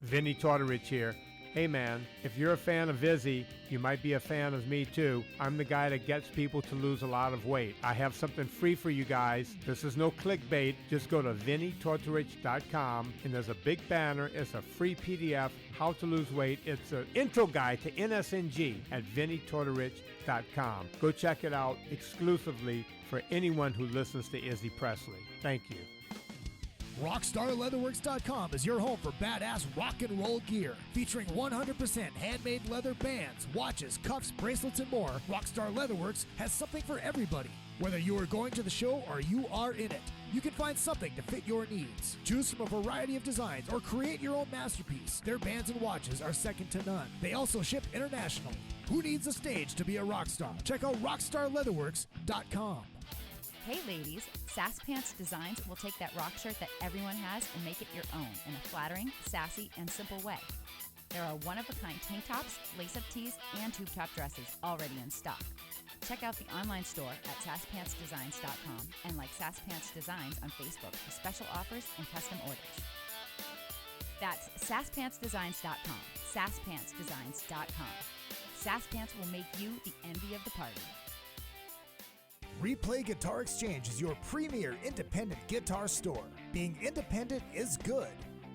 Vinny Tortorich here. Hey man, if you're a fan of Izzy, you might be a fan of me too. I'm the guy that gets people to lose a lot of weight. I have something free for you guys. This is no clickbait. Just go to vinnytortorich.com and there's a big banner. It's a free PDF, how to lose weight. It's an intro guide to NSNG at vinnytortorich.com. Go check it out exclusively for anyone who listens to Izzy Presley. Thank you. RockstarLeatherworks.com is your home for badass rock and roll gear. Featuring 100% handmade leather bands, watches, cuffs, bracelets, and more, Rockstar Leatherworks has something for everybody. Whether you are going to the show or you are in it, you can find something to fit your needs. Choose from a variety of designs or create your own masterpiece. Their bands and watches are second to none. They also ship internationally. Who needs a stage to be a rock star? Check out RockstarLeatherworks.com. Hey ladies, Sass Pants Designs will take that rock shirt that everyone has and make it your own in a flattering, sassy, and simple way. There are one-of-a-kind tank tops, lace-up tees, and tube top dresses already in stock. Check out the online store at sasspantsdesigns.com and like Sass Pants Designs on Facebook for special offers and custom orders. That's sasspantsdesigns.com, sasspantsdesigns.com. Sass Pants will make you the envy of the party. Replay Guitar Exchange is your premier independent guitar store. Being independent is good.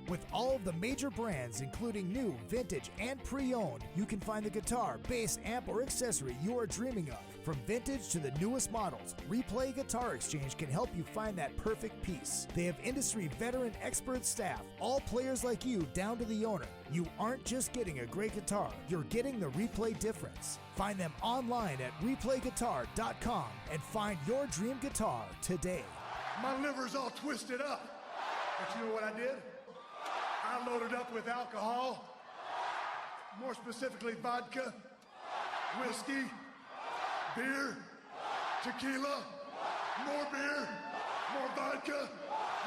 With all of the major brands, including new, vintage, and pre-owned, you can find the guitar, bass, amp, or accessory you are dreaming of. From vintage to the newest models, Replay Guitar Exchange can help you find that perfect piece. They have industry veteran expert staff, all players like you down to the owner. You aren't just getting a great guitar, you're getting the Replay difference. Find them online at replayguitar.com and find your dream guitar today. My liver's all twisted up. But you know what I did? I loaded up with alcohol, more specifically vodka, whiskey, beer, tequila, more beer, more vodka,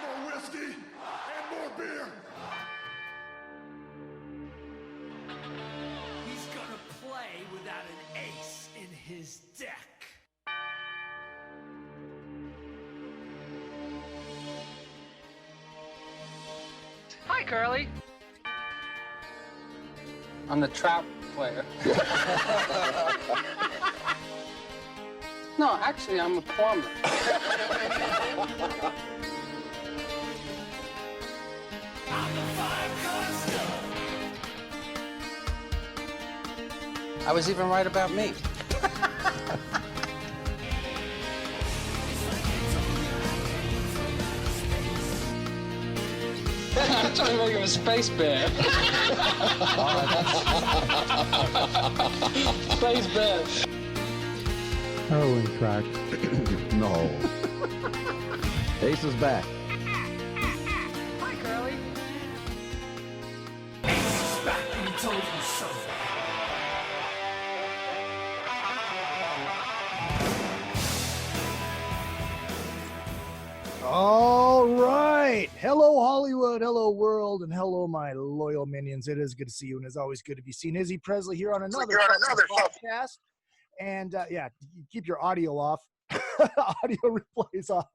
more whiskey, and more beer. He's gonna play without an ace in his deck. Hi, Curly. I'm the trap player. No, actually, I'm a plumber. I was even right about me. I'm trying to make him a space bear. Space bear. Heroin tracks. No. Ace is back. Hi, Curly. Ace is back and he told you so. All right. Hello, Hollywood. Hello, world. And hello, my loyal minions. It is good to see you. And it's always good to be seen. Izzy Presley here on another podcast. And yeah, keep your audio off. Audio replays off.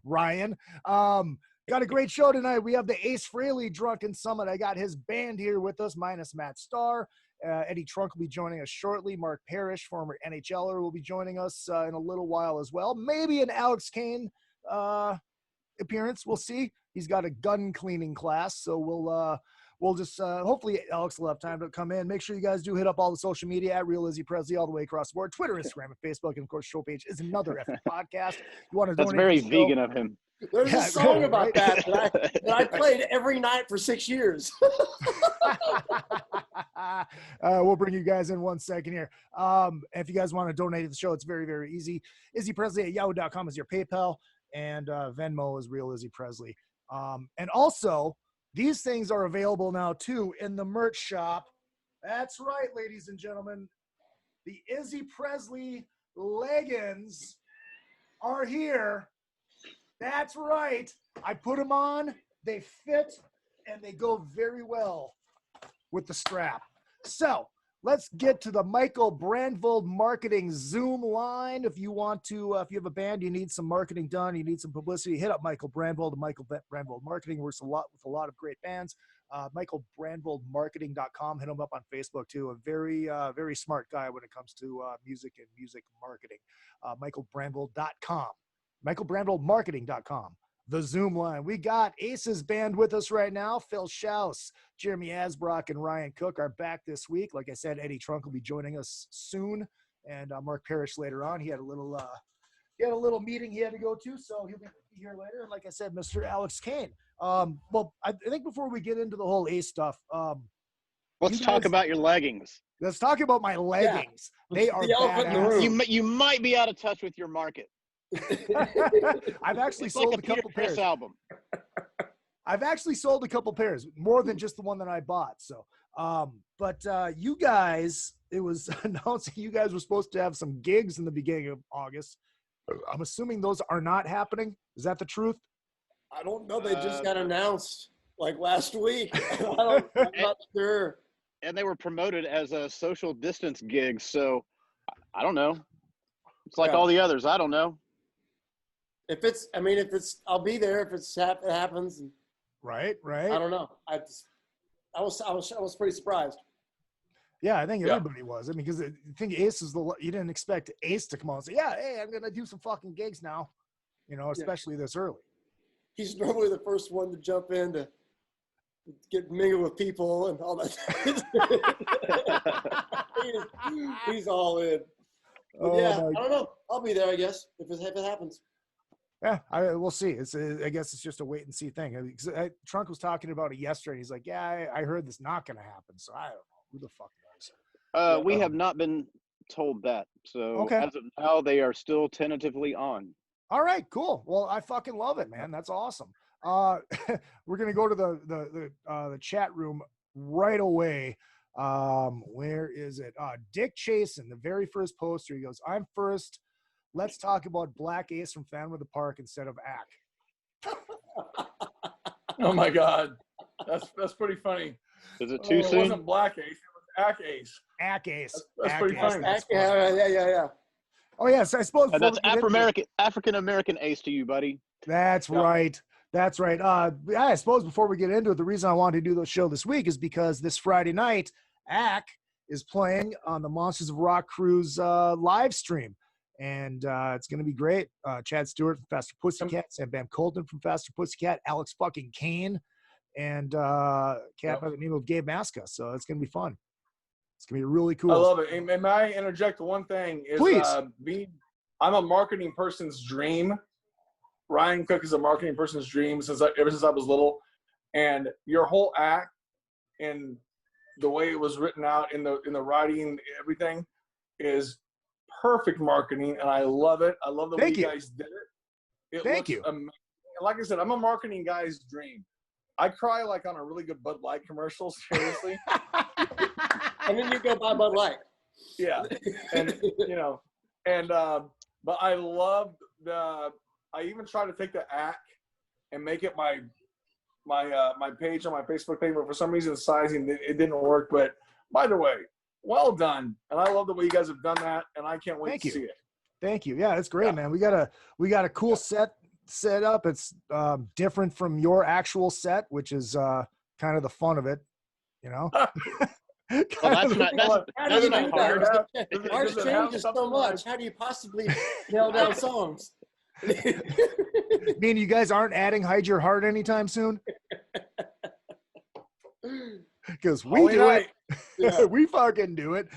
Ryan. Got a great show tonight. We have the Ace Frehley Drunken Summit. I got his band here with us, minus Matt Starr. Eddie Trunk will be joining us shortly. Mark Parrish, former NHLer, will be joining us in a little while as well. Maybe an Alex Kane appearance. We'll see. He's got a gun cleaning class, so we'll just hopefully Alex will have time to come in. Make sure you guys do hit up all the social media at Real Izzy Presley all the way across the board. Twitter, Instagram, and Facebook, and of course, show page is another effing podcast. You want to That's very vegan of him. There's a song about that I played every night for 6 years. We'll bring you guys in 1 second here. If you guys want to donate to the show, it's very, very easy. izzypresley@yahoo.com is your PayPal, and Venmo is Real Izzy Presley. And also, these things are available now, too, in the merch shop. That's right, ladies and gentlemen. The Izzy Presley leggings are here. That's right. I put them on. They fit, and they go very well with the strap. So let's get to the Michael Brandvold Marketing Zoom line. If you want to, if you have a band, you need some marketing done, you need some publicity, hit up Michael Brandvold. The Michael Brandvold Marketing works with a lot of great bands. michaelbrandvoldmarketing.com. Hit him up on Facebook too. A very, very smart guy when it comes to music and music marketing. michaelbrandvold.com. michaelbrandvoldmarketing.com. The Zoom line. We got Ace's band with us right now. Phil Shouse, Jeremy Asbrock, and Ryan Cook are back this week. Like I said, Eddie Trunk will be joining us soon, and Mark Parrish later on. He had a little meeting he had to go to, so he'll be here later. And like I said, Mr. Alex Kane. Well, I think before we get into the whole Ace stuff, let's talk about your leggings. Let's talk about my leggings. Yeah. They are badass. You might be out of touch with your market. I've actually sold a couple pairs. Album. I've actually sold a couple pairs, more than just the one that I bought. So, but you guys, it was announced you guys were supposed to have some gigs in the beginning of August. I'm assuming those are not happening. Is that the truth? I don't know. They just got announced like last week. I'm not sure. And they were promoted as a social distance gig. So I don't know. It's like all the others. I don't know. If it's, I'll be there if it happens. Right. I don't know. I was pretty surprised. Yeah, I think everybody was. I mean, because I think Ace is you didn't expect Ace to come on and say, yeah, hey, I'm going to do some fucking gigs now, especially this early. He's normally the first one to jump in to get mingled with people and all that. he's all in. But I don't know. I'll be there, I guess, if it happens. Yeah, we'll see. I guess it's just a wait and see thing. Trunk was talking about it yesterday. He's like, yeah, I heard this not going to happen. So I don't know. Who the fuck knows? We have not been told that. So as of now, they are still tentatively on. All right, cool. Well, I fucking love it, man. That's awesome. We're going to go to the chat room right away. Where is it? Dick Chasen, the very first poster. He goes, I'm first. Let's talk about Black Ace from Phantom of the Park instead of Ack. Oh my God, that's pretty funny. Is it too soon? It wasn't Black Ace. It was Ack Ace. Ack Ace. That's pretty funny. Yeah. Oh yes, I suppose. That's African American Ace to you, buddy. That's right. That's right. I suppose before we get into it, the reason I wanted to do the show this week is because this Friday night, Ack is playing on the Monsters of Rock Cruise live stream. And it's going to be great. Chad Stewart from Faster Pussycat, Sam Bam Colton from Faster Pussycat, Alex fucking Kane, and cat by the name of Gabe Masca. So it's going to be fun. It's going to be really cool. I love it. And may I interject one thing? Please. I'm a marketing person's dream. Ryan Cook is a marketing person's dream ever since I was little. And your whole act and the way it was written out in the writing, everything is perfect marketing, and I love it. I love the way you guys did it. Thank you. Amazing. Like I said, I'm a marketing guy's dream. I cry like on a really good Bud Light commercial, seriously. And then you go buy Bud Light. Yeah, and but I love I even try to take the act and make it my page on my Facebook page, but for some reason the sizing it didn't work. But by the way, well done, and I love the way you guys have done that, and I can't wait to see it. Thank you. Yeah, it's great, man. We got a cool set up. It's different from your actual set, which is kind of the fun of it, Well, that's not hard. Ours changes so much. How do you possibly nail down songs? Mean you guys aren't adding Hide Your Heart anytime soon? Because we do it. Yeah. We fucking do it.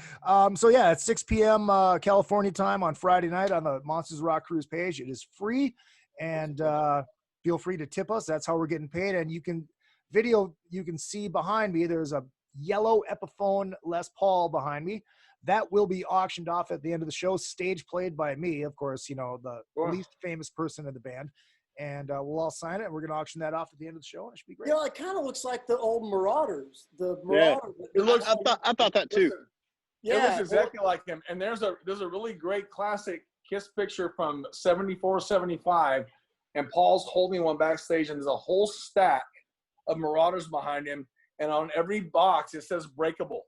So yeah, it's 6 p.m. California time on Friday night on the Monsters Rock Cruise page. It is free, and feel free to tip us. That's how we're getting paid. And you can see behind me, there's a yellow Epiphone Les Paul behind me. That will be auctioned off at the end of the show, stage played by me, of course, the least famous person in the band. And we'll all sign it, and we're going to auction that off at the end of the show, and it should be great. It kind of looks like the old Marauders. The Marauders. Yeah. It looks. I thought that too. It looks exactly like him. And there's a really great classic Kiss picture from 74, 75, and Paul's holding one backstage, and there's a whole stack of Marauders behind him, and on every box it says Breakable.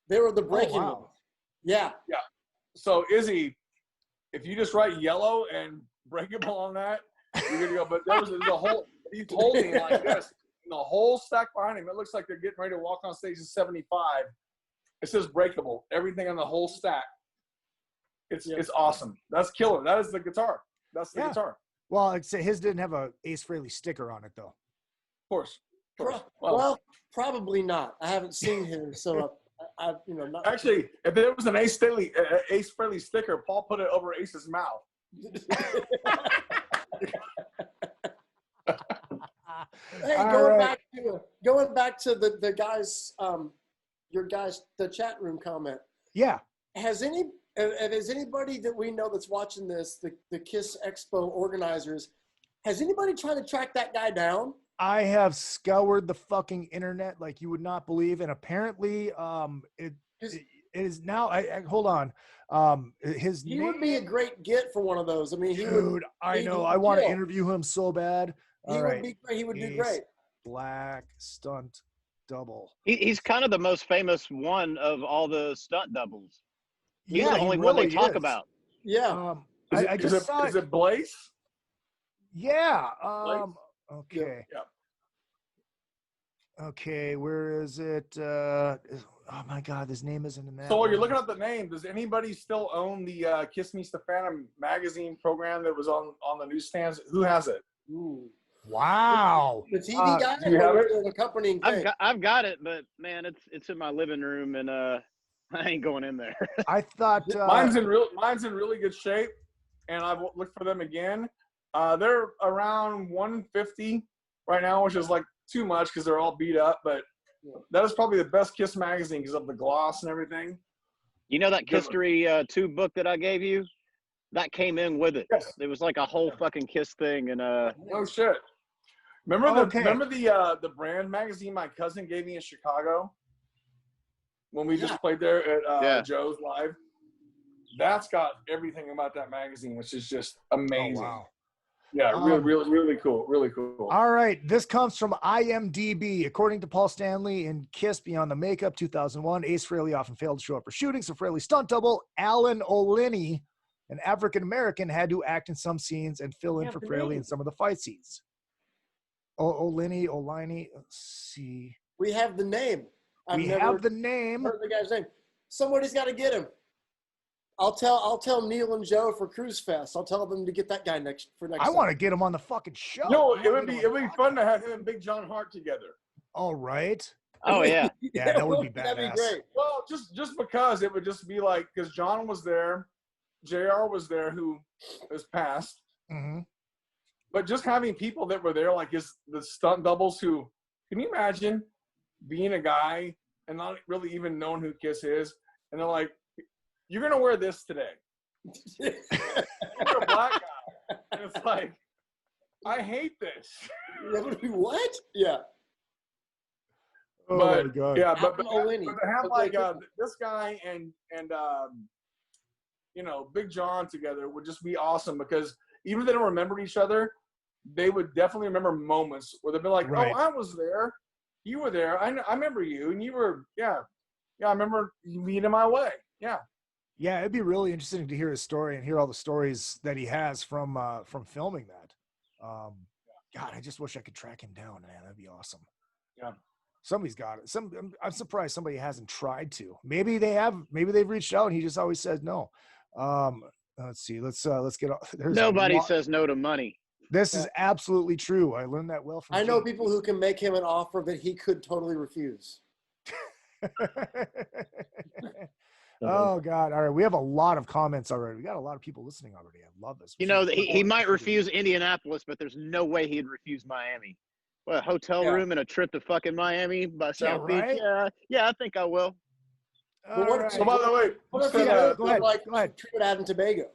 They were the breaking ones. Yeah. Yeah. So Izzy, if you just write yellow and Breakable on that, you're gonna go. But there's a whole. He's holding like this, the whole stack behind him, it looks like they're getting ready to walk on stage at 75. It says breakable. Everything on the whole stack. It's awesome. That's killer. That is the guitar. That's the guitar. Well, I'd say his didn't have a Ace Frehley sticker on it, though. Of course. Well, probably not. I haven't seen him, so I not. Actually, if there was an Ace Frehley sticker, Paul put it over Ace's mouth. Hey, going back to the guys, the chat room comment. Yeah. Has anybody that we know that's watching this, the Kiss Expo organizers, has anybody tried to track that guy down? I have scoured the fucking internet like you would not believe, and apparently, it is now. Hold on. He would be a great get for one of those. I mean, dude, I know. I want to interview him so bad. He would be great. He would do great. Black stunt double. He's kind of the most famous one of all the stunt doubles. He's the only one they talk about. Yeah. I just saw is it Blaze? Yeah. Blaze? Okay. Yeah. Okay, where is it? Oh my God, his name isn't in that. So while you're looking up the name, does anybody still own the Kiss Me Phantom magazine program that was on the newsstands? Who has it? Ooh. Wow. The TV guy? Do you have it? The accompanying thing? I've got it, but man, it's in my living room, and I ain't going in there. I thought mine's in really good shape, and I've looked for them again. They're around 150 right now, which is like too much because they're all beat up, but that is probably the best Kiss magazine because of the gloss and everything. You know that History 2 book that I gave you? That came in with it. Yes. It was like a whole fucking Kiss thing, and no shit. Remember the brand magazine my cousin gave me in Chicago when we just played there at Joe's Live? That's got everything about that magazine, which is just amazing. Oh, wow. Yeah, really cool. Really cool. All right. This comes from IMDb. According to Paul Stanley in Kiss Beyond the Makeup 2001, Ace Frehley often failed to show up for shooting, so Frehley's stunt double, Alan O'Linney, an African-American, had to act in some scenes and fill in for Frehley in some of the fight scenes. O'Linney, let's see. We have the name. We have the name. Heard the guy's name. Somebody's got to get him. I'll tell Neil and Joe for Cruise Fest. I'll tell them to get that guy next. I want to get him on the fucking show. No, it would be fun to have him and Big John Hart together. All right. Oh yeah. Yeah, that would be badass. That'd be great. Well, just because it would just be like, because John was there, JR was there, who has passed. Mm-hmm. But just having people that were there, like the stunt doubles who, can you imagine being a guy and not really even knowing who Kiss is? And they're like, you're going to wear this today. You're a black guy. And it's like, I hate this. What? Yeah. Oh but, my God. Yeah, but to have like this guy and Big John together would just be awesome, because even if they don't remember each other, they would definitely remember moments where they'd be like, right. Oh, I was there. You were there. I remember you. And you were, yeah, I remember you meeting my way. Yeah. Yeah, it'd be really interesting to hear his story and hear all the stories that he has from filming that. God, I just wish I could track him down, man. That'd be awesome. Yeah. Somebody's got it. I'm surprised somebody hasn't tried to. Maybe they have. Maybe they've reached out and he just always says no. Let's see. Let's get off. Nobody says no to money. This is absolutely true. I learned that well from I know people who can make him an offer that he could totally refuse. Oh God. All right. We have a lot of comments already. We got a lot of people listening already. I love this. You know, he might refuse Indianapolis, but there's no way he'd refuse Miami. What, a hotel room and a trip to fucking Miami by South Beach? Yeah, I think I will. So by the way, what if go ahead. Trinidad and Tobago?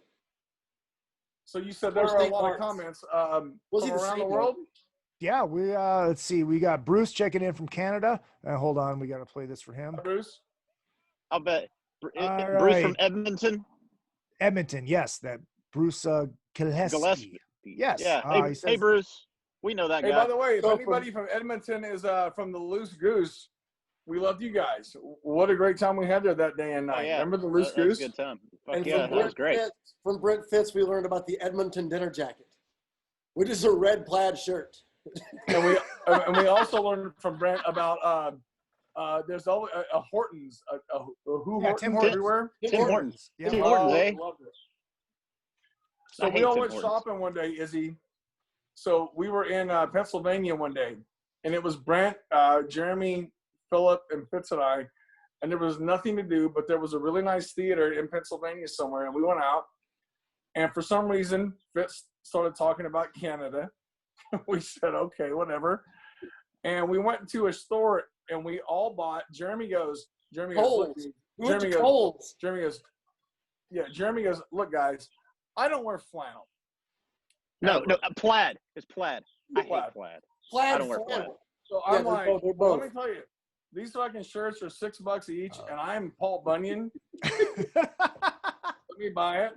So you said there are a lot of comments from around the world? Yeah, we let's see. We got Bruce checking in from Canada. Hold on, we got to play this for him. Bruce? I'll bet. All Bruce right. from Edmonton? Edmonton, yes. That Bruce Gillespie. Yes. Yeah. Hey, Bruce. We know that guy. Hey, by the way, if anybody from Edmonton is from the Loose Goose, we loved you guys. What a great time we had there that day and night. Remember the Loose Goose? That was a good time. And that was great. From Brent Fitz, we learned about the Edmonton dinner jacket, which is a red plaid shirt. And we also learned from Brent about there's always a Hortons, Tim Hortons everywhere. Tim Hortons. Yeah. Tim Hortons, eh? Loved it. So I we hate all Tim went Hortons. shopping one day, Izzy. So we were in Pennsylvania one day, and it was Brent, Jeremy, Philip, and Fitz and I, and there was nothing to do, but there was a really nice theater in Pennsylvania somewhere, and we went out, and for some reason, Fitz started talking about Canada. We said, okay, whatever. And we went to a store, and we all bought, Jeremy goes, Coles. Jeremy goes, look, guys, I don't wear flannel. No, plaid. It's plaid. I hate plaid. I don't wear plaid. So I'm like, well, let me tell you, these fucking shirts are $6 each, and I'm Paul Bunyan. Let me buy it.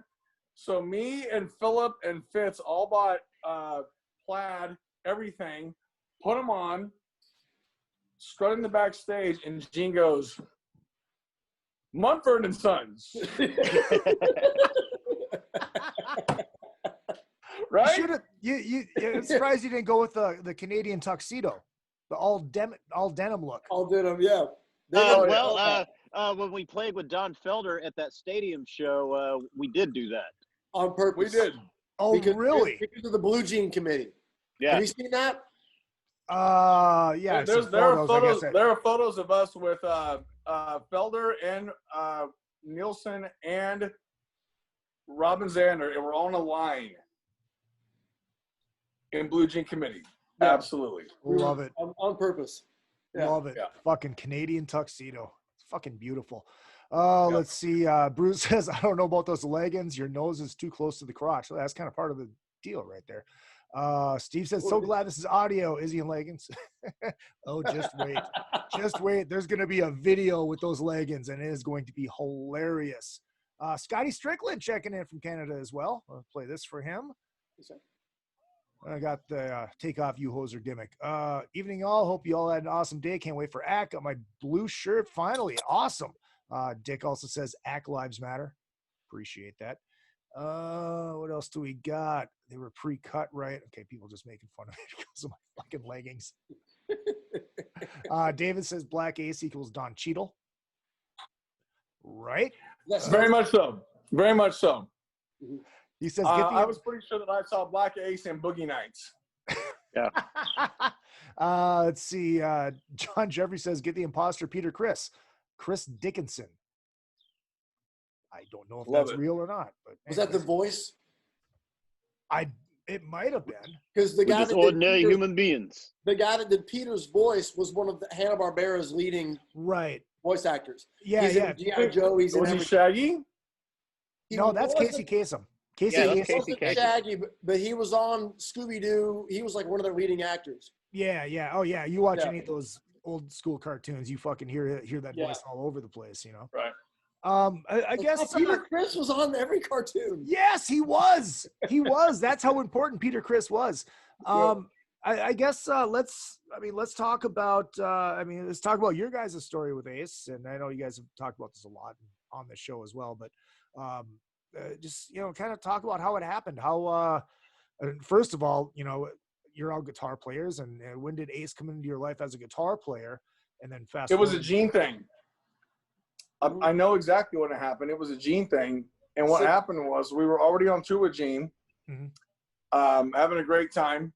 So me and Philip and Fitz all bought plaid, everything, put them on, strutting the backstage, and Gene goes, Mumford and Sons. Right? I'm surprised you didn't go with the Canadian tuxedo, the all denim look. All denim, yeah. When we played with Don Felder at that stadium show, we did do that. On purpose. We did. Oh, really? Because of the Blue Jean Committee. Yeah. Have you seen that? Yeah. There are photos of us with Felder and Nielsen and Robin Zander, and we're on a line in Blue Jean Committee. Yeah. Absolutely. Love it. On purpose. Yeah. Love it. Yeah. Fucking Canadian tuxedo. It's fucking beautiful. Let's see. Bruce says, I don't know about those leggings. Your nose is too close to the crotch. So that's kind of part of the deal right there. Steve says, so glad this is audio. Izzy in leggings. Oh, just wait. Just wait. There's going to be a video with those leggings, and it is going to be hilarious. Scotty Strickland checking in from Canada as well. I'll play this for him. I got the take off you hoser gimmick. Evening all. Hope you all had an awesome day. Can't wait for ACK. Got my blue shirt finally. Awesome. Dick also says ACK lives matter. Appreciate that. What else do we got? They were pre-cut, right? Okay, people just making fun of me because of my fucking leggings. David says Black Ace equals Don Cheadle. Right? Yes. Very much so. Very much so. He says, I was pretty sure that I saw Black Ace and Boogie Nights. Yeah. Let's see. John Jeffrey says, get the imposter Peter Chris Dickinson. I don't know if that's real or not. But was that the voice? It might have been. Because the guy that ordinary human beings. The guy that did Peter's voice was one of the Hanna-Barbera's leading voice actors. Yeah, he's in G.I. Joe. He's was he Shaggy? No, that's Casey Kasem. Casey Shaggy, but he was on Scooby-Doo. He was like one of the leading actors. Yeah. Oh, yeah. You watch any of those old school cartoons, you fucking hear that voice all over the place, you know? Right. I guess Peter Chris was on every cartoon. Yes, he was. That's how important Peter Chris was. I guess let's talk about let's talk about your guys' story with Ace, and I know you guys have talked about this a lot on the show as well, but just kind of talk about how it happened. How first of all, you're all guitar players, and when did Ace come into your life as a guitar player? And then it was a Gene thing. I know exactly what happened. It was a Gene thing. And what happened was we were already on tour with Gene, having a great time.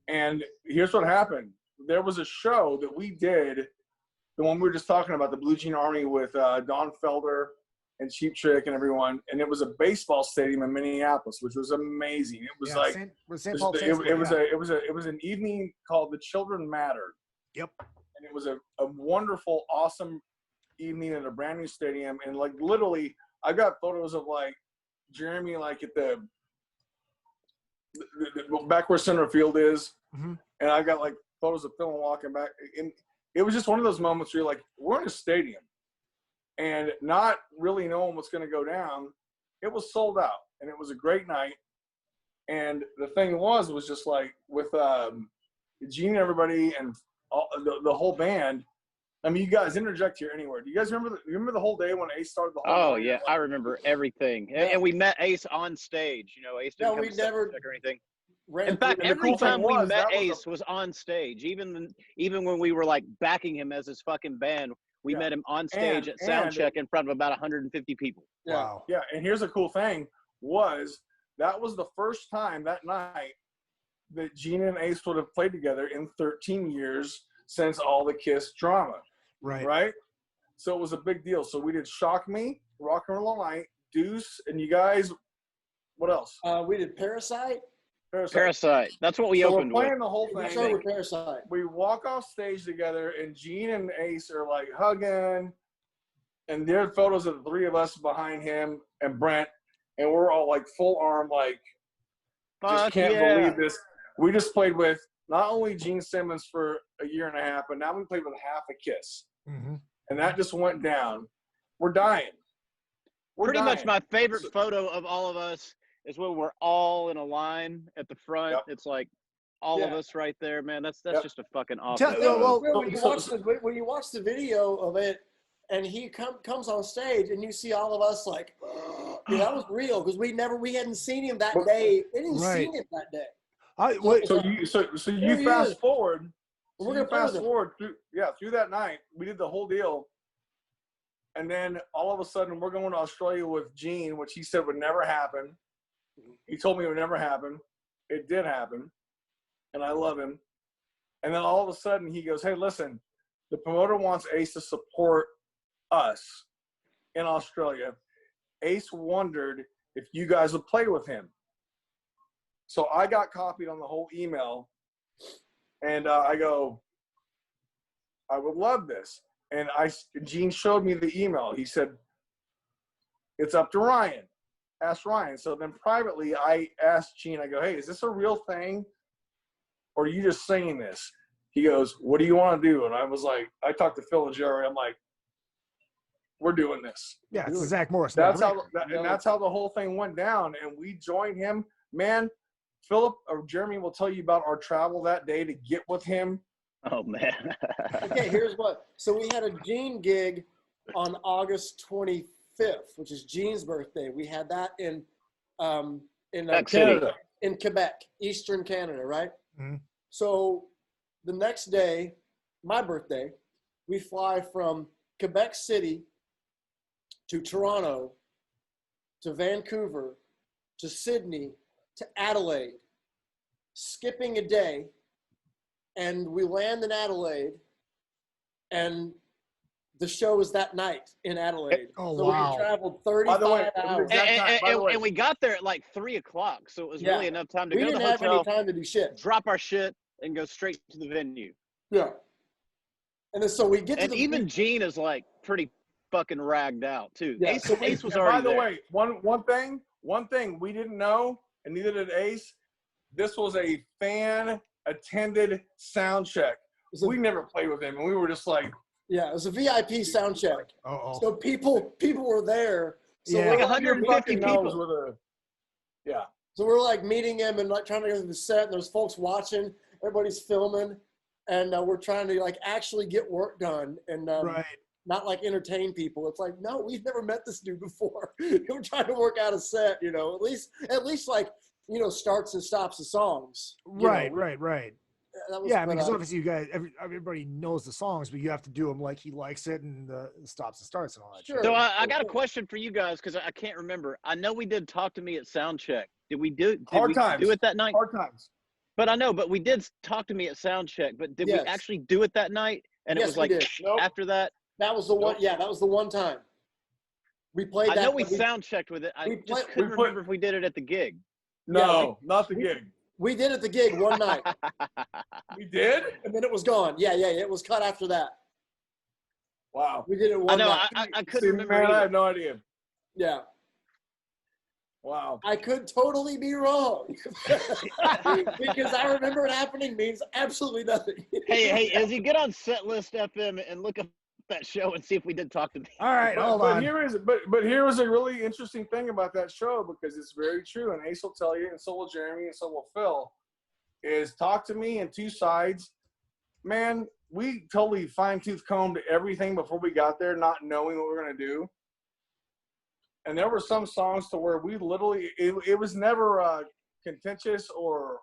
And here's what happened. There was a show that we did, the one we were just talking about, the Blue Jean Army with Don Felder and Cheap Trick and everyone. And it was a baseball stadium in Minneapolis, which was amazing. It was it was an evening called The Children Mattered. Yep. And it was a wonderful, awesome evening at a brand new stadium, and like literally I got photos of like Jeremy like at the back where center field is, and I got like photos of Phil walking back, and it was just one of those moments where you're like, we're in a stadium and not really knowing what's going to go down. It was sold out, and it was a great night. And the thing was just like with Gene and everybody and all, the whole band. I mean, you guys interject here anywhere. Do you guys remember the whole day when Ace started the whole day? Yeah, I remember everything. And we met Ace on stage. Ace didn't come to check or anything. In fact, every time we met Ace was on stage. Even when we were like backing him as his fucking band, we met him on stage at soundcheck in front of about 150 people. Yeah. Wow. Yeah, and here's a cool thing that was the first time that night that Gene and Ace would have played together in 13 years since all the Kiss drama. Right? So it was a big deal. So we did Shock Me, Rock and Roll All Night, Deuce, and you guys, what else? We did Parasite. That's what we opened we're playing with. the whole thing. With Parasite. We walk off stage together, and Gene and Ace are like hugging, and there are photos of the three of us behind him and Brent, and we're all like full arm, like just can't believe this. We just played with not only Gene Simmons for a year and a half, but now we played with half a Kiss, and that just went down. We're dying. Pretty much my favorite photo of all of us is when we're all in a line at the front. Yep. It's like all of us right there, man. That's just a fucking awesome. When you watch the video of it, and he comes on stage, and you see all of us like, that was real because we hadn't seen him that day. We didn't see him that day. So you fast forward. We're gonna fast forward through that night. We did the whole deal. And then all of a sudden, we're going to Australia with Gene, which he said would never happen. He told me it would never happen. It did happen. And I love him. And then all of a sudden, he goes, hey, listen, the promoter wants Ace to support us in Australia. Ace wondered if you guys would play with him. So I got copied on the whole email. And I go, I would love this. And Gene showed me the email. He said, it's up to Ryan. Ask Ryan. So then privately, I asked Gene, I go, hey, is this a real thing? Or are you just saying this? He goes, what do you want to do? And I was like, I talked to Phil and Jerry. I'm like, we're doing this. Yeah, it's Zach Morris. That's how the whole thing went down. And we joined him. Man, Philip or Jeremy will tell you about our travel that day to get with him. Oh, man. Okay, here's what. So we had a Gene gig on August 25th, which is Gene's birthday. We had that in Canada. In Quebec, Eastern Canada, right? Mm-hmm. So the next day, my birthday, we fly from Quebec City to Toronto to Vancouver to Sydney to Adelaide, skipping a day. And we land in Adelaide, and the show is that night in Adelaide. Oh, so wow. we traveled 35 hours. And we got there at like 3 o'clock, so it was really enough time to go to the hotel. We didn't have any time to do shit. Drop our shit and go straight to the venue. Yeah. And then so we get to the even Gene is like pretty fucking ragged out too. Yeah, Ace was already there. By the way, one thing we didn't know, and neither did Ace, this was a fan-attended sound check. We never played with him, and we were just like, yeah, it was a VIP sound check. So people were there. So like 150 people. So we're like meeting him and like trying to go to the set, and there's folks watching. Everybody's filming, and we're trying to like actually get work done and not like entertain people. It's like, no, we've never met this dude before. We're trying to work out a set, at least like, starts and stops the songs. Right. Yeah, because obviously you guys, everybody knows the songs, but you have to do them like he likes it and the stops and starts and all that. Sure. So I got a question for you guys because I can't remember. I know we did Talk to Me at Soundcheck. Did we do it that night? Hard Times. But I know, but we did Talk to Me at Soundcheck. But did we actually do it that night? And it was like after that? That was the one. Yeah, that was the one time. We played that. I know we sound checked with it. I just couldn't remember if we did it at the gig. No, not the gig. We did at the gig one night. We did? And then it was gone. Yeah. It was cut after that. Wow. We did it one night. I couldn't remember. Man, I had no idea. Yeah. Wow. I could totally be wrong. Because I remember it happening means absolutely nothing. hey, as you get on Setlist FM and look up that show and see if we did Talk to Me. All right, hold on. Here is a really interesting thing about that show, because it's very true, and Ace will tell you, and so will Jeremy, and so will Phil, is Talk to Me and Two Sides. Man, we totally fine-tooth combed everything before we got there, not knowing what we were going to do. And there were some songs to where we literally, it was never contentious or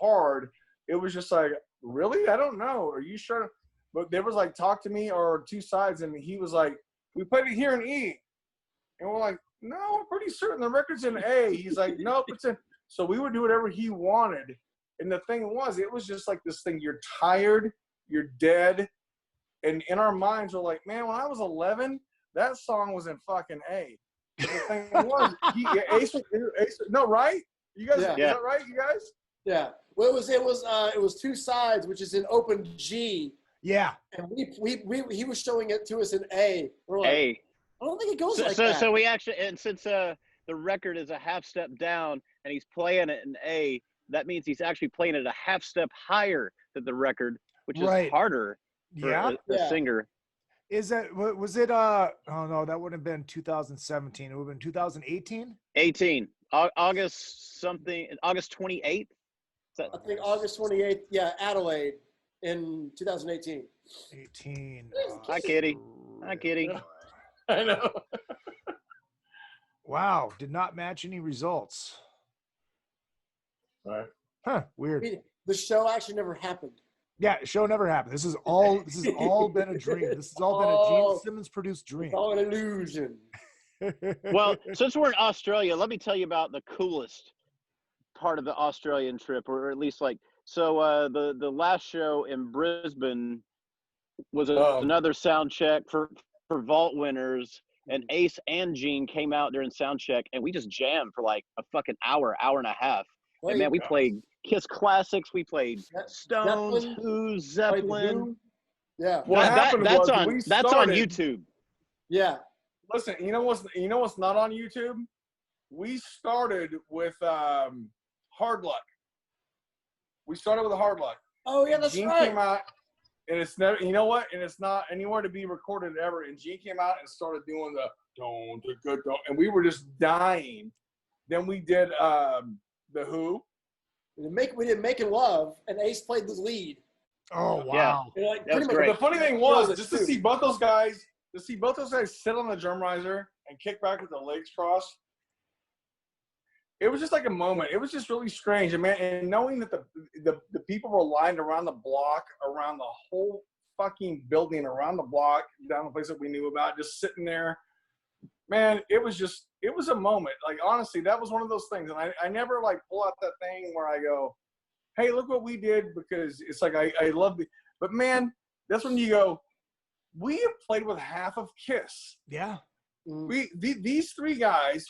hard. It was just like, really? I don't know. Are you sure? But there was like, talk to me or two sides. And he was like, we played it here in E. And we're like, no, I'm pretty certain the record's in A. He's like, nope, it's in. So we would do whatever he wanted. And the thing was, it was just like this thing. You're tired. You're dead. And in our minds, we're like, man, when I was 11, that song was in fucking A. But the thing was, Ace, no, right? You guys, is that right, you guys? Yeah. Well, it was two sides, which is in open G. Yeah. And he was showing it to us in A. We're like, A. I don't think it goes like that. So we actually, and since the record is a half step down and he's playing it in A, that means he's actually playing it a half step higher than the record, which is harder for a singer. Was it oh no, that would have been 2017. It would have been 2018? 18. August 28th? I think August 28th, Adelaide in 2018. 18. Hi, Kitty. Hi, Kitty. I know. Wow, did not match any results. Right. Huh, weird. The show actually never happened. Yeah, show never happened. This has all been a dream. This has all been a Gene Simmons produced dream. It's all an illusion. Well, since we're in Australia, let me tell you about the coolest part of the Australian trip, or at least the last show in Brisbane was another sound check for Vault winners, and Ace and Gene came out during sound check, and we just jammed for like a fucking hour and a half. And man, we played Kiss classics, we played Stones, Who, Zeppelin. Yeah. Well, that's on YouTube. Yeah. Listen, you know what's not on YouTube? We started with Hard Luck. We started with Hard Luck. Oh yeah, that's Gene right. came out, and it's never, you know what? And it's not anywhere to be recorded ever. And Gene came out and started doing the don't, and we were just dying. Then we did the Who. We did Making Love, and Ace played the lead. Oh wow! Yeah. Like, that was great. The funny thing was just to see both those guys sit on the drum riser and kick back with the legs crossed. It was just like a moment. It was just really strange, and knowing that the people were lined around the block, around the whole fucking building, around the block, down the place that we knew about, just sitting there. Man, it was a moment. Like, honestly, that was one of those things. And I never, like, pull out that thing where I go, hey, look what we did, because it's like I love it. But, man, that's when you go, we have played with half of Kiss. Yeah. These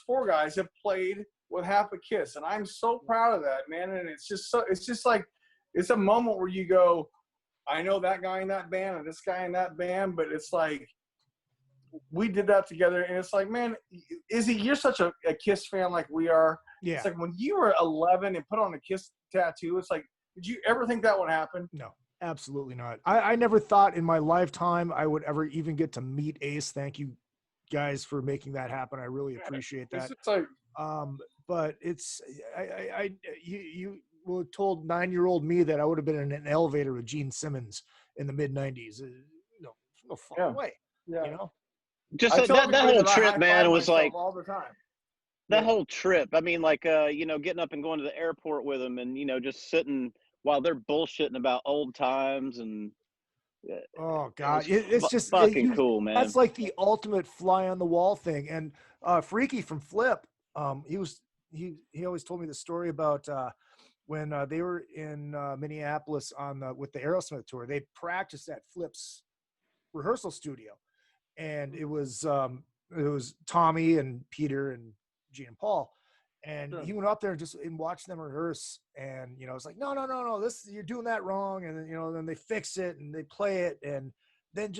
four guys have played with half a Kiss. And I'm so proud of that, man. And it's just like, it's a moment where you go, I know that guy in that band and this guy in that band, but it's like, we did that together, and it's like, man, Izzy, you're such a Kiss fan like we are. Yeah. It's like when you were 11 and put on a Kiss tattoo, it's like, did you ever think that would happen? No, absolutely not. I never thought in my lifetime I would ever even get to meet Ace. Thank you guys for making that happen. I really appreciate that. It's like, but you would have told 9-year-old me that I would have been in an elevator with Gene Simmons in the mid-90s. No fucking way. Yeah. You know? Just that whole trip, man, it was like all the time. That whole trip. I mean, like, getting up and going to the airport with them, and just sitting while they're bullshitting about old times, and oh god, it's just fucking cool, man. That's like the ultimate fly on the wall thing. And Freaky from Flip, he always told me the story about when they were in Minneapolis with the Aerosmith tour. They practiced at Flip's rehearsal studio. And it was Tommy and Peter and Gene and Paul, and he went up there and watched them rehearse, and it's like no, you're doing that wrong, and then they fix it and they play it, and then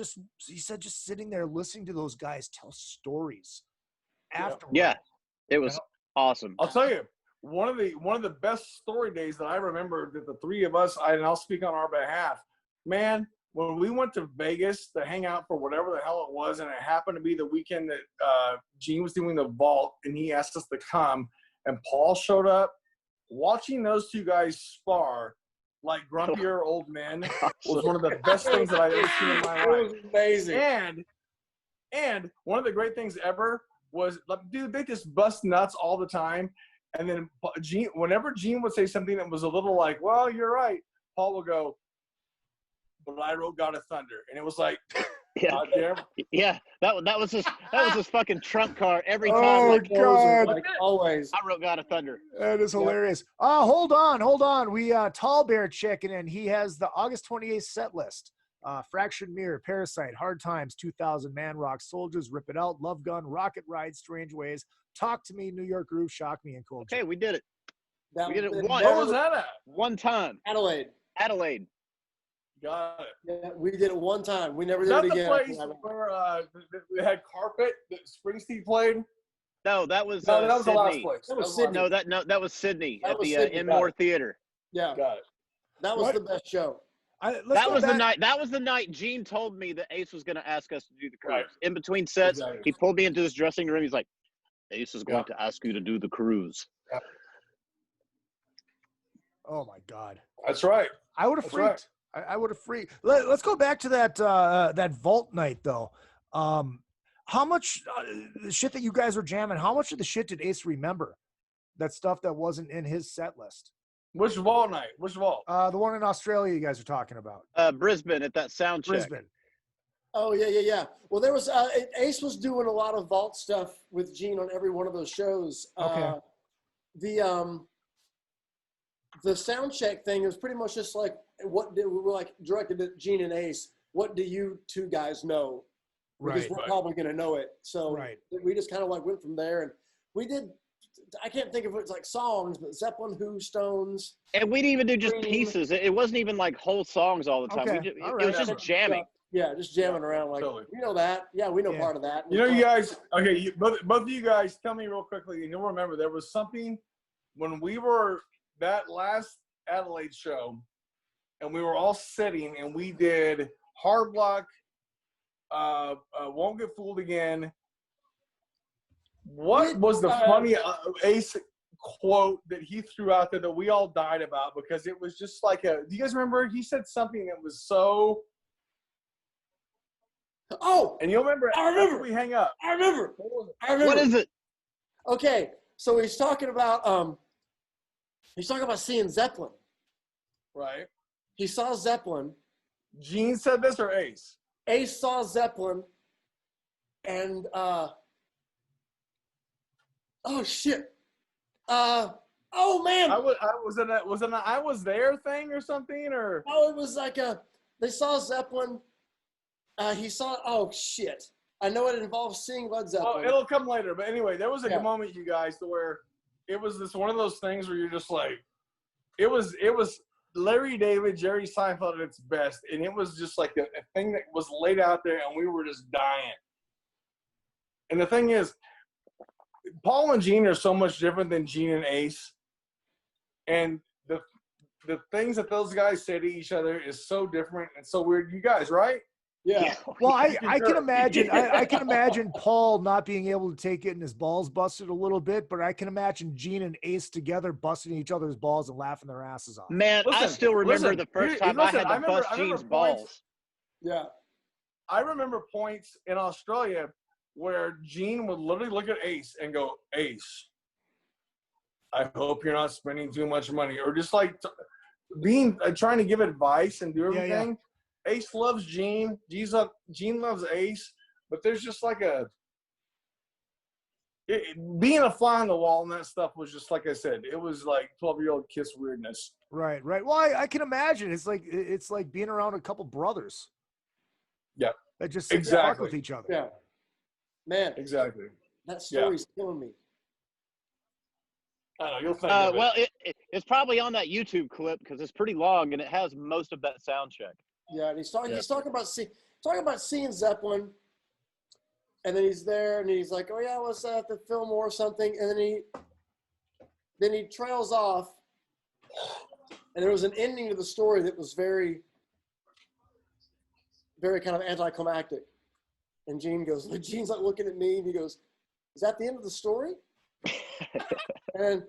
he said just sitting there listening to those guys tell stories afterwards. Yeah, it was awesome. I'll tell you, one of the best story days that I remember that the three of us, and I'll speak on our behalf, man. When we went to Vegas to hang out for whatever the hell it was, and it happened to be the weekend that Gene was doing the vault, and he asked us to come, and Paul showed up, watching those two guys spar like grumpier old men was one of the best things that I've ever seen in my life. It was amazing. And one of the great things ever was, like, dude, they just bust nuts all the time. And then Gene, whenever Gene would say something that was a little like, well, you're right, Paul would go, but I wrote God of Thunder. And it was like, yeah, that was his fucking trump card every time. Oh, like, God. Like always. I wrote God of Thunder. That is hilarious. Hold on. We Tall Bear checking in. He has the August 28th set list. Fractured Mirror, Parasite, Hard Times, 2000, Man Rock, Soldiers, Rip It Out, Love Gun, Rocket Ride, Strange Ways, Talk to Me, New York Groove, Shock Me, and Cold. Okay, we did it. We did it What once. was that at? One time. Adelaide. Got it. Yeah, we did it one time. We never Is did that it the again. place where they had carpet that Springsteen played? No, that was that was the last Sydney. place. That was Sydney. That was Sydney That at was the Sydney. Enmore Theater. Yeah, Got it. that was the best show. That was the night Gene told me that Ace was going to ask us to do the cruise. Right. In between sets, Exactly. he pulled me into his dressing room. He's like, Ace is going to ask you to do the cruise. Yeah. Oh my God. That's right. I would have freaked. Right. I would have freaked. Let's go back to that vault night though. How much the shit that you guys were jamming? How much of the shit did Ace remember? That stuff that wasn't in his set list. Which vault night? Which vault? The one in Australia you guys are talking about. Brisbane at that sound check. Brisbane. Oh yeah. Well, there was Ace was doing a lot of vault stuff with Gene on every one of those shows. Okay. The sound check thing was pretty much just like we were like directed at Gene and Ace. What do you two guys know? Because we're probably going to know it. So we just kind of like went from there, and we did. I can't think of it like songs, but Zeppelin, Who, Stones. And we didn't even do just pieces. It wasn't even like whole songs all the time. Okay. It was just jamming. Yeah, just jamming around. Like, totally. You know that. Yeah, we know part of that. You know, you guys, okay, both of you guys, tell me real quickly, and you'll remember there was something when we were that last Adelaide show, and we were all sitting, and we did Hard Luck, Won't Get Fooled Again. What was the funny Ace quote that he threw out there that we all died about? Because it was just like do you guys remember? He said something that was so. Oh, and you'll remember. I remember. We hang up. I remember. What is it? Okay, so he's talking about seeing Zeppelin. Right. He saw Zeppelin. Gene said this or Ace? Ace saw Zeppelin, and oh shit. Oh man. Was it an I was there thing or something or? Oh, it was like they saw Zeppelin. He saw. Oh shit! I know it involves seeing Led Zeppelin. Oh, it'll come later. But anyway, there was a moment, you guys, to where it was this one of those things where you're just like, it was Larry David, Jerry Seinfeld at its best, and it was just like a thing that was laid out there, and we were just dying. And the thing is, Paul and Gene are so much different than Gene and Ace, and the things that those guys say to each other is so different and so weird. You guys, right? Yeah. Well, I can imagine. I can imagine Paul not being able to take it and his balls busted a little bit, but I can imagine Gene and Ace together busting each other's balls and laughing their asses off. Man, I still remember the first time I had to bust Gene's balls. Yeah. I remember points in Australia where Gene would literally look at Ace and go, Ace, I hope you're not spending too much money. Or just like trying to give advice and do everything. Yeah. Ace loves Gene. Gene loves Ace. But there's just like being a fly on the wall and that stuff was just, like I said, it was like 12-year-old kiss weirdness. Right. Well, I can imagine. It's like being around a couple brothers. Yeah. That just fuck with each other. Yeah. Man. Exactly. That story's killing me. I don't know. You'll think of it. Well, it's probably on that YouTube clip because it's pretty long and it has most of that sound check. Yeah, and he's talking about seeing Zeppelin, and then he's there and he's like, "Oh yeah, I was at the Fillmore or something," and then he trails off, and there was an ending to the story that was very, very kind of anticlimactic. And Gene's like looking at me and he goes, "Is that the end of the story?" and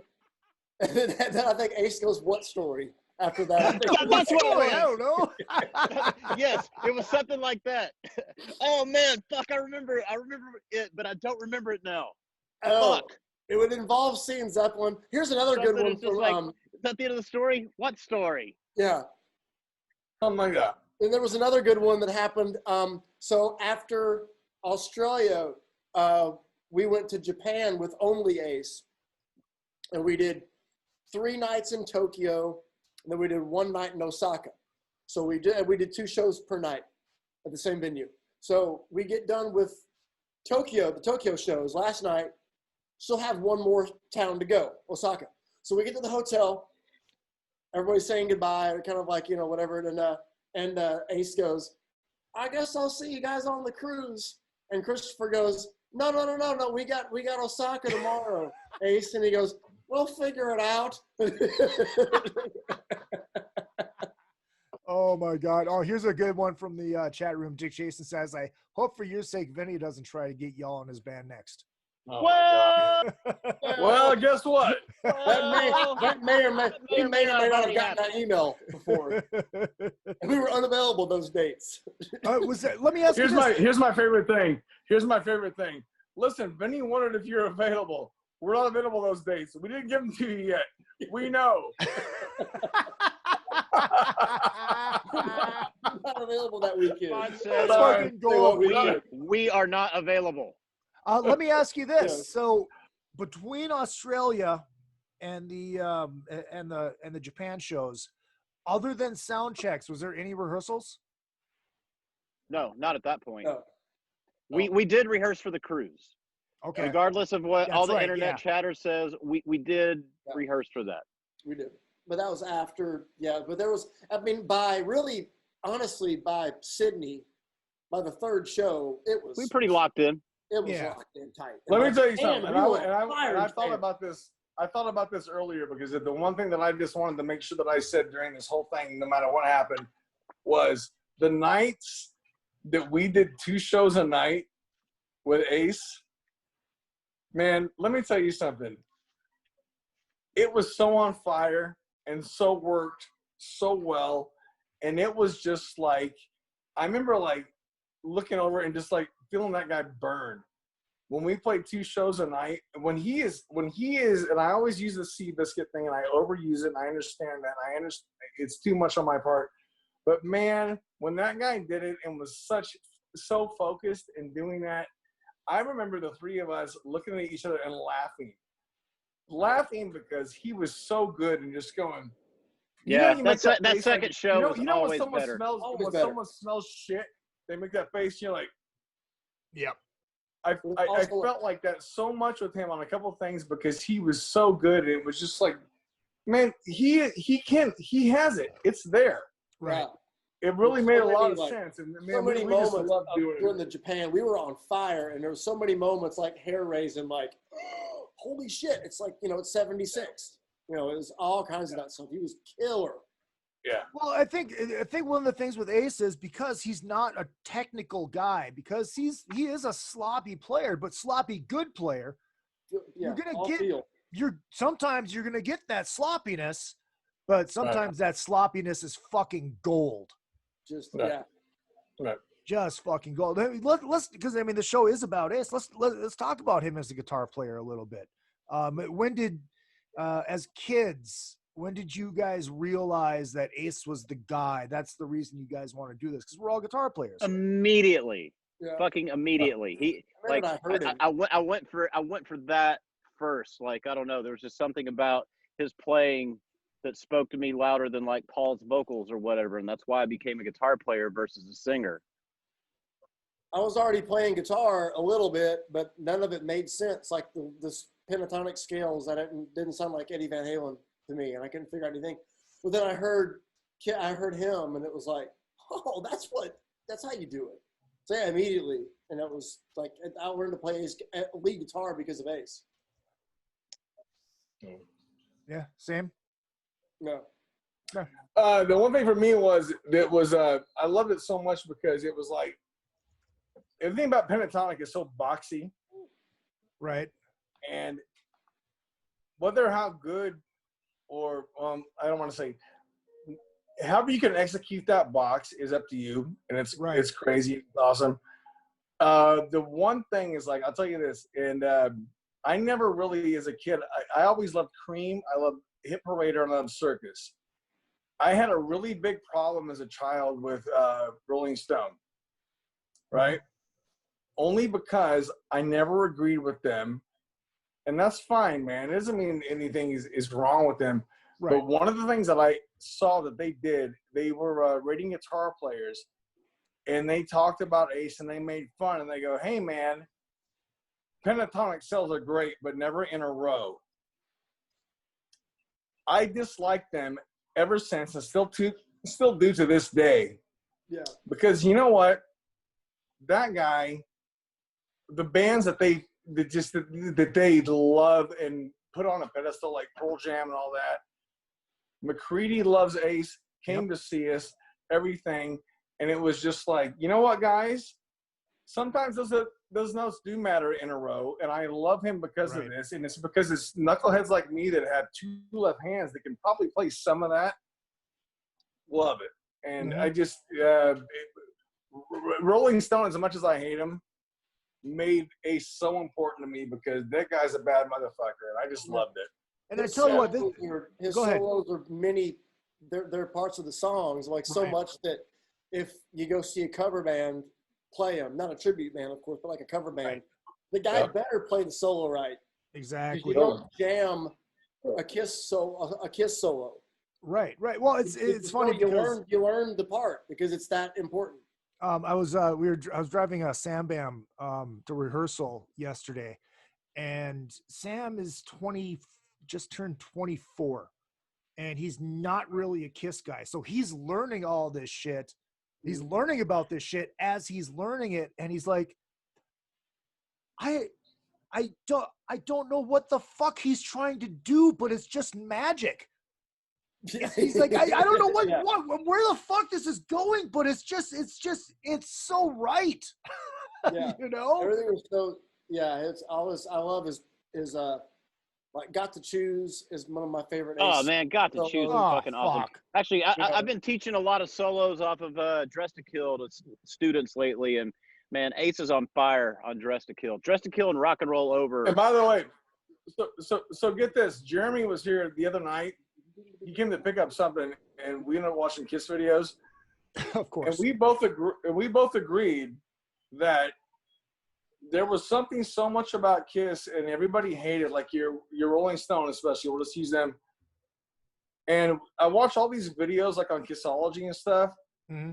then I think Ace goes, "What story?" After that, that's what it was. I don't know. Yes, it was something like that. Oh man, fuck! I remember it, but I don't remember it now. Oh, fuck. It would involve seeing Zeppelin. Here's another good one. It's just like, is that the end of the story? What story? Yeah. Something like that. And there was another good one that happened. So after Australia, we went to Japan with only Ace. And we did 3 nights in Tokyo, and then we did 1 night in Osaka. So we did 2 shows per night at the same venue. So we get done with the Tokyo shows last night, still have 1 more town to go, Osaka. So we get to the hotel, everybody's saying goodbye, kind of like, whatever, and Ace goes, I guess I'll see you guys on the cruise. And Christopher goes, no, we got Osaka tomorrow, Ace. And he goes, we'll figure it out. Oh my God. Oh, here's a good one from the chat room. Dick Jason says, I hope for your sake Vinny doesn't try to get y'all in his band next. Oh well, guess what? That may or may not have gotten that email before. We were unavailable those dates. Let me ask you this. Here's my favorite thing. Listen, Vinny wondered if you're available. We're not available those dates. We didn't give them to you yet. We know. Not available that weekend. We are not available. Let me ask you this. Yeah. So between Australia and the Japan shows, other than sound checks, was there any rehearsals? No, not at that point. No. We did rehearse for the cruise. Okay. Regardless of what all the internet chatter says, we did rehearse for that. We did. But that was after, but there was, by Sydney, by the 3rd show, it was. We pretty locked in. It was locked in tight. Let me tell you something. I thought about this. I thought about this earlier because the one thing that I just wanted to make sure that I said during this whole thing, no matter what happened, was the nights that we did 2 shows a night with Ace. Man, let me tell you something. It was so on fire and so worked so well. And it was just like, I remember like looking over and just like feeling that guy burn. When we played 2 shows a night, when he is, and I always use the Seabiscuit thing and I overuse it and I understand that. I understand it's too much on my part. But man, when that guy did it and was so focused in doing that, I remember the 3 of us looking at each other and laughing because he was so good and just going. Yeah, that second show was always when better. Someone smells shit, they make that face. You're like, yep. I felt like that so much with him on a couple of things because he was so good. It was just like, man, he has it. It's there. Right. It really made a lot of sense. And man, so many we moments just loved doing during the Japan, we were on fire, and there were so many moments like hair raising, like, oh, holy shit! It's like it's 76. It was all kinds of that stuff. He was killer. Yeah. Well, I think one of the things with Ace is because he's not a technical guy, because he is a sloppy player, but sloppy good player. Yeah, sometimes you're gonna get that sloppiness, but sometimes that sloppiness is fucking gold. Just fucking gold. I mean, let's because the show is about Ace. Let's talk about him as a guitar player a little bit. When did as kids, when did you guys realize that Ace was the guy? That's the reason you guys want to do this, because we're all guitar players. Immediately, fucking immediately. I went for that first. Like, I don't know, there was just something about his playing that spoke to me louder than like Paul's vocals or whatever, and that's why I became a guitar player versus a singer. I was already playing guitar a little bit, but none of it made sense. Like this pentatonic scales that didn't sound like Eddie Van Halen to me, and I couldn't figure out anything. But then I heard him, and it was like, oh, that's how you do it. So yeah, immediately, and it was like I learned to play lead guitar because of Ace. Yeah, same. No. The one thing for me was I loved it so much because it was like everything about pentatonic is so boxy, right? And whether how good or I don't want to say, however you can execute that box is up to you, and it's crazy, it's awesome. The one thing is, like, I'll tell you this, and I never really, as a kid, I always loved Cream. I loved Hit Parader and I loved Circus. I had a really big problem as a child with Rolling Stone, right? Only because I never agreed with them. And that's fine, man. It doesn't mean anything is wrong with them. Right. But one of the things that I saw that they did, they were rating guitar players, and they talked about Ace, and they made fun, and they go, hey, man, pentatonic cells are great, but never in a row. I disliked them ever since, and still do to this day. Yeah. Because you know what? That guy, the bands that they love and put on a pedestal, like Pearl Jam and all that. McCready loves Ace, came to see us, everything. And it was just like, you know what, guys? Sometimes those notes do matter in a row, and I love him because of this. And it's because it's knuckleheads like me that have two left hands that can probably play some of that. Love it. And I just Rolling Stone, as much as I hate him, made Ace so important to me because that guy's a bad motherfucker, and I just loved it. And I tell you what, his solos are many. They're parts of the songs, like so much that if you go see a cover band play them, not a tribute band, of course, but like a cover band, the guy better play the solo right. Exactly. You don't jam a Kiss solo. Right. Well, it's funny because you learn the part because it's that important. I was driving a Sam Bam to rehearsal yesterday, and Sam is 20, just turned 24, and he's not really a Kiss guy. So he's learning all this shit. He's learning about this shit as he's learning it, and he's like, I don't know what the fuck he's trying to do, but it's just magic. He's like, I don't know where the fuck this is going, but it's so right. Yeah. You know? Everything was so, I love his like Got to Choose is one of my favorite. Oh man, Got to Choose is fucking awesome. Actually, I've been teaching a lot of solos off of Dress to Kill to students lately, and man, Ace is on fire on Dress to Kill. Dress to Kill and Rock and Roll Over. And by the way, so get this. Jeremy was here the other night. He came to pick up something, and we ended up watching Kiss videos. Of course. And we both agreed that there was something so much about Kiss, and everybody hated, like your Rolling Stone especially. We'll just use them. And I watched all these videos, like on Kissology and stuff. Mm-hmm.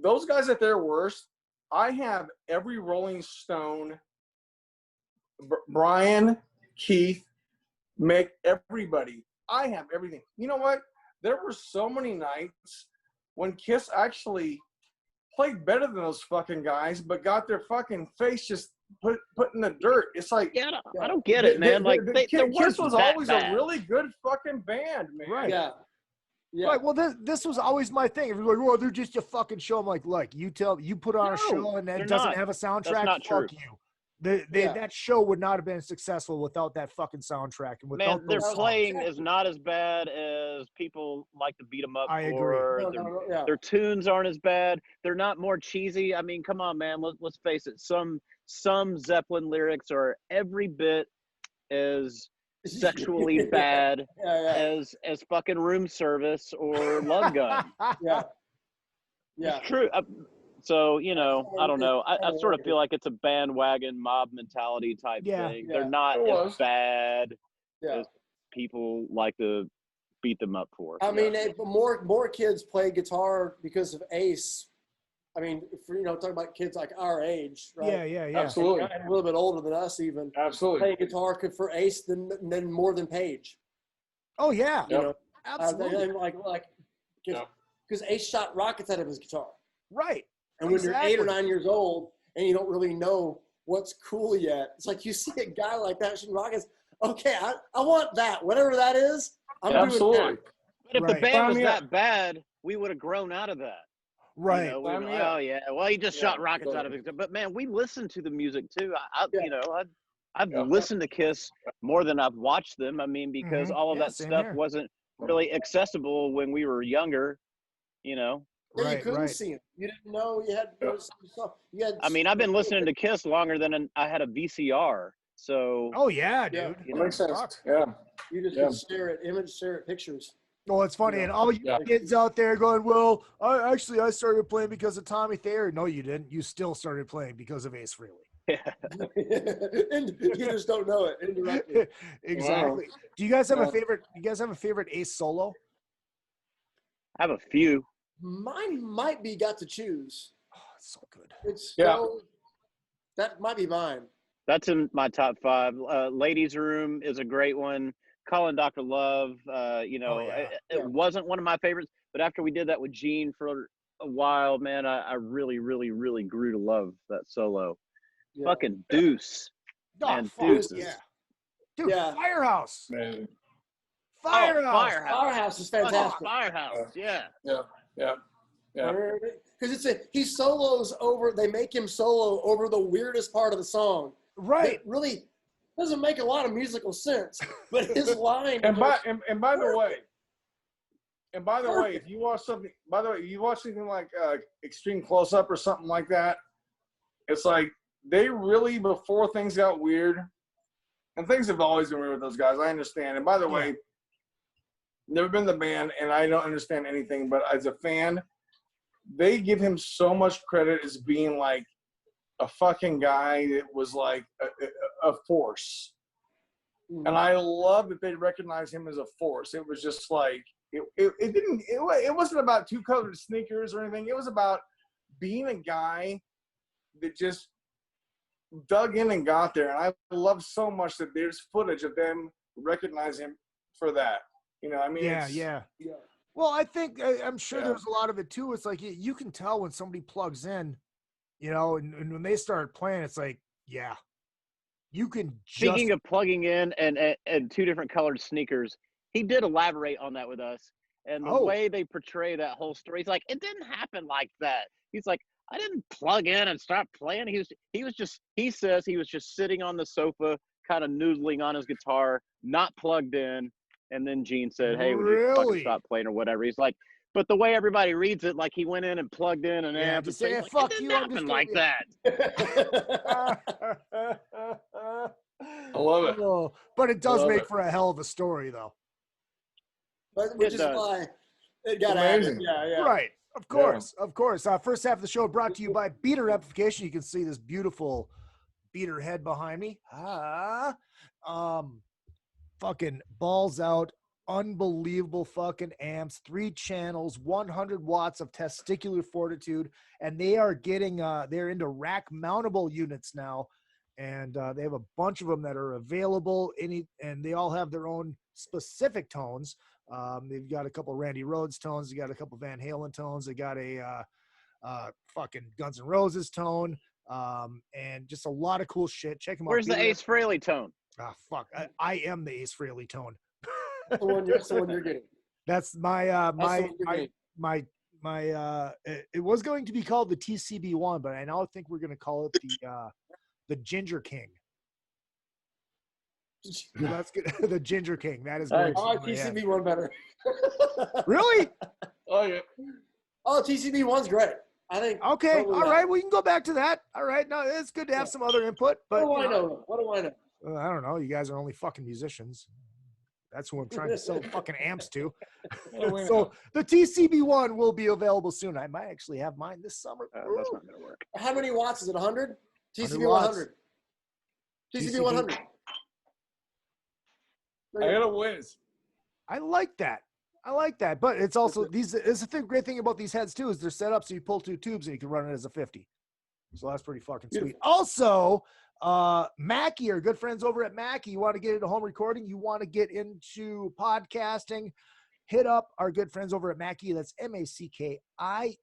Those guys at their worst, I have every Rolling Stone, Brian, Keith, Mick, everybody. I have everything. You know what? There were so many nights when Kiss actually played better than those fucking guys, but got their fucking face just put in the dirt. It's like, I don't get it, man. Kiss was always bad. a really good fucking band, man. Right. Yeah. Right. Well, this was always my thing. Everybody's like, "Oh, they're just a fucking show." I'm like, you put on a show and it doesn't have a soundtrack. That's not true. Fuck you. That show would not have been successful without that fucking soundtrack. And without their playing is not as bad as people like to beat them up for. I agree. Their tunes aren't as bad. They're not more cheesy. I mean, come on, man. Let's face it. Some Zeppelin lyrics are every bit as sexually bad as fucking Room Service or Love Gun. Yeah. It's true. So, you know, I don't know. I sort of feel like it's a bandwagon mob mentality type thing. They're not as bad as people like to beat them up for. I mean, more kids play guitar because of Ace. I mean, talking about kids like our age, right? Yeah. Absolutely. And a little bit older than us even. Absolutely. Play guitar for Ace than more than Page. Oh, yeah. You know? Absolutely. Because Ace shot rockets out of his guitar. Right. And when you're 8 or 9 years old and you don't really know what's cool yet, it's like you see a guy like that shooting rockets. Okay, I want that. Whatever that is, I'm doing that. But if the band was that bad, we would have grown out of that. Right. You know, well, he just shot rockets out of it. But man, we listen to the music too. I've listened to Kiss more than I've watched them. I mean, because all of that stuff wasn't really accessible when we were younger. You know. Yeah, you couldn't see him. You didn't know you had to go see stuff. I mean, I've been listening to Kiss longer than I had a VCR. So. Oh yeah, Yeah, dude. That makes sense. Fuck. Yeah. You just Yeah. can stare at pictures. Oh, it's funny, and all you Yeah. kids out there going, "Well, I started playing because of Tommy Thayer." No, you didn't. You still started playing because of Ace Frehley. And you just don't know it indirectly. Exactly. Do you guys have a Yeah. favorite? You guys have a favorite Ace solo? I have a few. Mine might be Got to Choose. Oh, it's so good. It's Yeah. so, that might be mine. That's in my top 5. Ladies' Room is a great one. Calling Dr. Love, you know, yeah. it wasn't one of my favorites, but after we did that with Gene for a while, man, I really, really, really grew to love that solo. Yeah. Fucking Deuce. Oh, And fuck, Deuces. yeah. Dude, Yeah. Firehouse. Man. Firehouse. Firehouse is fantastic. Firehouse, yeah. Yeah. Yeah. Yeah. Because he solos over. They make him solo over the weirdest part of the song. Right. It really doesn't make a lot of musical sense, but his line. And by the way, if you watch something, like Extreme Close Up or something like that, it's like they really, before things got weird, and things have always been weird with those guys. I understand. And by the way, never been in the band, and I don't understand anything, but as a fan, they give him so much credit as being like a fucking guy that was like a force. And I love that they recognize him as a force. It was just like, it wasn't about 2 colored sneakers or anything. It was about being a guy that just dug in and got there. And I love so much that there's footage of them recognize him for that. You know, I mean, Yeah. Well, I think I'm sure there's a lot of it too. It's like you can tell when somebody plugs in, you know, and when they start playing, it's like, yeah, you can. Speaking of plugging in and 2 different colored sneakers, he did elaborate on that with us. And the way they portray that whole story, he's like, it didn't happen like that. He's like, I didn't plug in and start playing. He says he was just sitting on the sofa, kind of noodling on his guitar, not plugged in. And then Gene said, hey, would you fucking stop playing or whatever? He's like, but the way everybody reads it, like he went in and plugged in an amp. Just say, like, fuck it you. didn't happen like that. I love it. Oh, but it does make for a hell of a story, though. Which is why it got added. Yeah. Right. Of course. First half of the show brought to you by Beater Amplification. You can see this beautiful beater head behind me. Fucking balls out, unbelievable fucking amps, 3 channels, 100 watts of testicular fortitude, and they are getting they're into rack mountable units now, and they have a bunch of them that are available. And they all have their own specific tones. They've got a couple Randy Rhoads tones, they got a couple Van Halen tones, they got a fucking Guns N' Roses tone, and just a lot of cool shit. Check them out. Where's the Ace Frehley tone? Ah, fuck. I am the Ace Frehley tone. That's the one you're getting. That's my it was going to be called the TCB1, but I now think we're going to call it the Ginger King. That's good. The Ginger King. That is I good. like TCB1 better. Really? Oh yeah. Oh, TCB1's great. I think. Okay. Totally All right. We can go back to that. All right. No, it's good to have some other input. But what do I know? What do I know? I don't know. You guys are only fucking musicians. That's who I'm trying to sell fucking amps to. So the TCB1 will be available soon. I might actually have mine this summer. That's not going to work. How many watts is it? 100? TCB 100 100. TCB 100. I got a whiz. I like that. But it's also great thing about these heads too is they're set up so you pull 2 tubes and you can run it as a 50. So that's pretty fucking sweet. Also, Mackie, our good friends over at Mackie, you want to get into home recording, you want to get into podcasting, hit up our good friends over at Mackie. That's MACKIE. I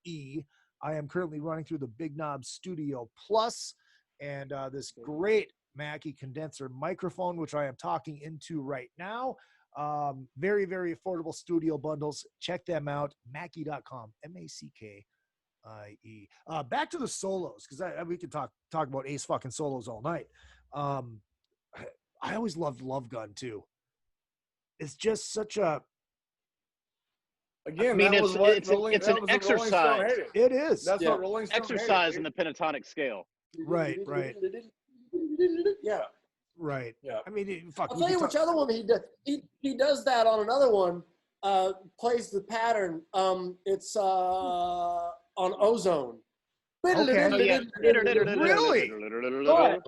am currently running through the Big Knob Studio Plus and this great Mackie condenser microphone, which I am talking into right now. Very, very affordable studio bundles. Check them out. Mackie.com. MACKIE. Back to the solos, because we could talk about Ace fucking solos all night. I always loved Love Gun too. It's just such a. Again, I mean, it's an an exercise. It is. That's what Rolling Stone exercise in the pentatonic scale. Right. Yeah. Right. Yeah. I mean, fuck. I'll tell you which other one he does. He does that on another one. Plays the pattern. It's on Ozone. Okay. Oh, yeah. Really? But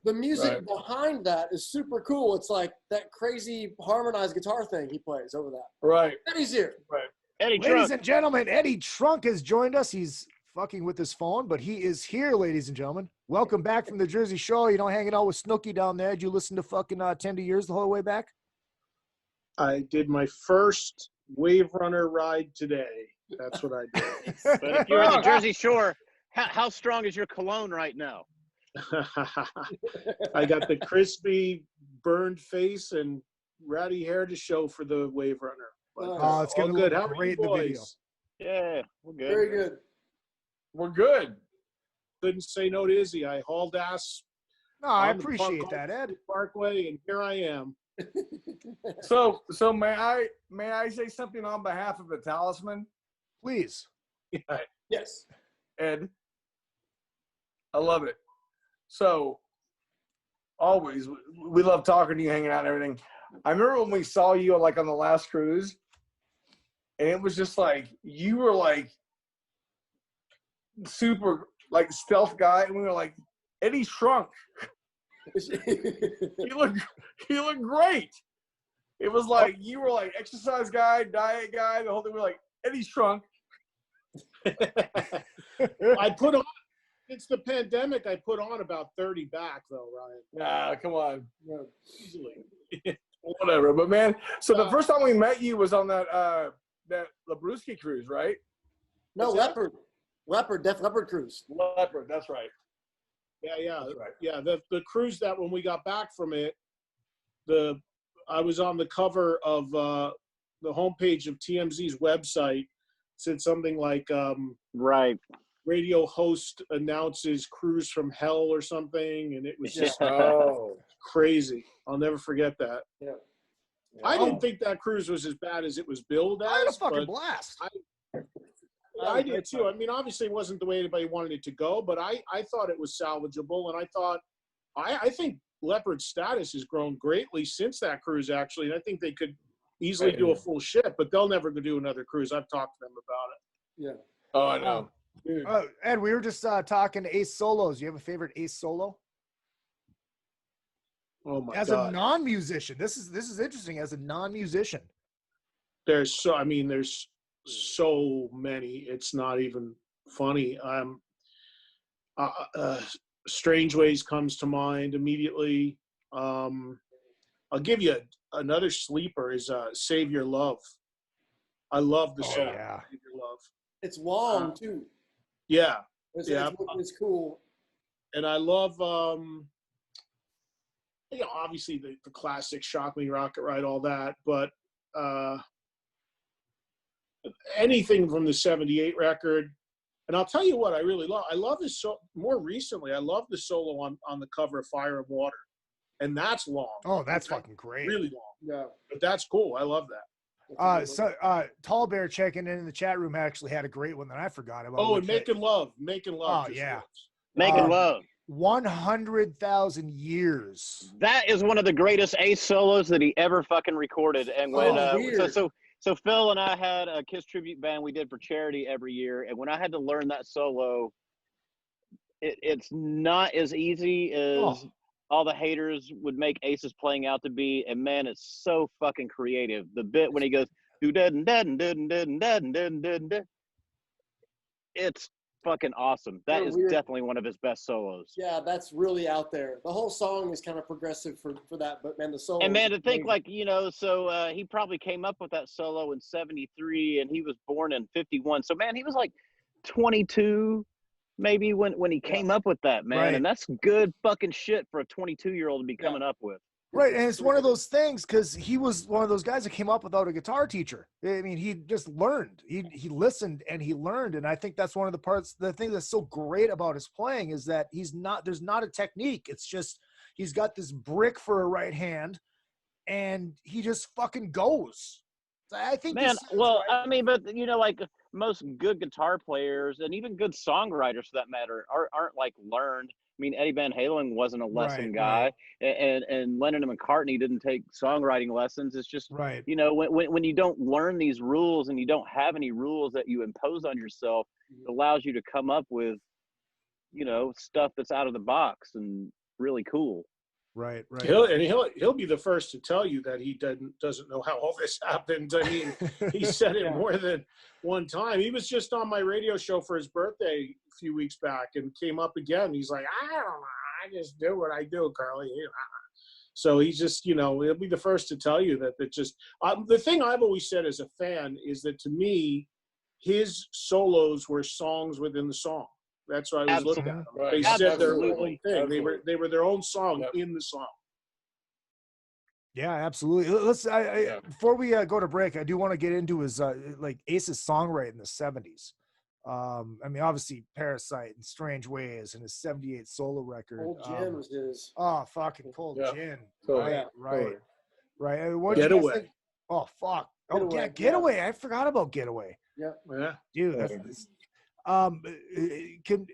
the music Right. behind that is super cool. It's like that crazy harmonized guitar thing he plays over that. Right. Eddie's here. Right. Eddie Ladies Trunk. and gentlemen, Eddie Trunk has joined us. He's fucking with his phone, but he is here, ladies and gentlemen. Welcome back from the Jersey Shore. You know, hanging out with Snooki down there. Did you listen to fucking 10 Years the whole way back? I did my first Wave Runner ride today. That's what I did. But if you're in the Jersey Shore, how strong is your cologne right now? I got the crispy, burned face and ratty hair to show for the Wave Runner. But, Oh, it's all gonna good. look How are great you in the video. boys? Yeah, we're good. Very good. We're good. Couldn't say no to Izzy. I hauled ass No, I on the appreciate that, Ed. Parkway, and here I am. So may I say something on behalf of the Talisman? Please. Yes. Ed, I love it. So always we love talking to you, hanging out and everything. I remember when we saw you like on the last cruise, and it was just like you were like super like stealth guy, and we were like, Eddie shrunk. He looked great. It was like you were like exercise guy, diet guy, the whole thing. We were like, Eddie's shrunk. I put on, since the pandemic, I put on about 30 back though, Ryan. Nah, come on. Easily. Whatever. But man, so the first time we met you was on that Labruski cruise, right? No, Leopard. Def Leopard cruise. Leopard, that's right. Yeah. That's right. Yeah, the cruise that when we got back from it, I was on the cover of the homepage of TMZ's website. Said something like Right. radio host announces cruise from hell or something, and it was just crazy. I'll never forget that. Yeah. I didn't think that cruise was as bad as it was billed as. I had a fucking but blast. I did too. I mean, obviously, it wasn't the way anybody wanted it to go, but I thought it was salvageable, and I thought I think Leopard's status has grown greatly since that cruise, actually, and I think they could easily do a full ship, but they'll never do another cruise. I've talked to them about it. Yeah. Oh, I know. Dude. Ed, we were just talking Ace solos. You have a favorite Ace solo? Oh my As God. a non-musician, this is interesting. As a non-musician, There's so many. It's not even funny. Strange Ways comes to mind immediately. I'll give you another sleeper is Save Your Love. I love the song yeah. Save Your Love. It's long too. Yeah. It's cool. And I love obviously the classic Shock Me, Rocket Ride, all that, but anything from the 78 record. And I'll tell you what I really love. I love this more recently. I love the solo on the cover of Fire and Water. And that's long. Oh, that's fucking great. Really long. Yeah. But that's cool. I love that. Tall Bear checking in the chat room actually had a great one that I forgot about. Oh, and Making Love. Oh, yeah. Making Love. 100,000 Years. That is one of the greatest Ace solos that he ever fucking recorded. And when so Phil and I had a Kiss tribute band we did for charity every year, and when I had to learn that solo, it's not as easy as all the haters would make Ace's playing out to be. And man, it's so fucking creative. The bit when he goes do dun dun dun dun dun dun dun dun, it's fucking awesome. That is definitely one of his best solos. Yeah, that's really out there. The whole song is kind of progressive for that, but man, the solo. And man, to think so he probably came up with that solo in 73 and he was born in 51. So man, he was like 22 maybe when he came up with that, man. Right. And that's good fucking shit for a 22-year-old to be coming up with. Right, and it's one of those things because he was one of those guys that came up without a guitar teacher. I mean, he just learned. He listened and he learned, and I think that's one of the thing that's so great about his playing is that there's not a technique. It's just he's got this brick for a right hand, and he just fucking goes. So I think, man. Well, right. I mean, but like most good guitar players and even good songwriters for that matter aren't like learned. I mean, Eddie Van Halen wasn't a lesson Right, guy, right. and Lennon and McCartney didn't take songwriting lessons. It's just, Right. you know, when you don't learn these rules and you don't have any rules that you impose on yourself, it allows you to come up with, you know, stuff that's out of the box and really cool. Right, right. He'll be the first to tell you that he doesn't know how all this happened. I mean, he said it more than one time. He was just on my radio show for his birthday a few weeks back and came up again. He's like, I don't know, I just do what I do, Carly. So he's just, you know, he'll be the first to tell you that just the thing I've always said as a fan is that to me, his solos were songs within the song. That's what I was looking at them. Right. They said their own Absolutely. thing. They were their own song in the song. Yeah, absolutely. Let's. Before we go to break, I do want to get into his like Ace's songwriting in the '70s. I mean, obviously, Parasite and Strange Ways and his '78 solo record. Old Gin was his. Oh, fucking Cold Gin. Totally. Right. What did you guys think? Oh, fuck. Oh, Getaway. I forgot about Getaway. Yeah. Dude, that's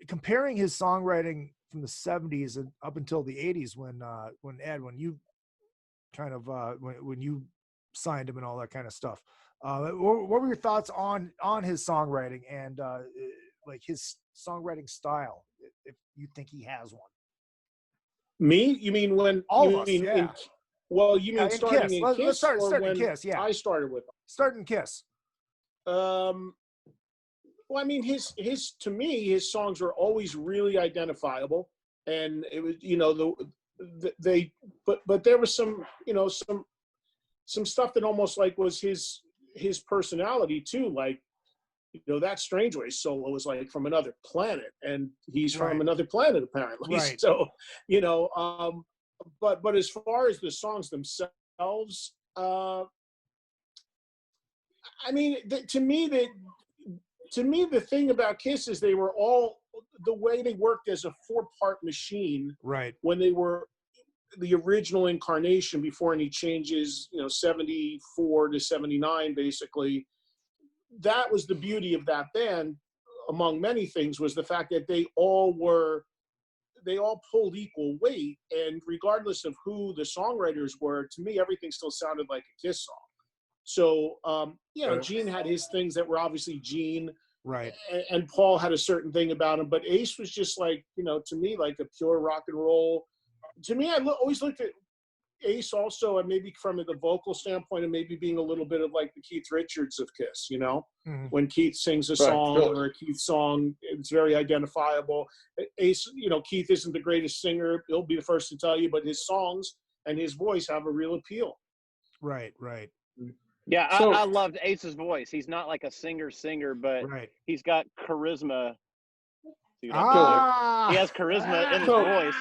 comparing his songwriting from the '70s and up until the '80s, when you kind of when you signed him and all that kind of stuff, what were your thoughts on his songwriting and like his songwriting style, if you think he has one? Me? You mean when all you of us? mean Yeah. Well, you mean in starting Kiss. in Let's Kiss start or in when Kiss. Yeah, I started with him? Starting Kiss. Well, I mean, his to me, his songs were always really identifiable, and it was, you know, but there was some, you know, some stuff that almost like was his personality too, like, you know, that Strange Ways solo was like from another planet, and he's from another planet apparently. Right. So, you know, but as far as the songs themselves, I mean, to me, the thing about Kiss is they were all, the way they worked as a 4-part machine. Right. When they were the original incarnation before any changes, you know, 74 to 79, basically. That was the beauty of that band, among many things, was the fact that they all pulled equal weight. And regardless of who the songwriters were, to me, everything still sounded like a Kiss song. So, you know, Gene had his things that were obviously Gene. Right. And Paul had a certain thing about him. But Ace was just like, you know, to me, like a pure rock and roll. To me, I always looked at Ace also, and maybe from the vocal standpoint, and maybe being a little bit of like the Keith Richards of Kiss, you know? Mm-hmm. When Keith sings a song or a Keith song, it's very identifiable. Ace, you know, Keith isn't the greatest singer. He'll be the first to tell you, but his songs and his voice have a real appeal. Right. Yeah, so, I loved Ace's voice. He's not like a singer, but he's got charisma. He has charisma in his voice.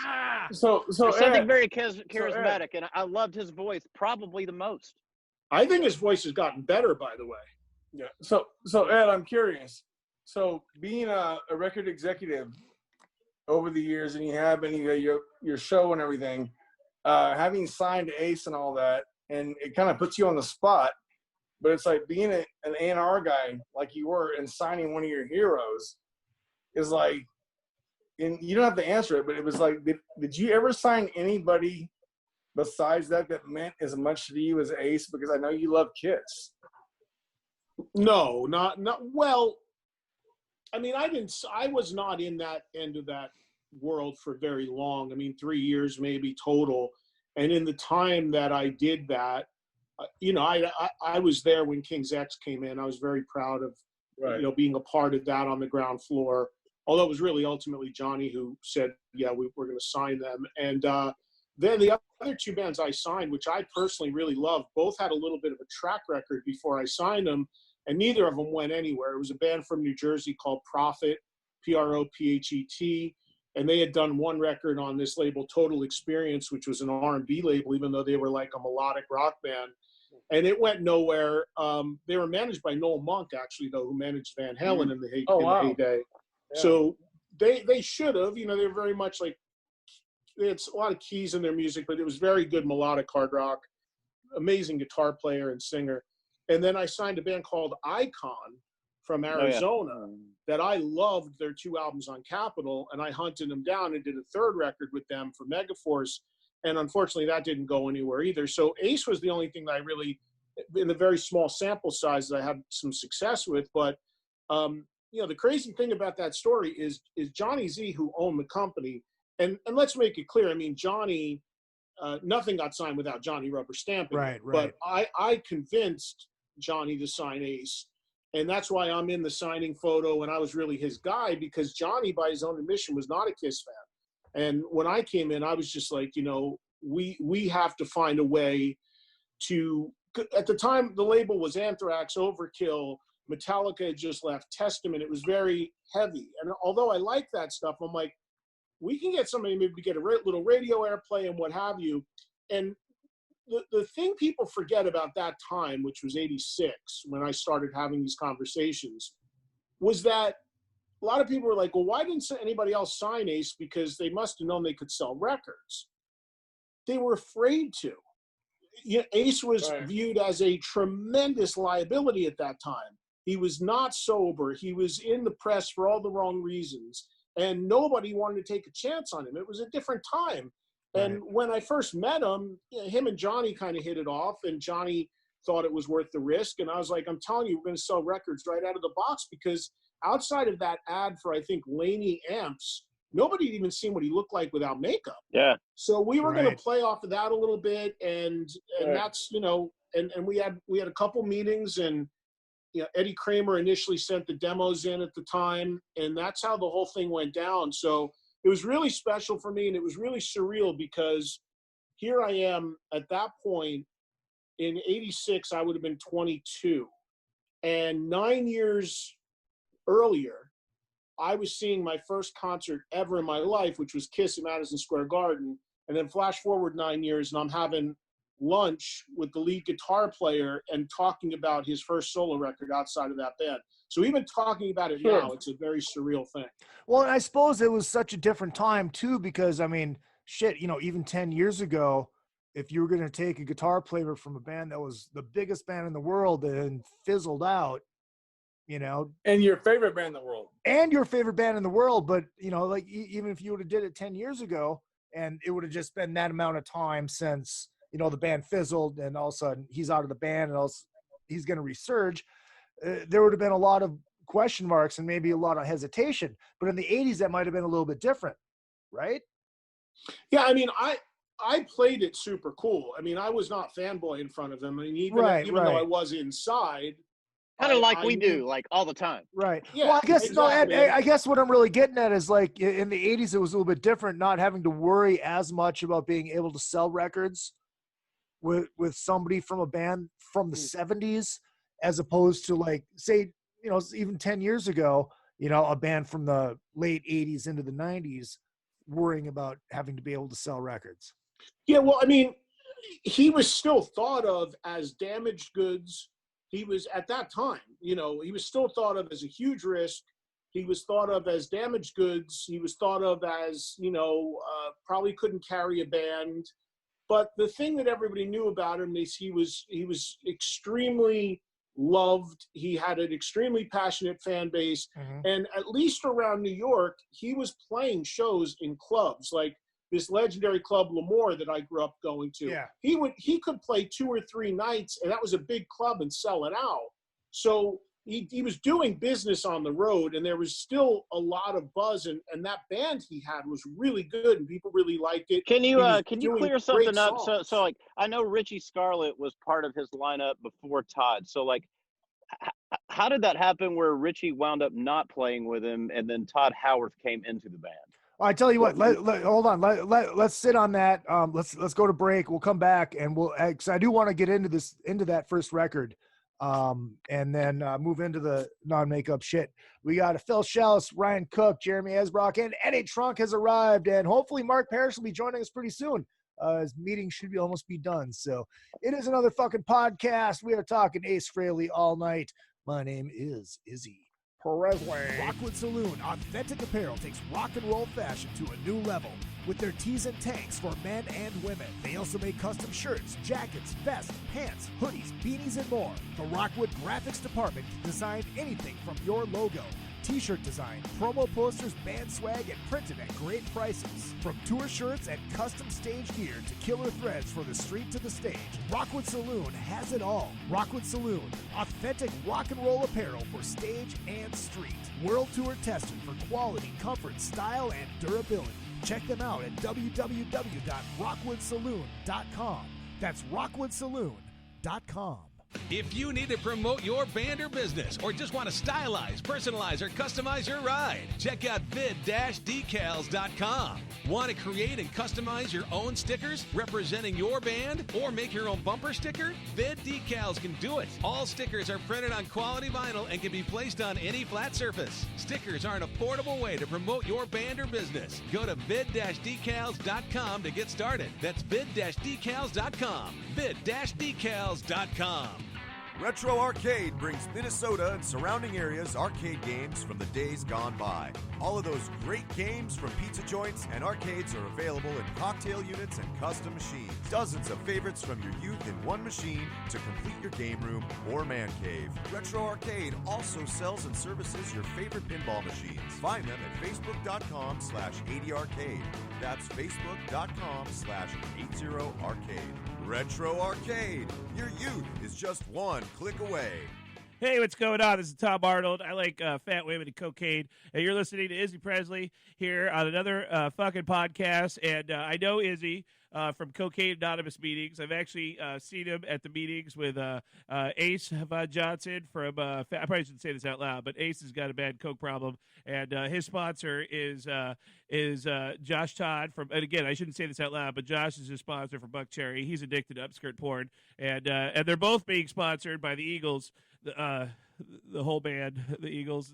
So something very charismatic, and I loved his voice probably the most. I think his voice has gotten better, by the way. Yeah. So Ed, I'm curious. So being a record executive over the years, and you have your show and everything, having signed Ace and all that, and it kind of puts you on the spot. But it's like being an A&R guy like you were and signing one of your heroes is like, and you don't have to answer it, but it was like, did you ever sign anybody besides that meant as much to you as Ace? Because I know you love Kiss. No, not well. I mean, I was not in that end of that world for very long. I mean, 3 years maybe total. And in the time that I did that, you know, I was there when King's X came in. I was very proud of, you know, being a part of that on the ground floor. Although it was really ultimately Johnny who said, yeah, we're going to sign them. And then the other two bands I signed, which I personally really loved, both had a little bit of a track record before I signed them, and neither of them went anywhere. It was a band from New Jersey called Prophet, Prophet, and they had done one record on this label, Total Experience, which was an R&B label, even though they were like a melodic rock band. And it went nowhere. They were managed by Noel Monk, actually, though, who managed Van Halen in the heyday. Yeah. So they should have, you know, they were very much like, they had a lot of keys in their music, but it was very good melodic hard rock, amazing guitar player and singer. And then I signed a band called Icon from Arizona that I loved their 2 albums on Capitol, and I hunted them down and did a 3rd record with them for Megaforce. And unfortunately, that didn't go anywhere either. So Ace was the only thing that I really, in the very small sample size, that I had some success with. But, you know, the crazy thing about that story is Johnny Z, who owned the company, and let's make it clear, I mean, Johnny, nothing got signed without Johnny rubber stamping. Right. But I convinced Johnny to sign Ace. And that's why I'm in the signing photo, and I was really his guy, because Johnny, by his own admission, was not a Kiss fan. And when I came in, I was just like, you know, we have to find a way to, at the time, the label was Anthrax, Overkill, Metallica had just left, Testament. It was very heavy. And although I like that stuff, I'm like, we can get somebody maybe to get a little radio airplay and what have you. And the thing people forget about that time, which was 86, when I started having these conversations, was that a lot of people were like, well, why didn't anybody else sign Ace? Because they must have known they could sell records. They were afraid to. You know, Ace was viewed as a tremendous liability at that time. He was not sober. He was in the press for all the wrong reasons. And nobody wanted to take a chance on him. It was a different time. And when I first met him, you know, him and Johnny kind of hit it off. And Johnny thought it was worth the risk. And I was like, I'm telling you, we're going to sell records right out of the box, because outside of that ad for, I think, Laney amps, nobody had even seen what he looked like without makeup. Yeah. So we were going to play off of that a little bit, and that's, you know, and we had a couple meetings, and you know, Eddie Kramer initially sent the demos in at the time, and that's how the whole thing went down. So it was really special for me, and it was really surreal, because here I am at that point in 86, I would have been 22, and 9 years earlier, I was seeing my first concert ever in my life, which was Kiss at Madison Square Garden. And then flash forward 9 years, and I'm having lunch with the lead guitar player and talking about his first solo record outside of that band. So even talking about it now, it's a very surreal thing. Well, and I suppose it was such a different time too, because I mean, shit, you know, even 10 years ago, if you were going to take a guitar player from a band that was the biggest band in the world and fizzled out, you know, and your favorite band in the world, but you know, like even if you would have did it 10 years ago, and it would have just been that amount of time since, you know, the band fizzled, and all of a sudden he's out of the band, and also he's going to resurge, there would have been a lot of question marks and maybe a lot of hesitation. But in the 80s, that might have been a little bit different, right? Yeah, I mean, I played it super cool. I mean, I was not fanboy in front of them. I mean, even though I was inside. Kind of like we do, like all the time. Right. Yeah, well, I guess exactly. I guess what I'm really getting at is, like, in the 80s, it was a little bit different, not having to worry as much about being able to sell records with somebody from a band from the 70s, as opposed to, like, say, you know, even 10 years ago, you know, a band from the late 80s into the 90s worrying about having to be able to sell records. Yeah, well, I mean, he was still thought of as damaged goods. He was, at that time, you know, he was still thought of as a huge risk. He was thought of as damaged goods. He was thought of as, you know, probably couldn't carry a band. But the thing that everybody knew about him is he was extremely loved. He had an extremely passionate fan base. Mm-hmm. And at least around New York, he was playing shows in clubs like this legendary club L'Amour that I grew up going to. Yeah. He could play 2 or 3 nights, and that was a big club, and sell it out. So he was doing business on the road, and there was still a lot of buzz, and that band he had was really good, and people really liked it. Can you clear something up? So like, I know Richie Scarlett was part of his lineup before Todd. So like, how did that happen where Richie wound up not playing with him, and then Todd Howarth came into the band? I tell you what, hold on. Let's sit on that. Let's go to break. We'll come back, and cause I do want to get into that first record, and then move into the non-makeup shit. We got Phil Shouse, Ryan Cook, Jeremy Asbrock, and Eddie Trunk has arrived, and hopefully Mark Parrish will be joining us pretty soon. His meeting should almost be done. So it is another fucking podcast. We are talking Ace Frehley all night. My name is Izzy Presley. Rockwood Saloon Authentic Apparel takes rock and roll fashion to a new level with their tees and tanks for men and women. They also make custom shirts, jackets, vests, pants, hoodies, beanies, and more. The Rockwood Graphics Department can design anything from your logo, t-shirt design, promo posters, band swag, and printed at great prices. From tour shirts and custom stage gear to killer threads for the street to the stage, Rockwood Saloon has it all. Rockwood Saloon, authentic rock and roll apparel for stage and street. World tour tested for quality, comfort, style, and durability. Check them out at www.rockwoodsaloon.com. That's rockwoodsaloon.com. If you need to promote your band or business, or just want to stylize, personalize, or customize your ride, check out vid-decals.com. Want to create and customize your own stickers representing your band, or make your own bumper sticker? Vid Decals can do it. All stickers are printed on quality vinyl and can be placed on any flat surface. Stickers are an affordable way to promote your band or business. Go to vid-decals.com to get started. That's vid-decals.com. vid-decals.com. Retro Arcade brings Minnesota and surrounding areas arcade games from the days gone by. All of those great games from pizza joints and arcades are available in cocktail units and custom machines. Dozens of favorites from your youth in one machine to complete your game room or man cave. Retro Arcade also sells and services your favorite pinball machines. Find them at facebook.com/80arcade. That's facebook.com/80arcade. Retro Arcade. Your youth is just one click away. Hey, what's going on? This is Tom Arnold. I like fat women and cocaine. And you're listening to Izzy Presley here on another fucking podcast. And I know Izzy from Cocaine Anonymous meetings. I've actually seen him at the meetings with Ace Von Johnson from, I probably shouldn't say this out loud, but Ace has got a bad coke problem. And his sponsor is Josh Todd from, and again, I shouldn't say this out loud, but Josh is his sponsor for Buck Cherry. He's addicted to upskirt porn. And they're both being sponsored by the Eagles. The whole band, the Eagles.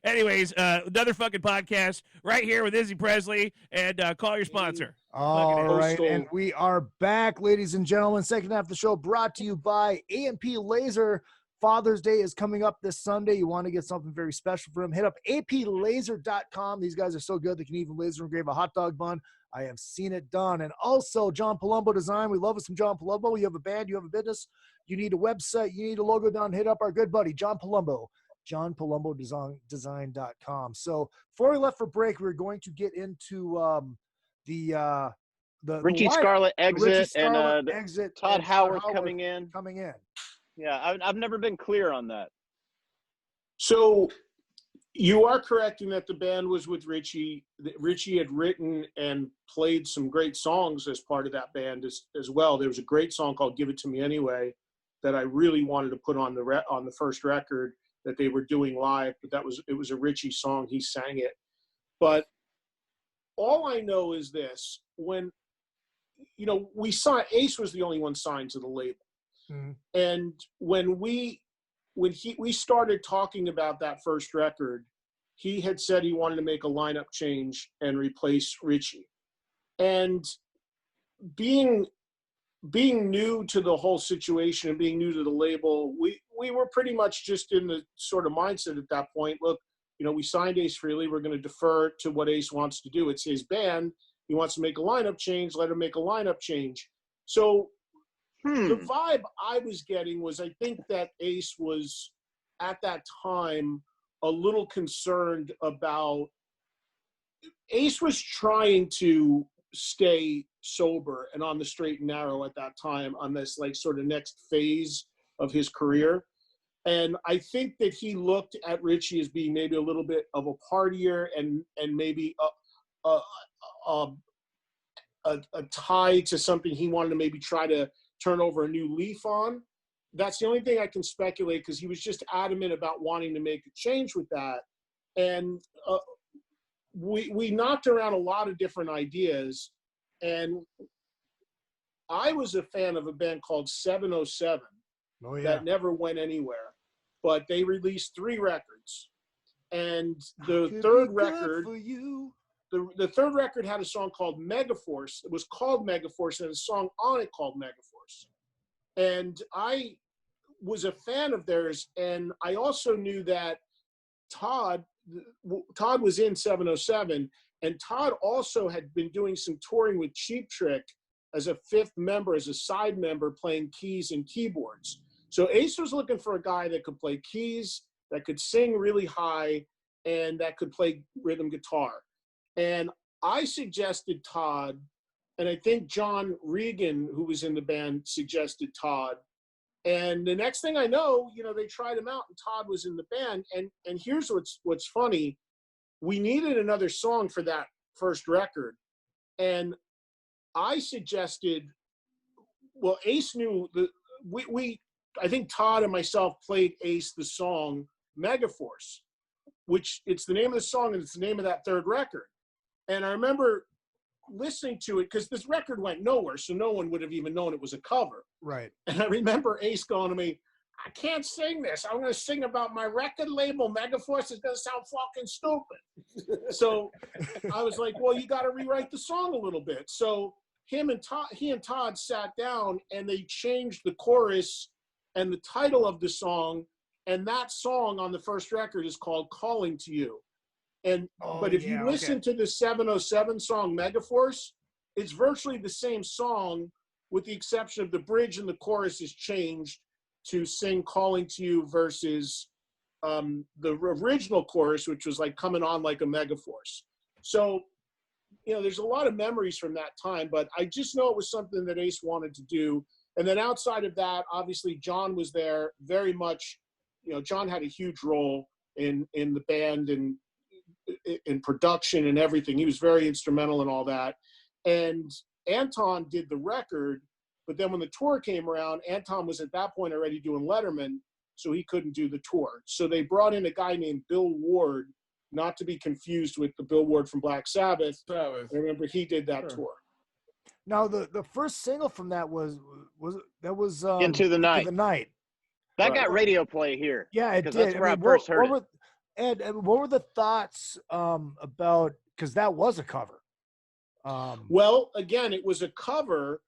Anyways, another fucking podcast right here with Izzy Presley, and call your sponsor. All right, and we are back, ladies and gentlemen. Second half of the show brought to you by A&P Laser. Father's Day is coming up this Sunday. You want to get something very special for him, hit up aplaser.com. These guys are so good they can even laser engrave a hot dog bun. I have seen it done. And also John Palumbo Design. We love us some John Palumbo. You have a band, you have a business, you need a website, you need a logo down, hit up our good buddy, John Palumbo, johnpalumbodesign.com. So before we left for break, we were going to get into the Richie Scarlett exit and exit Todd and Howard coming in. Yeah, I've never been clear on that. So you are correct in that the band was with Richie. Richie had written and played some great songs as part of that band as well. There was a great song called "Give It to Me Anyway" that I really wanted to put on the first record that they were doing live, but it was a Richie song. He sang it. But all I know is this: when we saw Ace was the only one signed to the label. Mm-hmm. And when we started talking about that first record, he had said he wanted to make a lineup change and replace Richie. And being new to the whole situation and being new to the label, we were pretty much just in the sort of mindset at that point. Look, we signed Ace Frehley. We're going to defer to what Ace wants to do. It's his band. He wants to make a lineup change. Let him make a lineup change. So the vibe I was getting was, I think that Ace was at that time a little concerned about, Ace was trying to stay sober and on the straight and narrow at that time on this sort of next phase of his career. And I think that he looked at Richie as being maybe a little bit of a partier and maybe a tie to something he wanted to maybe try to turn over a new leaf on. That's the only thing I can speculate, because he was just adamant about wanting to make a change with that. And we knocked around a lot of different ideas. And I was a fan of a band called 707 that never went anywhere. But they released 3 records. And the third record, the third record had a song called Megaforce. It was called Megaforce, and a song on it called Megaforce. And I was a fan of theirs, and I also knew that Todd was in 707, and Todd also had been doing some touring with Cheap Trick as a fifth member, as a side member, playing keys and keyboards. So Ace was looking for a guy that could play keys, that could sing really high, and that could play rhythm guitar. And I suggested Todd, and I think John Regan, who was in the band, suggested Todd. And the next thing I know, they tried him out, and Todd was in the band. And here's what's funny. We needed another song for that first record. And I suggested, well, Ace knew I think Todd and myself played Ace the song Megaforce, which it's the name of the song and it's the name of that third record. And I remember listening to it because this record went nowhere, so no one would have even known it was a cover. Right. And I remember Ace going to me, I can't sing this. I'm going to sing about my record label. Megaforce is going to sound fucking stupid. So I was like, well, you got to rewrite the song a little bit. So he and Todd sat down and they changed the chorus and the title of the song. And that song on the first record is called Calling to You. And but if you listen to the 707 song Megaforce, it's virtually the same song with the exception of the bridge and the chorus is changed to sing Calling to You versus the original chorus, which was like coming on like a Megaforce. So, there's a lot of memories from that time, but I just know it was something that Ace wanted to do. And then outside of that, obviously John was there very much. John had a huge role in the band and in production and everything. He was very instrumental in all that. And Anton did the record, but then when the tour came around, Anton was at that point already doing Letterman, so he couldn't do the tour. So they brought in a guy named Bill Ward, not to be confused with the Bill Ward from Black Sabbath. I remember he did that tour. Now the first single from that was Into the Night. That got radio play here. Yeah, it did. That's where I first heard it. Ed, what were the thoughts about, because that was a cover? Well, again, it was a cover,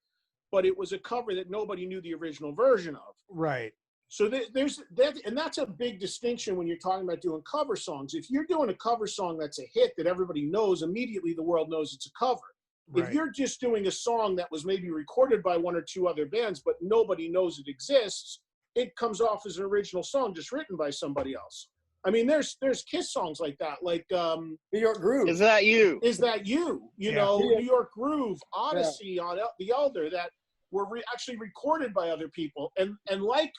but it was a cover that nobody knew the original version of. Right. So there's that, and that's a big distinction when you're talking about doing cover songs. If you're doing a cover song that's a hit that everybody knows, immediately the world knows it's a cover. Right. If you're just doing a song that was maybe recorded by one or two other bands, but nobody knows it exists, it comes off as an original song just written by somebody else. I mean, there's Kiss songs like that, like New York Groove. Is That You? Is That You? New York Groove, Odyssey on The Elder, that were actually recorded by other people. And like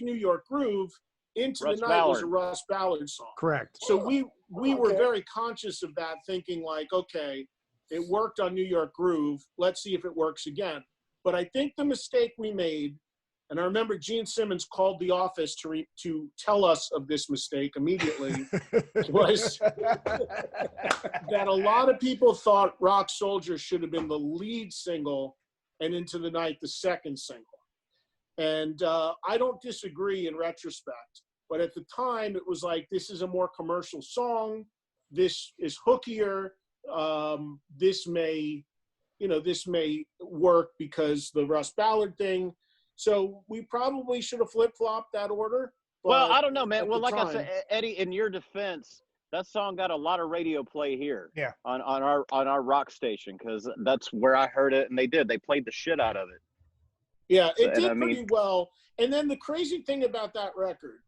New York Groove, Into the Night was a Russ Ballard song. Correct. So we were very conscious of that, thinking like, okay, it worked on New York Groove. Let's see if it works again. But I think the mistake we made, and I remember Gene Simmons called the office to tell us of this mistake immediately, was that a lot of people thought Rock Soldier should have been the lead single and Into the Night the second single. And I don't disagree in retrospect, but at the time it was like, this is a more commercial song. This is hookier. This may work because the Russ Ballard thing. So we probably should have flip-flopped that order. Well, I don't know, man. Well, like I said, Eddie, in your defense, that song got a lot of radio play here. Yeah. On our rock station, because that's where I heard it, and they played the shit out of it. Yeah, it did pretty well. And then the crazy thing about that record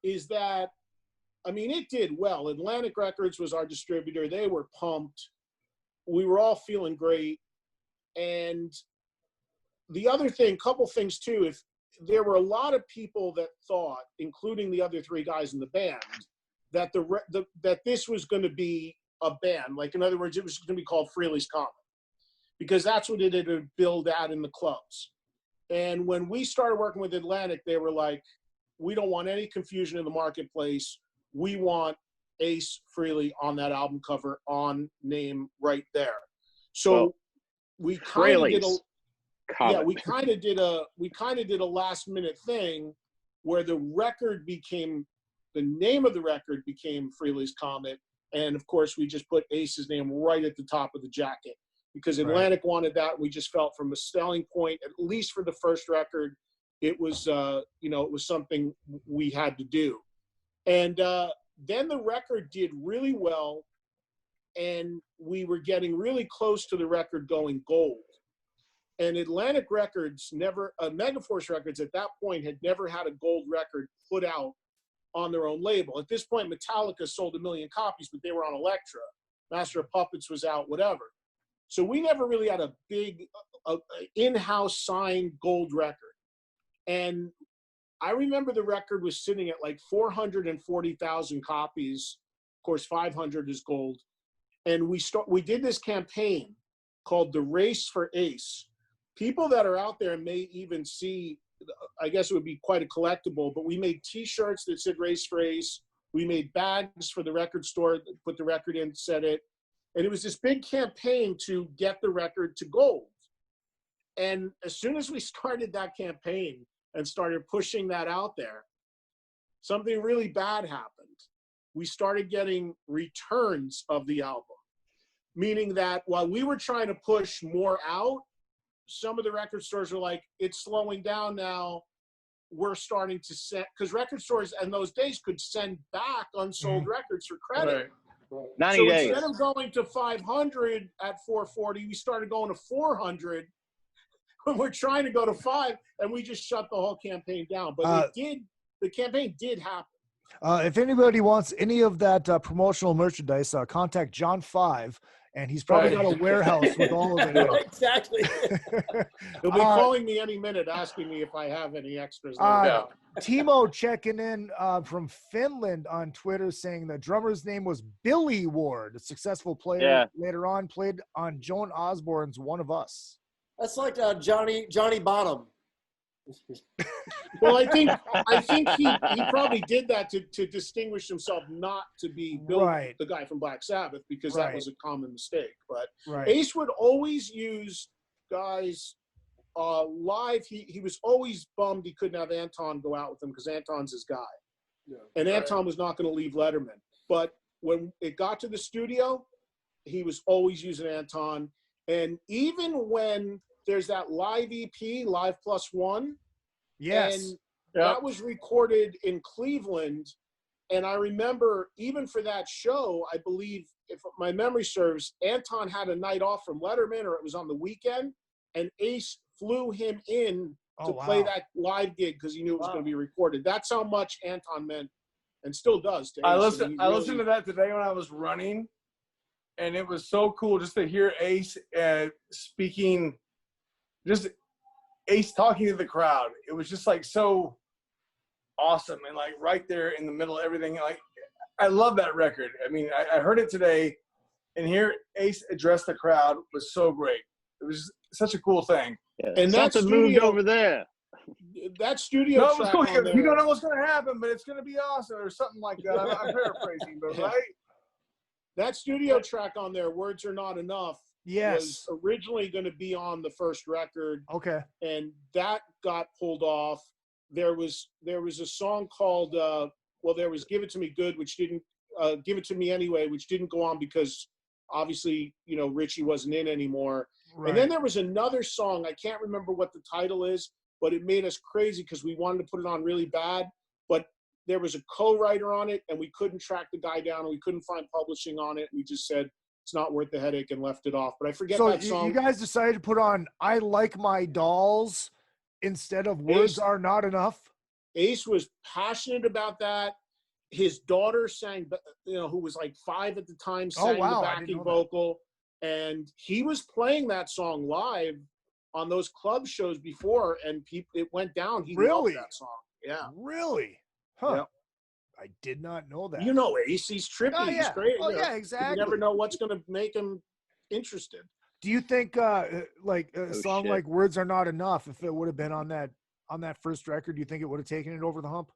is that, it did well. Atlantic Records was our distributor. They were pumped. We were all feeling great. And the other thing, couple things too, if there were a lot of people that thought, including the other three guys in the band, that that this was going to be a band. Like, in other words, it was going to be called Frehley's Comet, because that's what it had billed out in the clubs. And when we started working with Atlantic, they were like, we don't want any confusion in the marketplace. We want Ace Frehley on that album cover, on name right there. So we kind of did we kind of did a last minute thing where the name of the record became Frehley's Comet. And of course we just put Ace's name right at the top of the jacket because Atlantic wanted that. We just felt from a selling point, at least for the first record, it was, it was something we had to do. And then the record did really well, and we were getting really close to the record going gold. And Atlantic Records Megaforce Records at that point had never had a gold record put out on their own label. At this point, Metallica sold 1 million copies, but they were on Elektra. Master of Puppets was out, whatever. So we never really had a big in-house signed gold record. And I remember the record was sitting at like 440,000 copies. Of course, 500 is gold. And we did this campaign called the Race for Ace. People that are out there may even see, I guess it would be quite a collectible, but we made T-shirts that said Race for Ace. We made bags for the record store that put the record in, said it. And it was this big campaign to get the record to gold. And as soon as we started that campaign and started pushing that out there, something really bad happened. We started getting returns of the album, meaning that while we were trying to push more out, some of the record stores were like, it's slowing down now. We're starting to send, because record stores in those days could send back unsold records for credit. Right. 90 days. Instead of going to 500 at 440, we started going to 400 when we're trying to go to 5, and we just shut the whole campaign down. But the campaign did happen. If anybody wants any of that promotional merchandise, contact John 5, and he's probably got a warehouse with all of it. Exactly. He'll be calling me any minute asking me if I have any extras. Timo checking in from Finland on Twitter saying the drummer's name was Billy Ward, a successful player later on, played on Joan Osborne's One of Us. That's like Johnny Bottom. Well, I think he probably did that to distinguish himself, not to be Bill, the guy from Black Sabbath, because that was a common mistake. But Ace would always use guys live. He was always bummed he couldn't have Anton go out with him because Anton's his guy. Yeah, and Anton was not going to leave Letterman. But when it got to the studio, he was always using Anton. And even when there's that live EP, Live Plus One. Yes. And that was recorded in Cleveland. And I remember even for that show, I believe, if my memory serves, Anton had a night off from Letterman, or it was on the weekend, and Ace flew him in to play that live gig because he knew it was going to be recorded. That's how much Anton meant and still does to Ace. I listened to that today when I was running, and it was so cool just to hear Ace speaking, just Ace talking to the crowd. It was just like so awesome and like right there in the middle of everything. Like, I love that record. I mean, I heard it today, and hear Ace address the crowd was so great. It was such a cool thing. Yeah. And that something moved over there. That studio track on there, you don't know what's going to happen, but it's going to be awesome, or something like that. I'm paraphrasing, but right? That studio track on there, Words Are Not Enough, was originally going to be on the first record. Okay. And that got pulled off. There was a song called, there was Give It To Me Good, which didn't, Give It To Me Anyway, which didn't go on because obviously, Richie wasn't in anymore. Right. And then there was another song, I can't remember what the title is, but it made us crazy because we wanted to put it on really bad. But there was a co-writer on it, and we couldn't track the guy down, and we couldn't find publishing on it. We just said, it's not worth the headache, and left it off. But I forget that song. You guys decided to put on I Like My Dolls instead of Words Are Not Enough? Ace was passionate about that. His daughter sang, who was like 5 at the time, sang the backing vocal. And he was playing that song live on those club shows before, and it went down. He loved that song. Yeah. Really? Huh. Yep. I did not know that. Ace, he's trippy. He's great. Yeah, exactly. You never know what's going to make him interested. Do you think a song like Words Are Not Enough, if it would have been on that first record, do you think it would have taken it over the hump?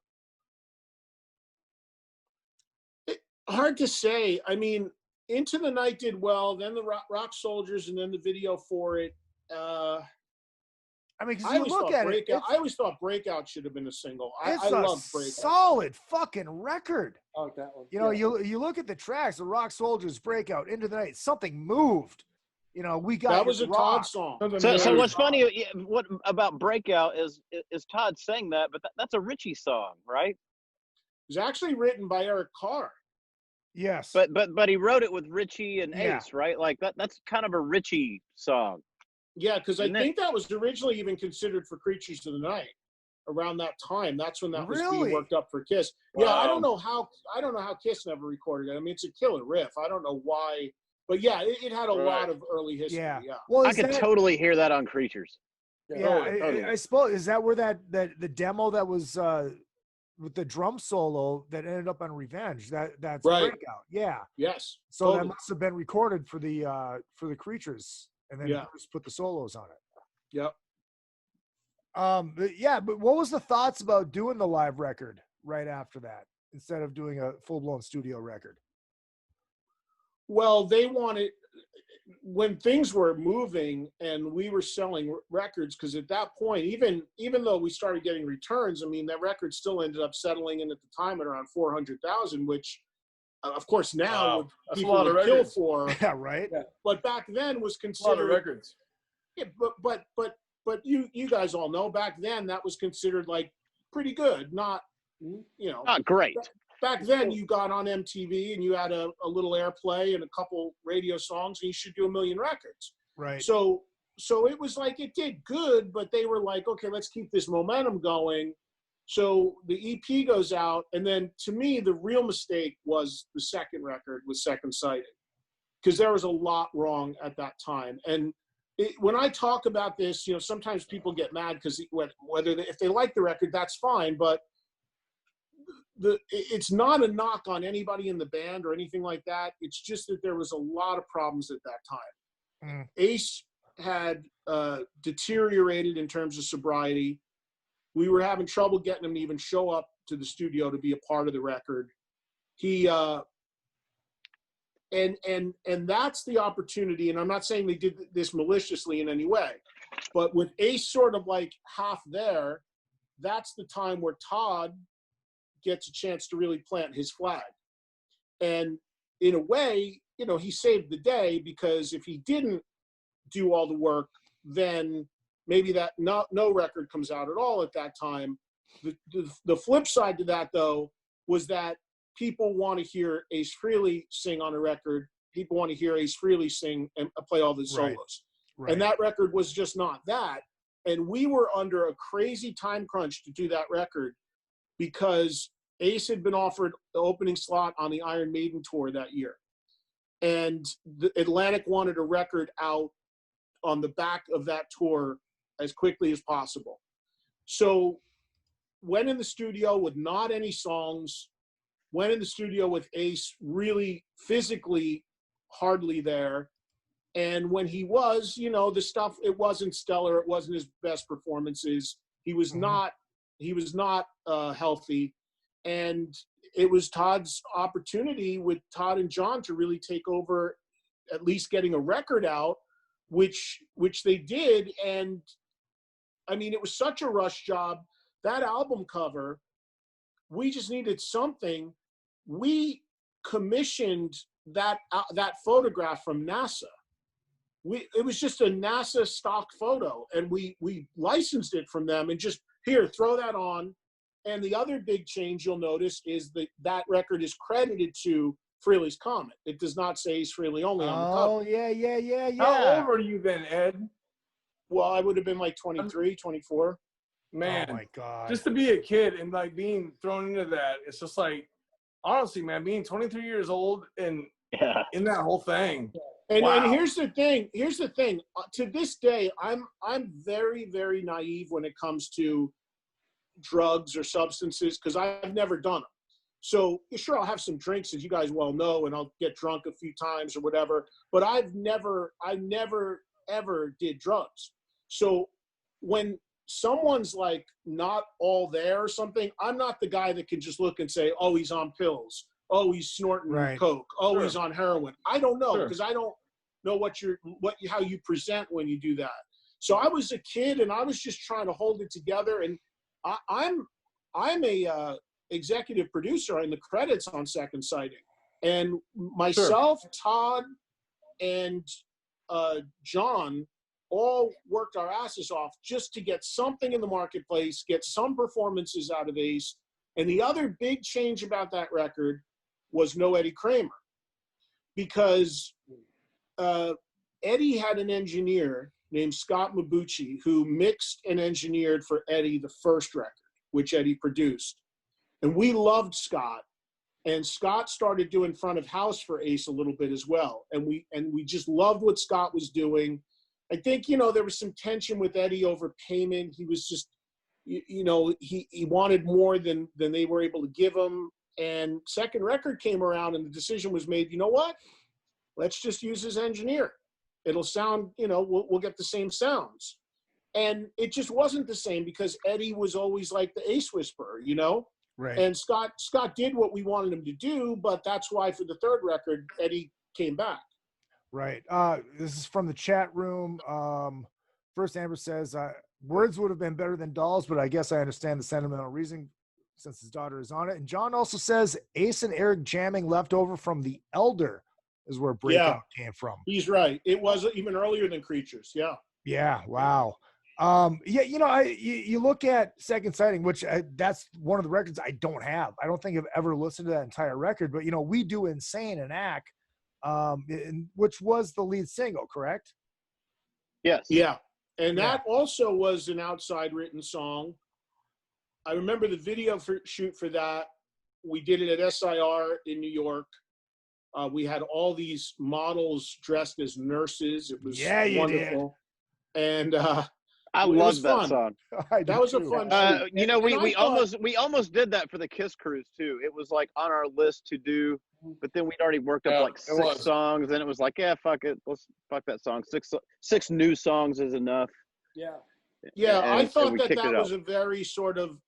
Hard to say. I mean, Into the Night did well, then the Rock Soldiers, and then the video for it. I mean, because you look at it, I always thought Breakout should have been a single. I love Breakout. Solid fucking record. Oh, that one. You look at the tracks, the Rock Soldiers, Breakout, Into the Night, something moved. We got that was a Todd song. So what's funny? What about Breakout is Todd saying that, but that's a Richie song, right? was actually written by Eric Carr. Yes. But he wrote it with Richie and Yeah. Ace, right? Like that's kind of a Richie song. Yeah, because I Isn't it? think that was originally even considered for Creatures of the Night. Around that time, that's when that was being Really? worked up for Kiss. Wow. Yeah, I don't know how Kiss never recorded it. I mean, it's a killer riff. I don't know why, but yeah, it had a lot of early history. Yeah. Yeah. Well, I could totally hear that on Creatures. Yeah, Totally. I suppose, is that where the demo that was with the drum solo that ended up on Revenge, that's Right. Breakout. Yeah. Yes. So totally. that must have been recorded for the Creatures, and then Yeah. Bruce put the solos on it. Yep. But what was the thoughts about doing the live record right after that instead of doing a full-blown studio record? Well, they wanted, when things were moving and we were selling records, because at that point, even though we started getting returns, I mean, that record still ended up settling in at the time at around 400,000, which, of course, now That's people a lot of would kill records. for. Yeah, right. Yeah. But back then was A lot of considered. records. Yeah, but you guys all know back then that was considered like pretty good, not Not great. Back then you got on MTV and you had a little airplay and a couple radio songs and you should do 1 million records. Right. So it was like it did good, but they were like, okay, let's keep this momentum going. So the EP goes out, and then to me the real mistake was the second record with Second Sighting, because there was a lot wrong at that time. And when I talk about this, sometimes people get mad because if they like the record, that's fine, but it's not a knock on anybody in the band or anything like that. It's just that there was a lot of problems at that time. Ace had deteriorated in terms of sobriety. We were having trouble getting him to even show up to the studio to be a part of the record. He and that's the opportunity. And I'm not saying they did this maliciously in any way, but with Ace sort of like half there, that's the time where Todd gets a chance to really plant his flag. And in a way, he saved the day, because if he didn't do all the work, then maybe that no record comes out at all at that time. The flip side to that, though, was that people want to hear Ace Frehley sing on a record. People want to hear Ace Frehley sing and play all the solos. Right. And that record was just not that. And we were under a crazy time crunch to do that record, because Ace had been offered the opening slot on the Iron Maiden tour that year. And the Atlantic wanted a record out on the back of that tour as quickly as possible. So went in the studio with not any songs, went in the studio with Ace really physically hardly there. And when he was, the stuff, it wasn't stellar. It wasn't his best performances. He was not healthy. And it was Todd's opportunity with Todd and John to really take over, at least getting a record out, which they did. And I mean, it was such a rush job. That album cover, we just needed something. We commissioned that photograph from NASA. It was just a NASA stock photo, and we licensed it from them, and just, here, throw that on. And the other big change you'll notice is that record is credited to Frehley's Comet. It does not say Ace Frehley only on the cover. Oh, yeah. How old were you then, Ed? Well, I would have been like 23, 24. Man, oh my God. Just to be a kid and like being thrown into that, it's just like, honestly, man, being 23 years old and in that whole thing. And, wow. and here's the thing. To this day, I'm very, very naive when it comes to drugs or substances, because I've never done them. So sure, I'll have some drinks, as you guys well know, and I'll get drunk a few times or whatever. But I never ever did drugs. So when someone's like not all there or something, I'm not the guy that can just look and say, oh, he's on pills. Oh, he's snorting coke. Oh, Sure. he's on heroin. I don't know, Sure. because I don't know how you present when you do that. So I was a kid and I was just trying to hold it together. And I'm a executive producer in the credits on Second Sighting, and myself, Todd, and John all worked our asses off just to get something in the marketplace, get some performances out of Ace, And the other big change about that record was no Eddie Kramer, because Eddie had an engineer named Scott Mabuchi who mixed and engineered for Eddie the first record, which Eddie produced. And we loved Scott. And Scott started doing front of house for Ace a little bit as well. And we just loved what Scott was doing. I think, you know, there was some tension with Eddie over payment. He was just, you know, he wanted more than they were able to give him. And second record came around and the decision was made, you know what? Let's just use his engineer. It'll sound, you know, we'll get the same sounds. And it just wasn't the same because Eddie was always like the Ace Whisperer, you know? Right. And Scott did what we wanted him to do, but that's why for the third record, Eddie came back. Right. This is from the chat room. First, Amber says, words would have been better than dolls, but I guess I understand the sentimental reason since his daughter is on it. And John also says Ace and Eric jamming left over from The Elder is where Breakout came from. He's right. It was even earlier than Creatures. Yeah. Yeah. Wow. Yeah, you know, you look at Second Sighting, which that's one of the records I don't have. I don't think I've ever listened to that entire record, but, you know, we do Insane and Ack, which was the lead single, correct? Yes. Yeah. And that also was an outside written song. I remember the video shoot for that. We did it at SIR in New York. We had all these models dressed as nurses. It was wonderful. And I love that song. That was a fun shoot. You know, we almost did that for the Kiss cruise too. It was like on our list to do, but then we'd already worked up like 6 songs, and it was like, yeah, fuck it, fuck that song. Six new songs is enough. Yeah. I thought that was a very sort of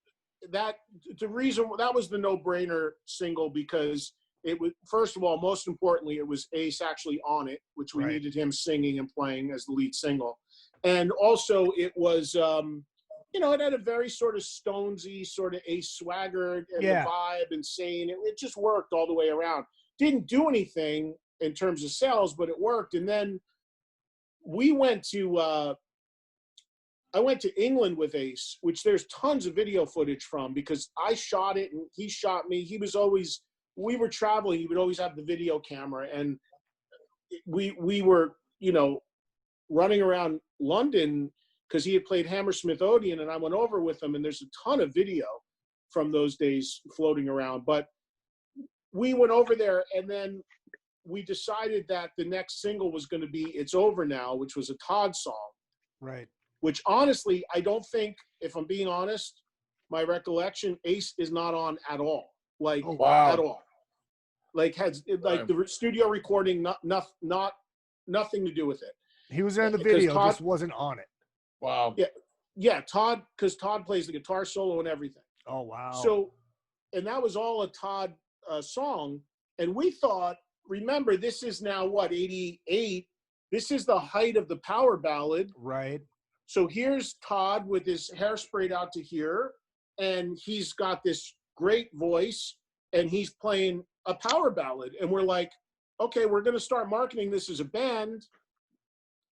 the reason that was the no-brainer single, because it was, first of all, most importantly, it was Ace actually on it, which we needed him singing and playing as the lead single. And also it was, you know, it had a very sort of Stonesy, sort of Ace swagger and the vibe, Insane. It just worked all the way around. Didn't do anything in terms of sales, but it worked. And then we went to, I went to England with Ace, which there's tons of video footage from, because I shot it and he shot me. He was always, we were traveling, he would always have the video camera, and we were, you know, running around London because he had played Hammersmith Odeon, and I went over with him, and there's a ton of video from those days floating around. But we went over there, and then we decided that the next single was going to be It's Over Now, which was a Todd song. Right. Which honestly, I don't think, if I'm being honest, my recollection, Ace is not on at all. Like, at all. Like, the studio recording, nothing to do with it. He was in the video, just wasn't on it. Wow. Yeah, Todd, because Todd plays the guitar solo and everything. Oh, wow. So, and that was all a Todd song. And we thought, remember, this is now, 88? This is the height of the power ballad. Right. So here's Todd with his hair sprayed out to here, and he's got this great voice, and he's playing a power ballad. And we're like, okay, we're going to start marketing this as a band.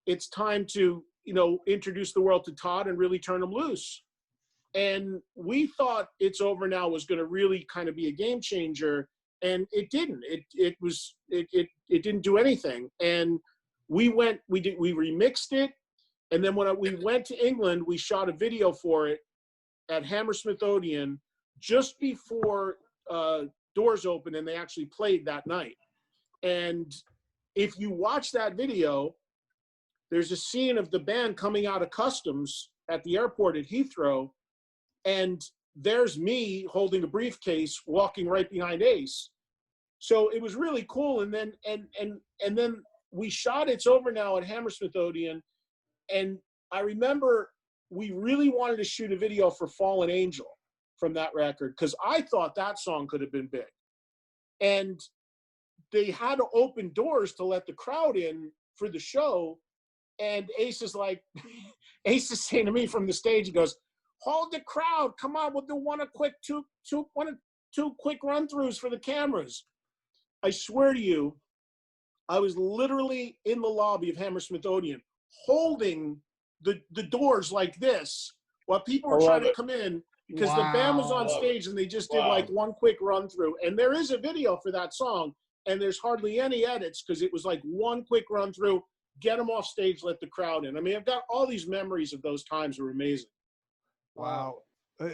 It's time to, you know, introduce the world to Todd and really turn him loose. And we thought It's Over Now was going to really kind of be a game changer, and it didn't. It didn't do anything. And we remixed it. And then when we went to England, we shot a video for it at Hammersmith Odeon just before doors opened, and they actually played that night. And if you watch that video, there's a scene of the band coming out of customs at the airport at Heathrow, and there's me holding a briefcase walking right behind Ace. So it was really cool. And then and then we shot It's Over Now at Hammersmith Odeon. And I remember we really wanted to shoot a video for Fallen Angel from that record, because I thought that song could have been big. And they had to open doors to let the crowd in for the show. And Ace is saying to me from the stage, he goes, "Hold the crowd, come on, we'll do two quick run-throughs for the cameras." I swear to you, I was literally in the lobby of Hammersmith Odeon, holding the doors like this while people were trying to come in. because the band was on Wow. stage and they just did Wow. like one quick run through. And there is a video for that song, and there's hardly any edits because it was like one quick run through, get them off stage, let the crowd in. I mean, I've got all these memories of those times that were amazing. Wow.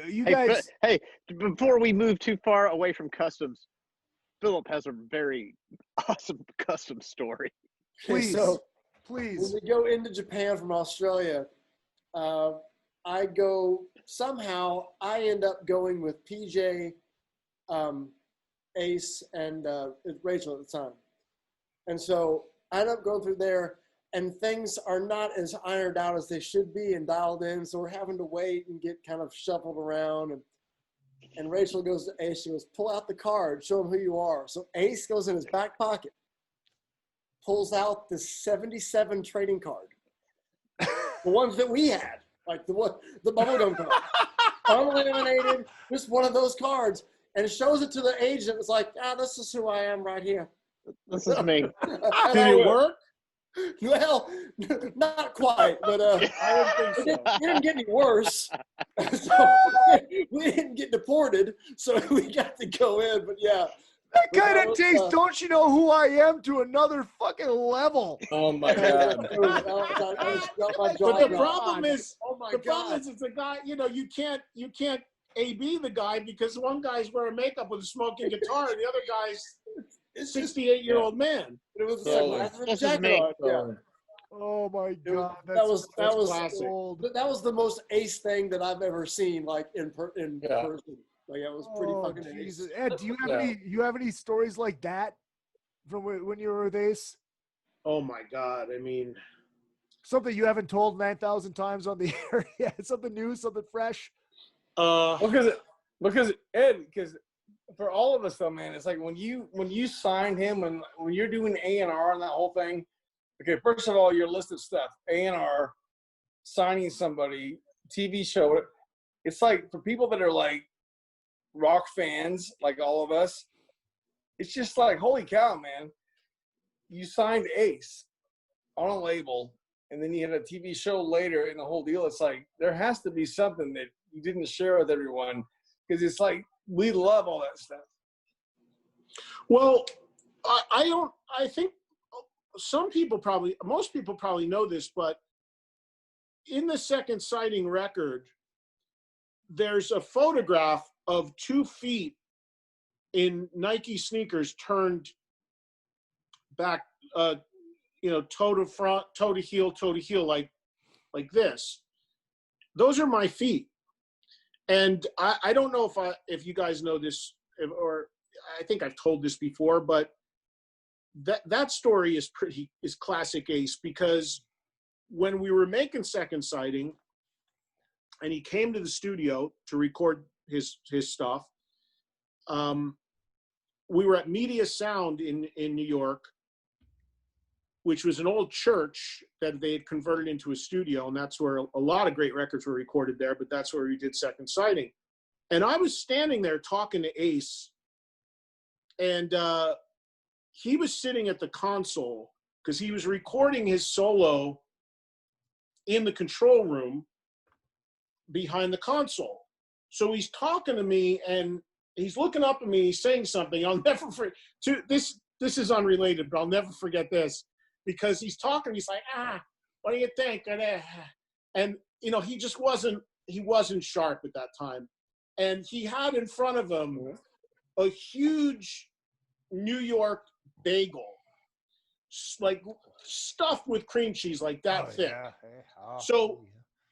You Hey, guys. hey, before we move too far away from customs, Philip has a very awesome custom story. Please. So Please. when we go into Japan from Australia, I end up going with PJ, Ace, and Rachel at the time. And so I end up going through there, and things are not as ironed out as they should be and dialed in. So we're having to wait and get kind of shuffled around. And Rachel goes to Ace, she goes, pull out the card, show him who you are. So Ace goes in his back pocket, pulls out the 77 trading card. The ones that we had, like the bubblegum card. Unlaminated, just one of those cards. And shows it to the agent. It's like, this is who I am right here. This is me. Did it work? Well, not quite, but I don't think so. it didn't get any worse. So we didn't get deported, so we got to go in. But yeah, That kind of takes, don't you know who I am, to another fucking level. Oh my God. But the problem is, it's a guy. You know, you can't AB the guy because one guy's wearing makeup with a smoking guitar, and the other guy's a 68-year-old man. It was Oh my God, that was classic. That was the most Ace thing that I've ever seen, like in person. Like it was pretty fucking Jesus. Ace. Ed, do you have any stories like that from when you were with Ace? Oh my God! I mean, something you haven't told 9,000 times on the air yet. Something new, something fresh. Because for all of us though, man, it's like when you signed him, when you're doing A&R and that whole thing. Okay, first of all, your list of stuff, A&R, signing somebody, TV show. It's like for people that are like rock fans, like all of us, it's just like, holy cow, man. You signed Ace on a label, and then you had a TV show later and the whole deal. It's like there has to be something that you didn't share with everyone, because it's like we love all that stuff. Well, I think most people probably know this, but in the Second Sighting record, there's a photograph of 2 feet in Nike sneakers turned back, toe to front, toe to heel, like this. Those are my feet. And I don't know if you guys know this, or I think I've told this before, but that story is classic Ace, because when we were making Second Sighting and he came to the studio to record his stuff, we were at Media Sound in New York, which was an old church that they had converted into a studio, and that's where a lot of great records were recorded there, but that's where we did Second Sighting. And I was standing there talking to Ace, and he was sitting at the console because he was recording his solo in the control room behind the console. So he's talking to me, and he's looking up at me, he's saying something. I'll never forget. This is unrelated, but I'll never forget this, because he's talking, he's like, what do you think? And he just wasn't sharp at that time. And he had in front of him a huge New York bagel, like stuffed with cream cheese, like that thick. Yeah. So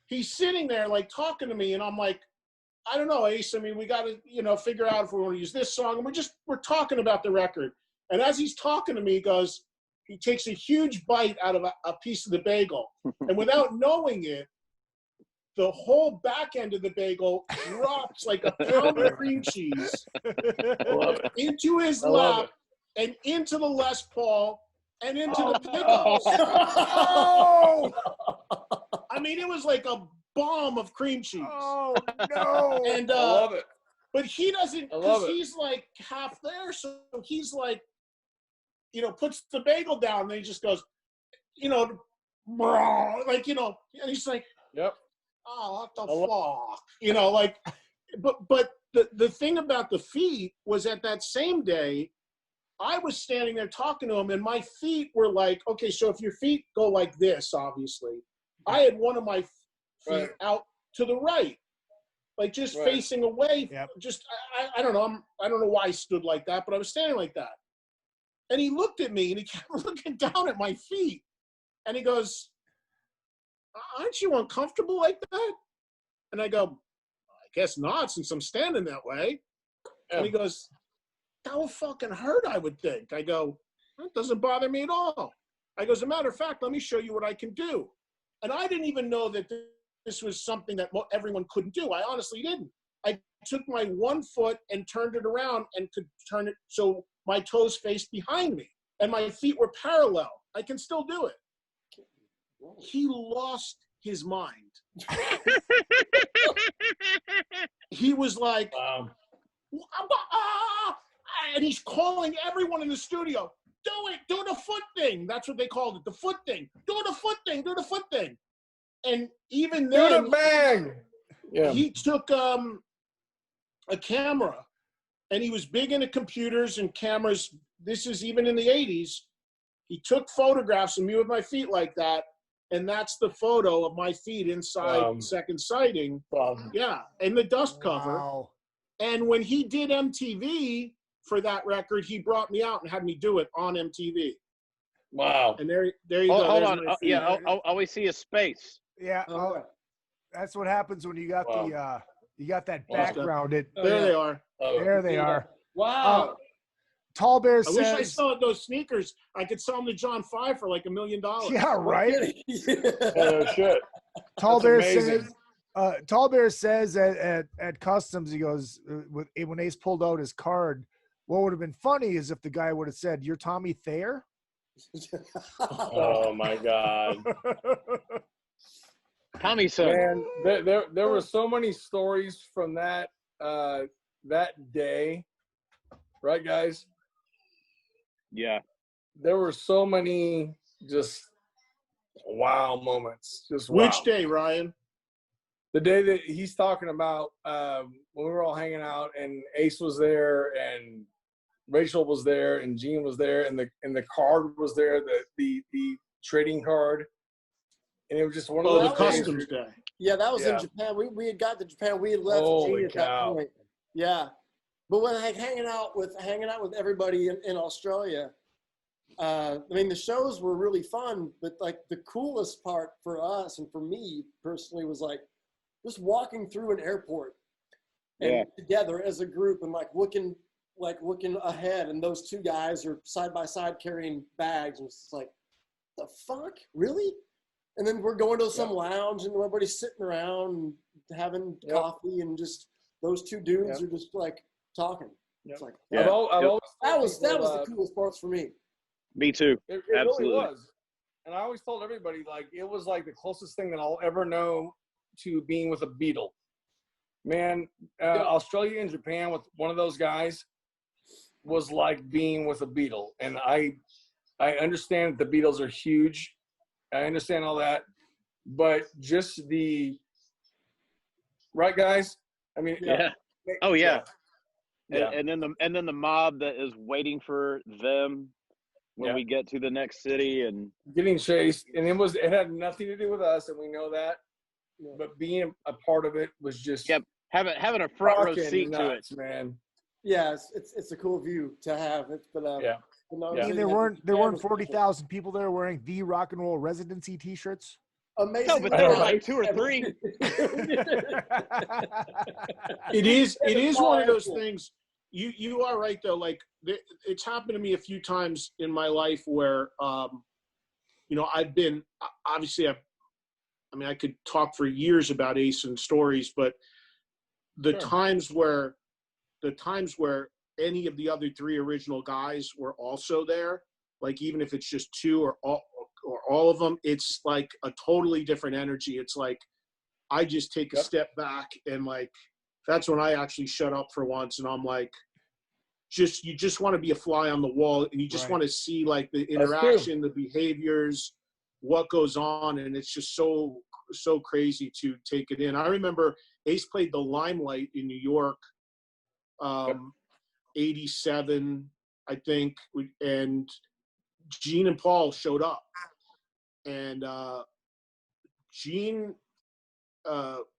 he's sitting there like talking to me, and I'm like, I don't know, Ace. I mean, we got to, figure out if we want to use this song. And we're talking about the record. And as he's talking to me, he takes a huge bite out of a piece of the bagel. And without knowing it, the whole back end of the bagel drops like a pound of cream cheese into his lap and into the Les Paul and into the pickles. Oh! I mean, it was like a bomb of cream cheese. Oh, no. And, I love it. But he doesn't, because he's like half there. So he's like, puts the bagel down, and then he just goes, and he's like, yep. Oh, what the fuck? but the thing about the feet was at that same day, I was standing there talking to him, and my feet were like, okay, so if your feet go like this, obviously, I had one of my feet out to the right, like just facing away. Yep. Just, I don't know. I don't know why I stood like that, but I was standing like that. And he looked at me, and he kept looking down at my feet. And he goes, aren't you uncomfortable like that? And I go, I guess not, since I'm standing that way. And he goes, that would fucking hurt, I would think. I go, that doesn't bother me at all. I go, as a matter of fact, let me show you what I can do. And I didn't even know that this was something that everyone couldn't do. I honestly didn't. I took my one foot and turned it around and could turn it so my toes faced behind me. And my feet were parallel. I can still do it. He lost his mind. He was like, and he's calling everyone in the studio, do the foot thing. That's what they called it, the foot thing. Do the foot thing, do the foot thing. And even then, do the bang. Yeah. He took a camera, and he was big into computers and cameras. This is even in the 80s. He took photographs of me with my feet like that, and that's the photo of my feet inside Second Sighting. Yeah, and the dust cover. And when he did MTV for that record, he brought me out and had me do it on MTV. Wow. And there you go. Hold on. All we see is space. Yeah. That's what happens when you got you got that background. There they are. There they are. Wow. Tall Bear says, I wish I saw those sneakers. I could sell them to John 5 for like $1 million. Yeah, right. Oh shit. Tall Bear says at Customs, he goes, when Ace pulled out his card, what would have been funny is if the guy would have said, "You're Tommy Thayer." Oh my God. Tommy said, man, there were so many stories from that day, right, guys? Yeah. There were so many just wow moments. Just Which wow. day, Ryan? The day that he's talking about, when we were all hanging out, and Ace was there, and Rachel was there, and Gene was there, and the card was there, the trading card, and it was just one of those the Customs day. Yeah, that was in Japan. We had got to Japan. We had left Gene at that point. Yeah, but when hanging out with everybody in Australia, I mean, the shows were really fun, but like the coolest part for us and for me personally was like just walking through an airport and together as a group and like looking ahead, and those two guys are side by side carrying bags, and it's like, the fuck, really? And then we're going to some lounge and everybody's sitting around and having coffee, and just those two dudes are just like talking. It's like, that was the coolest parts for me. Me too. It Absolutely. really was. And I always told everybody, like, it was like the closest thing that I'll ever know to being with a Beatle. Man, Australia and Japan with one of those guys was like being with a Beatle. And I understand that the Beatles are huge. I understand all that. But just right, guys? I mean, Oh yeah. Yeah. And then the mob that is waiting for them when we get to the next city and getting chased. And it had nothing to do with us, and we know that. But being a part of it was just having a front row seat to it, man. Yeah, it's a cool view to have. I mean, there weren't 40,000 people there wearing the Rock and Roll Residency T-shirts. Amazing. No, but there were like 2 or 3. It is one of those things. You are right though. Like it's happened to me a few times in my life where, I've been obviously I could talk for years about Ace and stories, but the times where any of the other 3 original guys were also there, like even if it's just 2 or all of them, it's like a totally different energy. It's like I just take a step back, and like that's when I actually shut up for once, and I'm like, you just want to be a fly on the wall, and you just want to see like the interaction, the behaviors, what goes on, and it's just so so crazy to take it in. I remember Ace played the Limelight in New York, 87, I think, and Gene and Paul showed up. And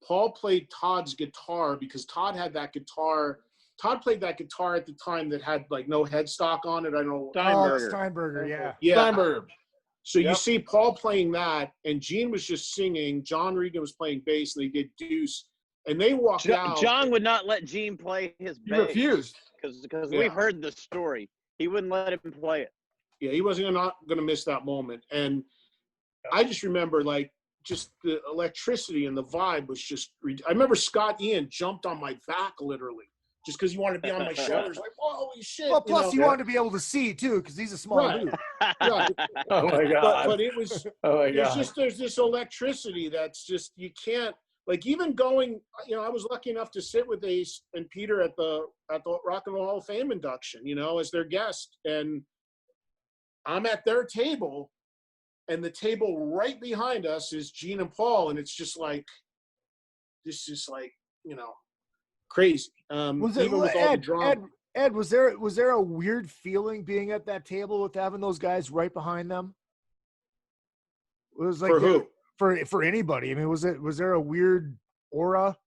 Paul played Todd's guitar because Todd had that guitar. Todd played that guitar at the time that had like no headstock on it. I don't know. Steinberger, yeah. Steinberger. So you see Paul playing that, and Gene was just singing. John Regan was playing bass, and they did Deuce. And they walked out. John would not let Gene play his bass. He refused. Because we've heard the story. He wouldn't let him play it. Yeah, he wasn't going to miss that moment. And I just remember, like, just the electricity and the vibe was just – I remember Scott Ian jumped on my back, literally, just because he wanted to be on my shoulders. Like, holy shit. Well, plus he wanted to be able to see, too, because he's a small dude. Right. Oh, my God. But it was there's this electricity that's just – you can't – like even going, I was lucky enough to sit with Ace and Peter at the Rock and Roll Hall of Fame induction, as their guest. And I'm at their table, and the table right behind us is Gene and Paul. And it's just like, this is like, crazy. Was it, Ed, was there a weird feeling being at that table with having those guys right behind them? It was like, for who? For anybody. I mean, was there a weird aura?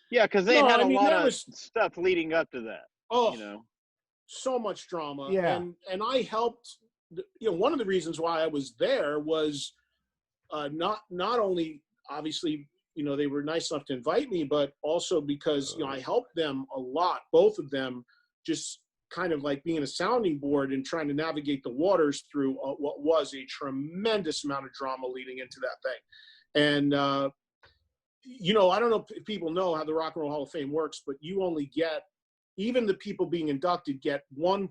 Yeah, because they had a lot of stuff leading up to that. Oh, so much drama. Yeah. And I helped. One of the reasons why I was there was not only obviously they were nice enough to invite me, but also because I helped them a lot, both of them, just kind of like being a sounding board and trying to navigate the waters through what was a tremendous amount of drama leading into that thing. And, I don't know if people know how the Rock and Roll Hall of Fame works, but you only get, even the people being inducted get 1+1.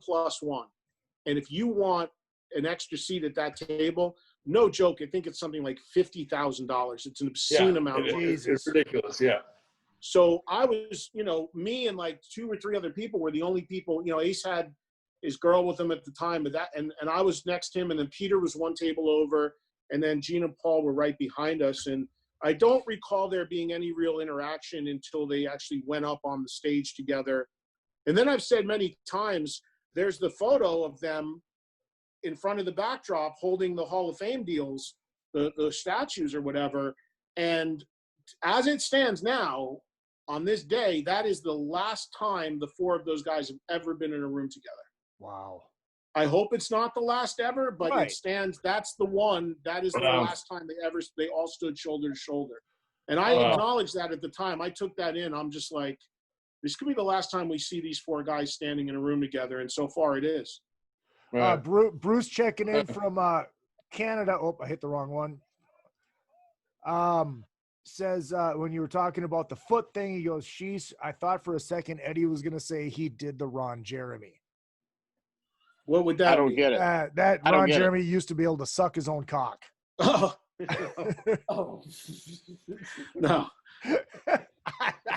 And if you want an extra seat at that table, no joke, I think it's something like $50,000. It's an obscene amount of money. It's ridiculous, yeah. So I was, me and like 2 or 3 other people were the only people, Ace had his girl with him at the time, but and I was next to him, and then Peter was one table over, and then Gene and Paul were right behind us. And I don't recall there being any real interaction until they actually went up on the stage together. And then I've said many times, there's the photo of them in front of the backdrop holding the Hall of Fame deals, the statues or whatever. And as it stands now, on this day, that is the last time the 4 of those guys have ever been in a room together. Wow. I hope it's not the last ever, but Right. it stands. That's the one. That is the last time they all stood shoulder to shoulder. And I acknowledged that at the time. I took that in. I'm just like, this could be the last time we see these 4 guys standing in a room together. And so far it is. Bruce checking in from Canada. Oh, I hit the wrong one. Says when you were talking about the foot thing, he goes, sheesh, I thought for a second Eddie was going to say he did the Ron Jeremy. What would that I don't be? get it. That Ron Jeremy used to be able to suck his own cock. Oh. No.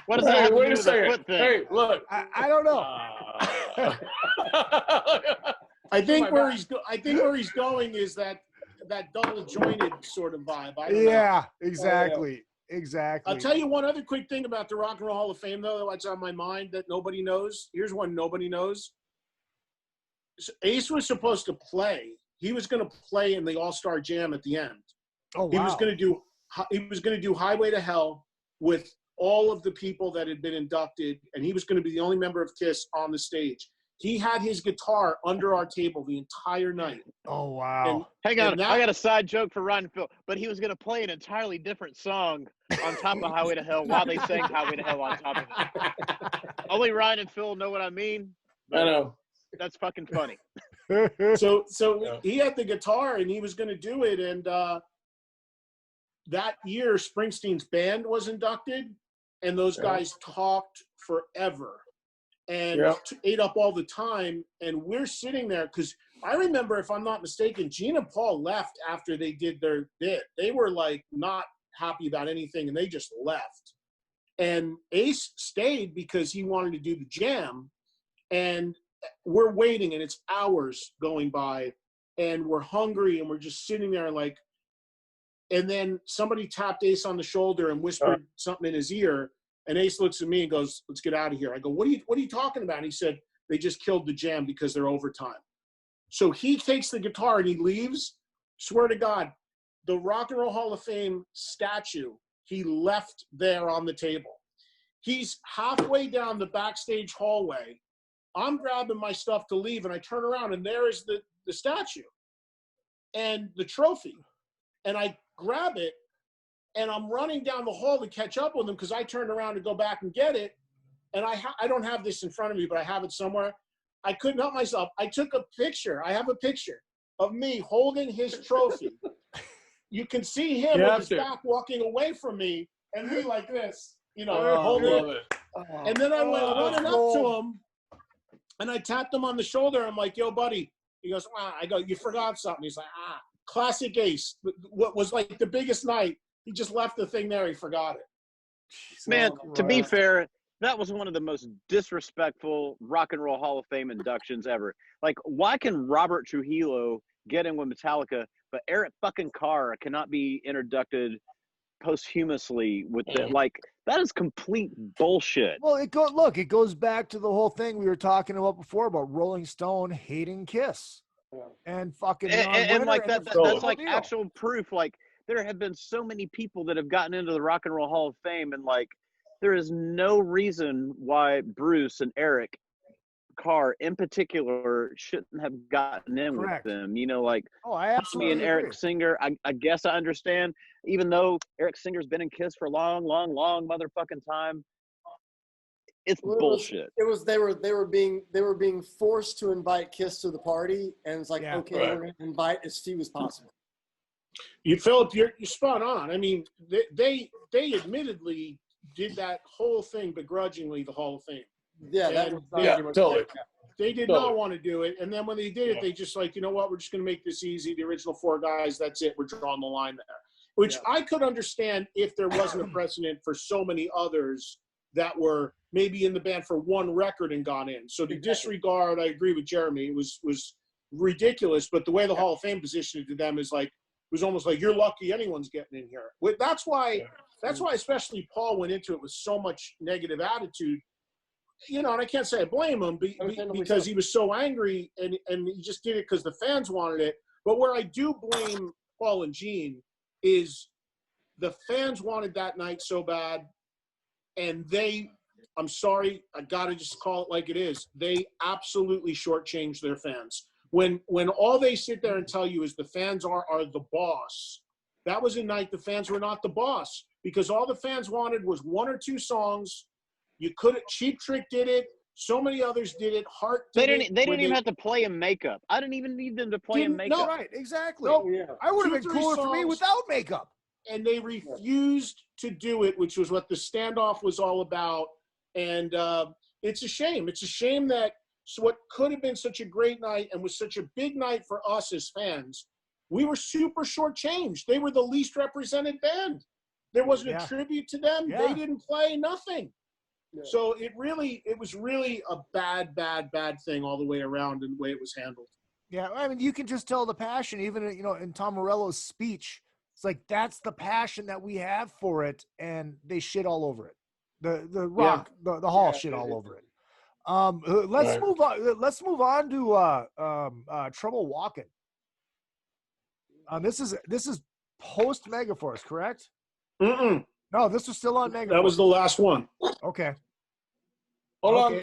What does that have to wait do a with the second. foot thing? Hey, look. I don't know. I think where he's going is that double jointed sort of vibe. I don't know. Exactly. I'll tell you one other quick thing about the Rock and Roll Hall of Fame, though, that's on my mind that nobody knows. Here's one nobody knows. Ace was supposed to play. He was going to play in the All-Star Jam at the end. Oh, wow. He was going to do Highway to Hell with all of the people that had been inducted, and he was going to be the only member of KISS on the stage. He had his guitar under our table the entire night. Oh, wow. Hang on, I got a side joke for Ryan and Phil, but he was going to play an entirely different song on top of Highway to Hell while they sang Highway to Hell on top of it. Only Ryan and Phil know what I mean. I know. That's fucking funny. So he had the guitar, and he was going to do it, and that year Springsteen's band was inducted, and those guys talked forever and ate up all the time. And we're sitting there because I remember, if I'm not mistaken, Gene and Paul left after they did their bit. They were like not happy about anything, and they just left. And Ace stayed because he wanted to do the jam, and we're waiting, and it's hours going by, and we're hungry, and we're just sitting there like, And then somebody tapped Ace on the shoulder and whispered something in his ear. And Ace looks at me and goes, "Let's get out of here." I go, what are you talking about? And he said, "They just killed the jam because they're overtime." So he takes the guitar and he leaves. Swear to God, the Rock and Roll Hall of Fame statue, he left there on the table. He's halfway down the backstage hallway. I'm grabbing my stuff to leave, and I turn around, and there is the statue and the trophy. And I grab it, and I'm running down the hall to catch up with him because I turned around to go back and get it. And I don't have this in front of me, but I have it somewhere. I couldn't help myself. I took a picture. I have a picture of me holding his trophy. You can see him with his back walking away from me, and me like this, holding it. And then I went running up to him, and I tapped him on the shoulder. I'm like, "Yo, buddy." He goes, I go, "You forgot something." He's like, classic Ace. What was like the biggest night, he just left the thing there. He forgot it. Man, to be fair, that was one of the most disrespectful Rock and Roll Hall of Fame inductions ever. Like, why can Robert Trujillo get in with Metallica, but Eric fucking Carr cannot be inducted posthumously with it? Like, that is complete bullshit. Well, it goes back to the whole thing we were talking about before about Rolling Stone hating Kiss and fucking and like that's like actual proof. Like, there have been so many people that have gotten into the Rock and Roll Hall of Fame, and like, there is no reason why Bruce and Eric Carr in particular shouldn't have gotten in with them. Like, I absolutely and Eric Singer, I guess I understand, even though Eric Singer's been in Kiss for a long motherfucking time. It's bullshit. They were being forced to invite Kiss to the party, and it's like, okay, we're going to invite as few as possible. Philip, you're spot on. I mean, they admittedly did that whole thing begrudgingly, the Hall of Fame. Yeah, totally. They did not want to do it, and then when they did it, they just like, you know what, we're just going to make this easy. The original 4 guys, that's it. We're drawing the line there, which I could understand if there wasn't a precedent for so many others that were maybe in the band for one record and gone in. So to disregard, I agree with Jeremy, it was ridiculous. But the way the Hall of Fame positioned it to them is like, it was almost like, you're lucky anyone's getting in here. That's why especially Paul went into it with so much negative attitude. And I can't say I blame him because he was so angry and he just did it because the fans wanted it. But where I do blame Paul and Gene is the fans wanted that night so bad, and I'm sorry, I got to just call it like it is. They absolutely shortchanged their fans. When all they sit there and tell you is the fans are the boss, that was a night the fans were not the boss, because all the fans wanted was 1 or 2 songs. You couldn't. Cheap Trick did it. So many others did it. Heart did it. They didn't even have to play in makeup. I didn't even need them to play in makeup. No, right, exactly. No, I would have been cooler for me without makeup. And they refused to do it, which was what the standoff was all about. And it's a shame. It's a shame that what could have been such a great night and was such a big night for us as fans, we were super shortchanged. They were the least represented band. There wasn't a tribute to them. They didn't play nothing. Yeah. So it was really a bad thing all the way around in the way it was handled. Yeah, I mean, you can just tell the passion, even in Tom Morello's speech. It's like, that's the passion that we have for it, and they shit all over it. The Rock, the Hall shit all over it. Let's move on. Let's move on to Trouble Walking. This is post Megaforce, correct? Mm-mm. No, this was still on Megaforce. That was the last one. Okay. Hold on.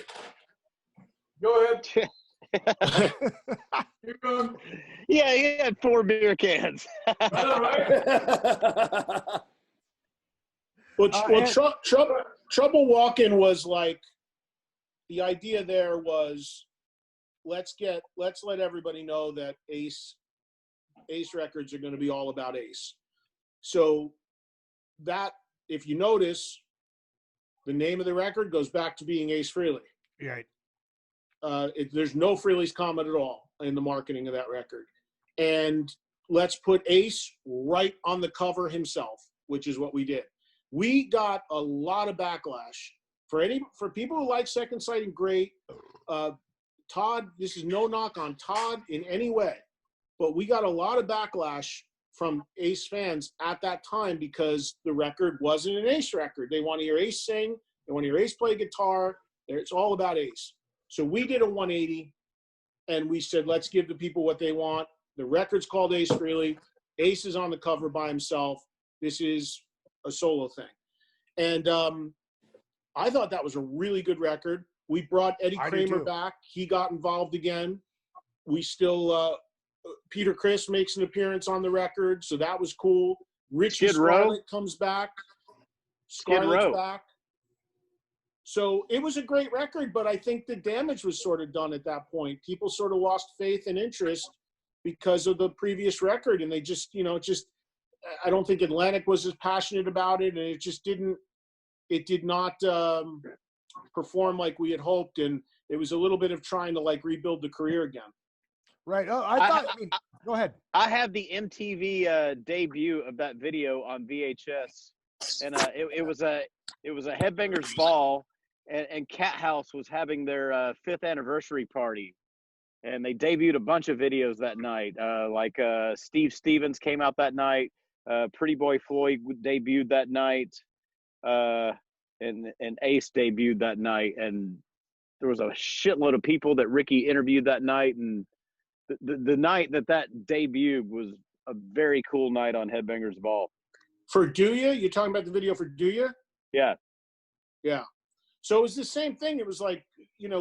Go ahead. You're going. Yeah, he had 4 beer cans. I know, right? Well, Trouble Walking was like, the idea there was, let's let everybody know that Ace records are going to be all about Ace. So that, if you notice, the name of the record goes back to being Ace Frehley. Right. There's no Frehley's comment at all in the marketing of that record. And let's put Ace right on the cover himself, which is what we did. We got a lot of backlash for people who like Second Sight and great. Todd, this is no knock on Todd in any way, but we got a lot of backlash from Ace fans at that time because the record wasn't an Ace record. They want to hear Ace sing. They want to hear Ace play guitar. It's all about Ace. So we did a 180, and we said, let's give the people what they want. The record's called Ace Frehley. Ace is on the cover by himself. This is a solo thing. And I thought that was a really good record. We brought Eddie Kramer back. He got involved again. We still, Peter Criss makes an appearance on the record, so that was cool. Richie Scarlett comes back. Scarlett's back. So it was a great record, but I think the damage was sort of done at that point. People sort of lost faith and interest because of the previous record, and they just, I don't think Atlantic was as passionate about it, and it did not perform like we had hoped, and it was a little bit of trying to like rebuild the career again. Right. Oh, go ahead. I have the MTV debut of that video on VHS, and it was a Headbangers Ball, and Cat House was having their 5th anniversary party, and they debuted a bunch of videos that night. Steve Stevens came out that night. Pretty Boy Floyd debuted that night, and Ace debuted that night, and there was a shitload of people that Ricky interviewed that night, and the night that debuted was a very cool night on Headbangers Ball. For Do Ya? You're talking about the video for Do Ya? Yeah. Yeah. So it was the same thing. It was like,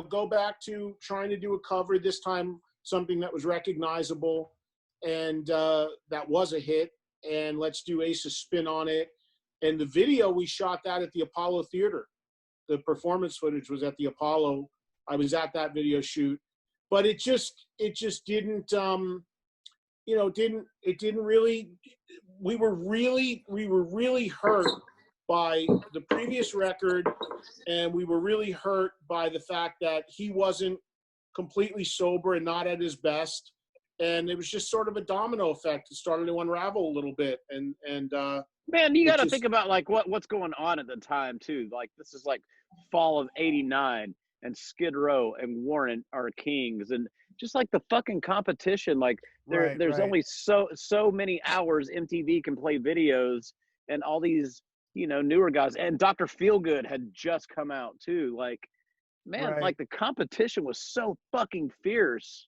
go back to trying to do a cover, this time something that was recognizable, and that was a hit, and let's do Ace's spin on it. And the video, we shot that at the Apollo Theater. The performance footage was at the Apollo. I was at that video shoot. But it just didn't, didn't really, we were really hurt by the previous record, and we were really hurt by the fact that he wasn't completely sober and not at his best. And it was just sort of a domino effect. It started to unravel a little bit. And man, you got to think about like what's going on at the time too. Like this is like fall of '89. And Skid Row and Warrant are kings, and just like the fucking competition, like there's only so many hours MTV can play videos, and all these newer guys, and Dr. Feelgood had just come out too. Like, man, like the competition was so fucking fierce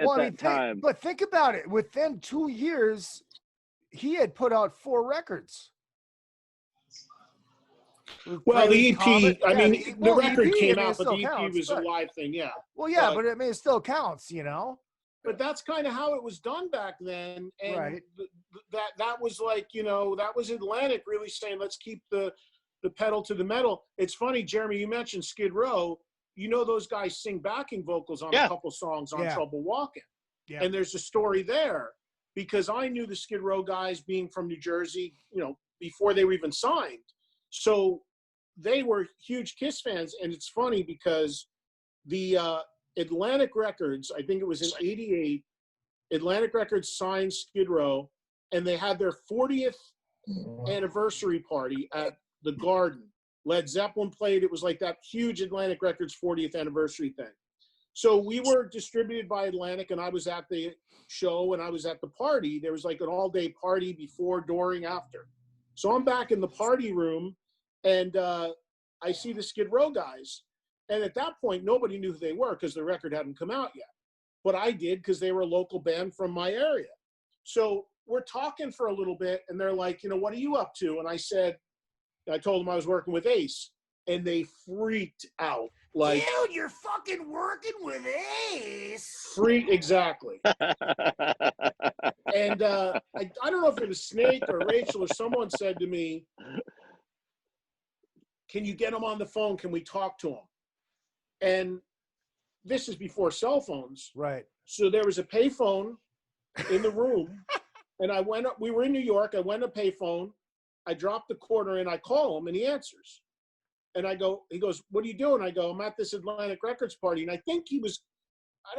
at that time. But think about it. Within 2 years, he had put out 4 records. Well, the EP, the record came out, but the EP was a live thing, yeah. Well, yeah, but it still counts, But that's kind of how it was done back then, and that was like, that was Atlantic really saying, let's keep the pedal to the metal. It's funny, Jeremy, you mentioned Skid Row. Those guys sing backing vocals on a couple songs on Trouble Walking. Yeah. And there's a story there, because I knew the Skid Row guys being from New Jersey, before they were even signed. So they were huge Kiss fans, and it's funny because the Atlantic Records, I think it was in '88, Atlantic Records signed Skid Row, and they had their 40th anniversary party at the Garden. Led Zeppelin played. It was like that huge Atlantic Records 40th anniversary thing. So we were distributed by Atlantic, and I was at the show, and I was at the party. There was like an all-day party before, during, after. So I'm back in the party room, and I see the Skid Row guys. And at that point, nobody knew who they were because the record hadn't come out yet. But I did, because they were a local band from my area. So we're talking for a little bit, and they're like, what are you up to? And I told them I was working with Ace, and they freaked out. Like, dude, you're fucking working with Ace. Exactly. And I don't know if it was Snake or Rachel or someone said to me, can you get him on the phone? Can we talk to him? And this is before cell phones. Right. So there was a payphone in the room, and I went up. We were in New York. I went to a payphone. I dropped the quarter in. I call him, and he answers. And he goes, what are you doing? I go, I'm at this Atlantic Records party. And I think he was,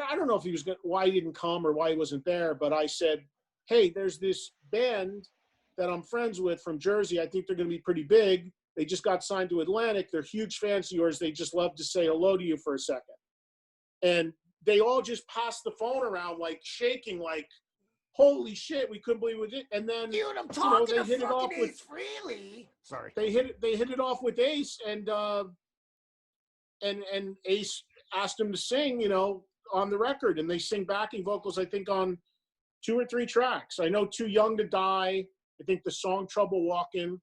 I don't know if he was, why he didn't come or why he wasn't there. But I said, hey, there's this band that I'm friends with from Jersey. I think they're going to be pretty big. They just got signed to Atlantic. They're huge fans of yours. They just love to say hello to you for a second. And they all just passed the phone around, like shaking, like, holy shit, we couldn't believe it. And then Dude, I'm they talking to hit it off fucking with Ace Frehley. Sorry. They hit it off with Ace, and Ace asked him to sing, on the record, and they sing backing vocals, I think, on 2 or 3 tracks. I know Too Young to Die. I think the song Trouble Walking.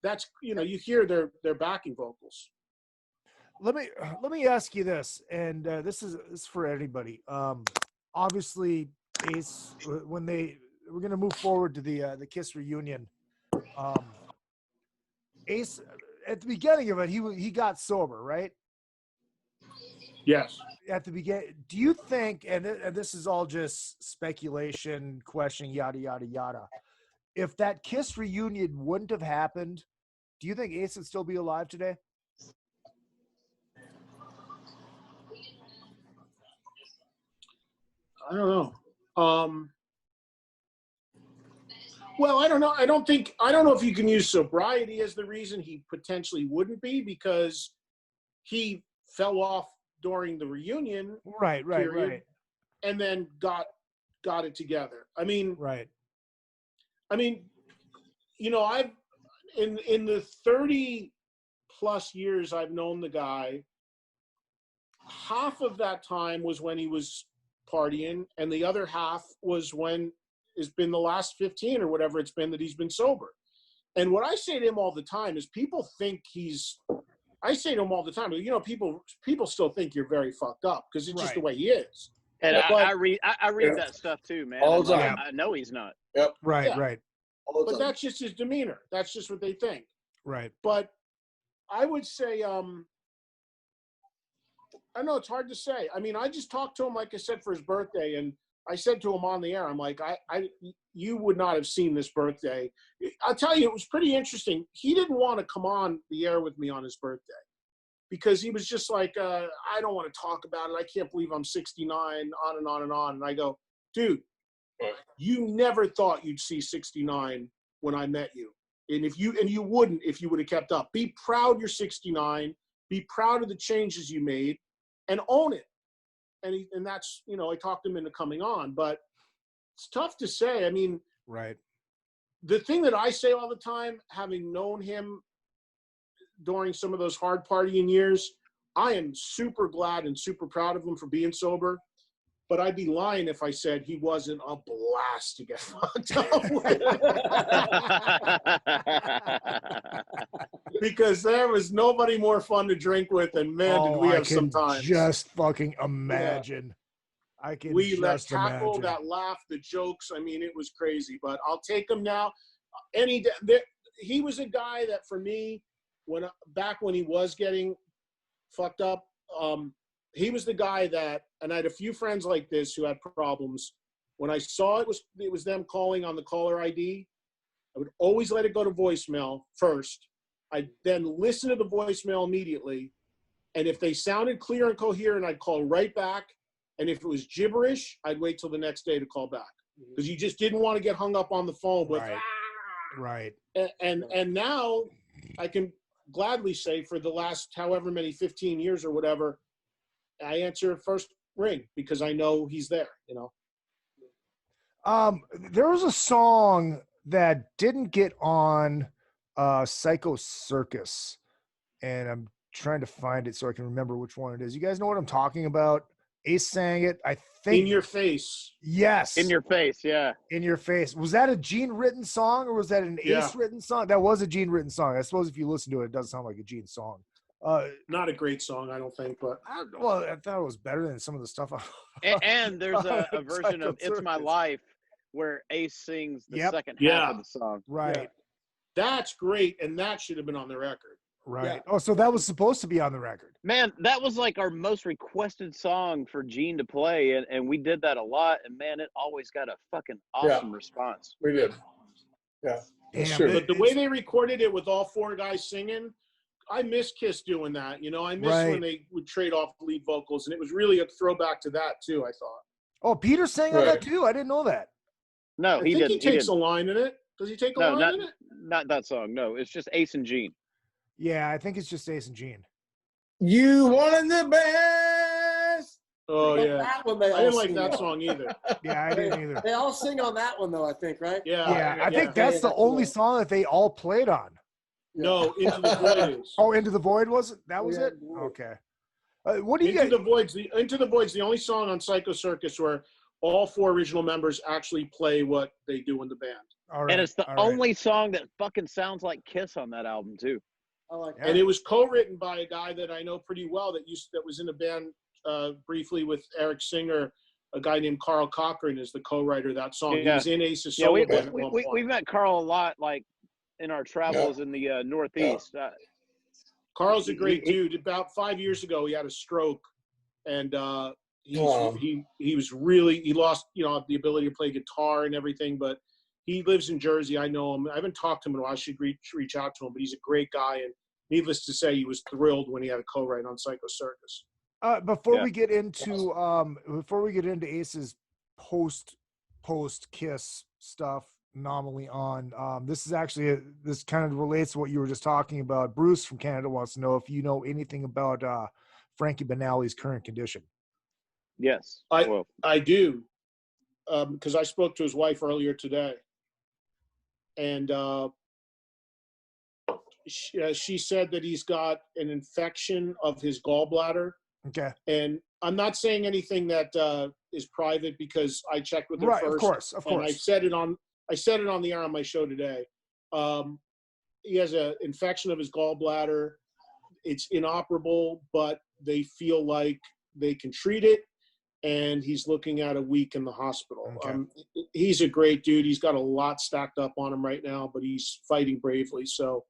That's, you hear their backing vocals. Let me ask you this, and this is for anybody. Obviously, Ace, when we're gonna move forward to the Kiss reunion. Ace, at the beginning of it, he got sober, right? Yes. At the beginning, do you think, and this is all just speculation, questioning, yada yada yada, if that Kiss reunion wouldn't have happened, do you think Ace would still be alive today? I don't know. Well, I don't know. I don't know if you can use sobriety as the reason he potentially wouldn't be, because he fell off during the reunion. Right. And then got it together. I mean, right. I've in the 30 plus years I've known the guy, half of that time was when he was partying, and the other half was when it's been the last 15 or whatever it's been that he's been sober. And what I say to him all the time is, people think I say to him all the time, people still think you're very fucked up because it's just the way he is. And I read that stuff too, man. All the time. I know he's not. Yep. Right. But that's just his demeanor. That's just what they think. Right. But I would say, I know it's hard to say. I mean, I just talked to him, like I said, for his birthday, and I said to him on the air, I'm like, you would not have seen this birthday. I'll tell you, it was pretty interesting. He didn't want to come on the air with me on his birthday because he was just like, I don't want to talk about it. I can't believe I'm 69, on and on and on. And I go, dude, you never thought you'd see 69 when I met you. And you wouldn't if you would have kept up. Be proud you're 69. Be proud of the changes you made and own it. And that's, I talked him into coming on, but it's tough to say. I mean, right. The thing that I say all the time, having known him during some of those hard partying years, I am super glad and super proud of him for being sober. But I'd be lying if I said he wasn't a blast to get fucked up with. Because there was nobody more fun to drink with, and man, did we have some time. Just fucking imagine. Yeah. I can we just tackle imagine. That laugh, the jokes. I mean, it was crazy. But I'll take him now. He was a guy that, for me, back when he was getting fucked up, he was the guy that, and I had a few friends like this who had problems. When I saw it was them calling on the caller ID, I would always let it go to voicemail first. I'd then listen to the voicemail immediately. And if they sounded clear and coherent, I'd call right back. And if it was gibberish, I'd wait till the next day to call back. Because you just didn't want to get hung up on the phone with, Right. And now I can gladly say, for the last however many 15 years or whatever, I answer first ring because I know he's there, There was a song that didn't get on Psycho Circus, and I'm trying to find it so I can remember which one it is. You guys know what I'm talking about? Ace sang it, I think. In Your Face. Yes. In Your Face, yeah. In Your Face. Was that a Gene written song, or was that an Ace written song? That was a Gene written song. I suppose if you listen to it, it does sound like a Gene song. Not a great song, I don't think, but I thought it was better than some of the stuff. And there's a version of "It's My Life" where Ace sings the second half of the song. Right. Yeah. That's great, and that should have been on the record. Right. Yeah. Oh, so that was supposed to be on the record. Man, that was like our most requested song for Gene to play, and we did that a lot. And man, it always got a fucking awesome response. We did. Yeah. Damn, But the way they recorded it with all 4 guys singing, I miss Kiss doing that. I miss when they would trade off lead vocals, and it was really a throwback to that too, I thought. Oh, Peter sang on that too? I didn't know that. No, I think he takes a line in it. Does he take a line in it? Not that song. No, it's just Ace and Gene. Yeah, I think it's just Ace and Gene. You wanted the best. Oh But yeah, that one they all I didn't like sing that on. song either. Yeah, I didn't either. They all sing on that one though, I think, right? Yeah, I think that's the only song that they all played on. No, Into the Void is. Oh, Into the Void was it? That was Yeah, it? Okay. What do you Into get? Into the Void's the only song on Psycho Circus where all 4 original members actually play what they do in the band. All right. And it's the only song that fucking sounds like Kiss on that album too. I like that. And it was co-written by a guy that I know pretty well that was in a band briefly with Eric Singer. A guy named Carl Cochran is the co-writer of that song. He was in Ace's solo band at one point. We've met Carl a lot, like in our travels in the Northeast. Carl's a great dude. About 5 years ago, he had a stroke, and he lost the ability to play guitar and everything. But he lives in Jersey. I know him. I haven't talked to him in a while. I should reach out to him. But he's a great guy, and needless to say, he was thrilled when he had a co-write on Psycho Circus. Before we get into Ace's post Kiss stuff, Anomaly on, this is actually this kind of relates to what you were just talking about. Bruce from Canada wants to know if you know anything about Frankie Banali's current condition. Yes, I do, because I spoke to his wife earlier today, and she said that he's got an infection of his gallbladder. Okay. And I'm not saying anything that is private because I checked with her first. Of course. And I said it on the air on my show today. He has an infection of his gallbladder. It's inoperable, but they feel like they can treat it. And he's looking at a week in the hospital. Okay. He's a great dude. He's got a lot stacked up on him right now, but he's fighting bravely. So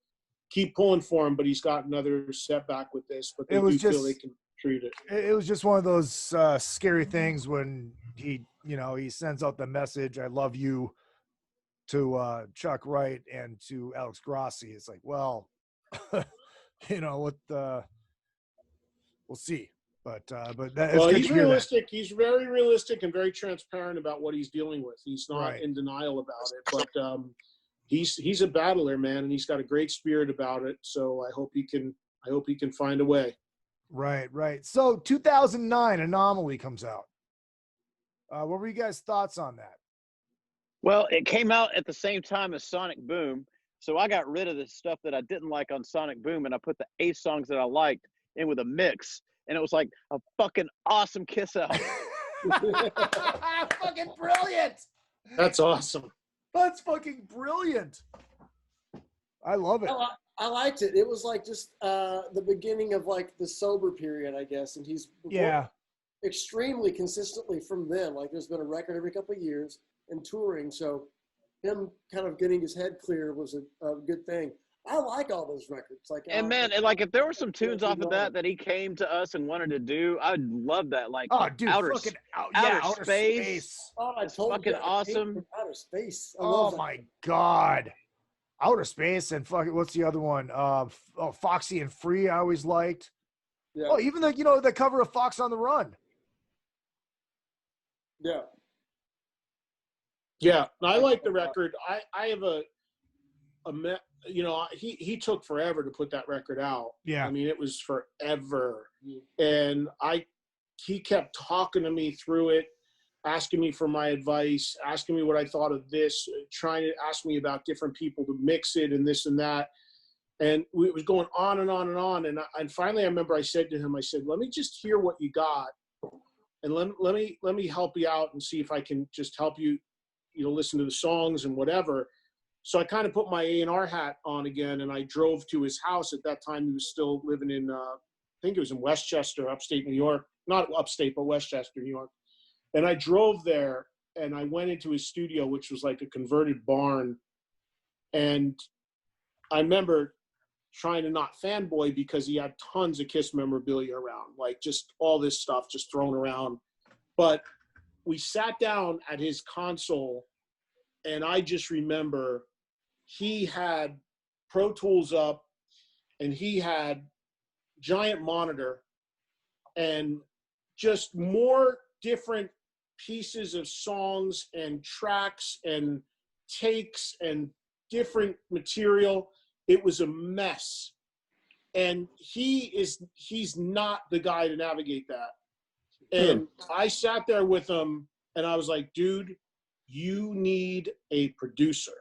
keep pulling for him, but he's got another setback with this. But they feel they can treat it. It was just one of those scary things when he sends out the message, "I love you," to Chuck Wright and to Alex Grossi. It's like, well, we'll see. But he's realistic. He's very realistic and very transparent about what he's dealing with. He's not in denial about it. But he's a battler, man, and he's got a great spirit about it. So I hope he can find a way. Right. So 2009 Anomaly comes out. What were you guys' thoughts on that? Well, it came out at the same time as Sonic Boom, so I got rid of the stuff that I didn't like on Sonic Boom, and I put the Ace songs that I liked in with a mix, and it was like a fucking awesome Kiss album. Fucking brilliant! That's awesome. That's fucking brilliant. I love it. I liked it. It was like just the beginning of like the sober period, I guess, and he's extremely consistently from then. Like there's been a record every couple of years and touring, so him kind of getting his head clear was a good thing. I like all those records. Like if there were some tunes off of that he came to us and wanted to do, I'd love that. Like outer space. Oh, I told fucking you, awesome. Outer Space. Oh my God. Outer Space and fucking what's the other one? Foxy and Free I always liked. Yeah. Oh, even the cover of Fox on the Run. Yeah. Yeah, I like the record. I have he took forever to put that record out. Yeah. I mean, it was forever. And he kept talking to me through it, asking me for my advice, asking me what I thought of this, trying to ask me about different people to mix it and this and that. And it was going on and on and on. And finally, I remember I said to him, let me just hear what you got. And let me help you out and see if I can just help you, listen to the songs and whatever. So I kind of put my A&R hat on again, and I drove to his house. At that time, he was still living in, I think it was in Westchester, upstate New York. Not upstate, but Westchester, New York. And I drove there, and I went into his studio, which was like a converted barn. And I remember trying to not fanboy because he had tons of Kiss memorabilia around, like just all this stuff just thrown around. But we sat down at his console, and I just remember he had Pro Tools up, and he had giant monitor and just more different pieces of songs and tracks and takes and different material. It was a mess. And he's not the guy to navigate that. And I sat there with him, and I was like, dude, you need a producer.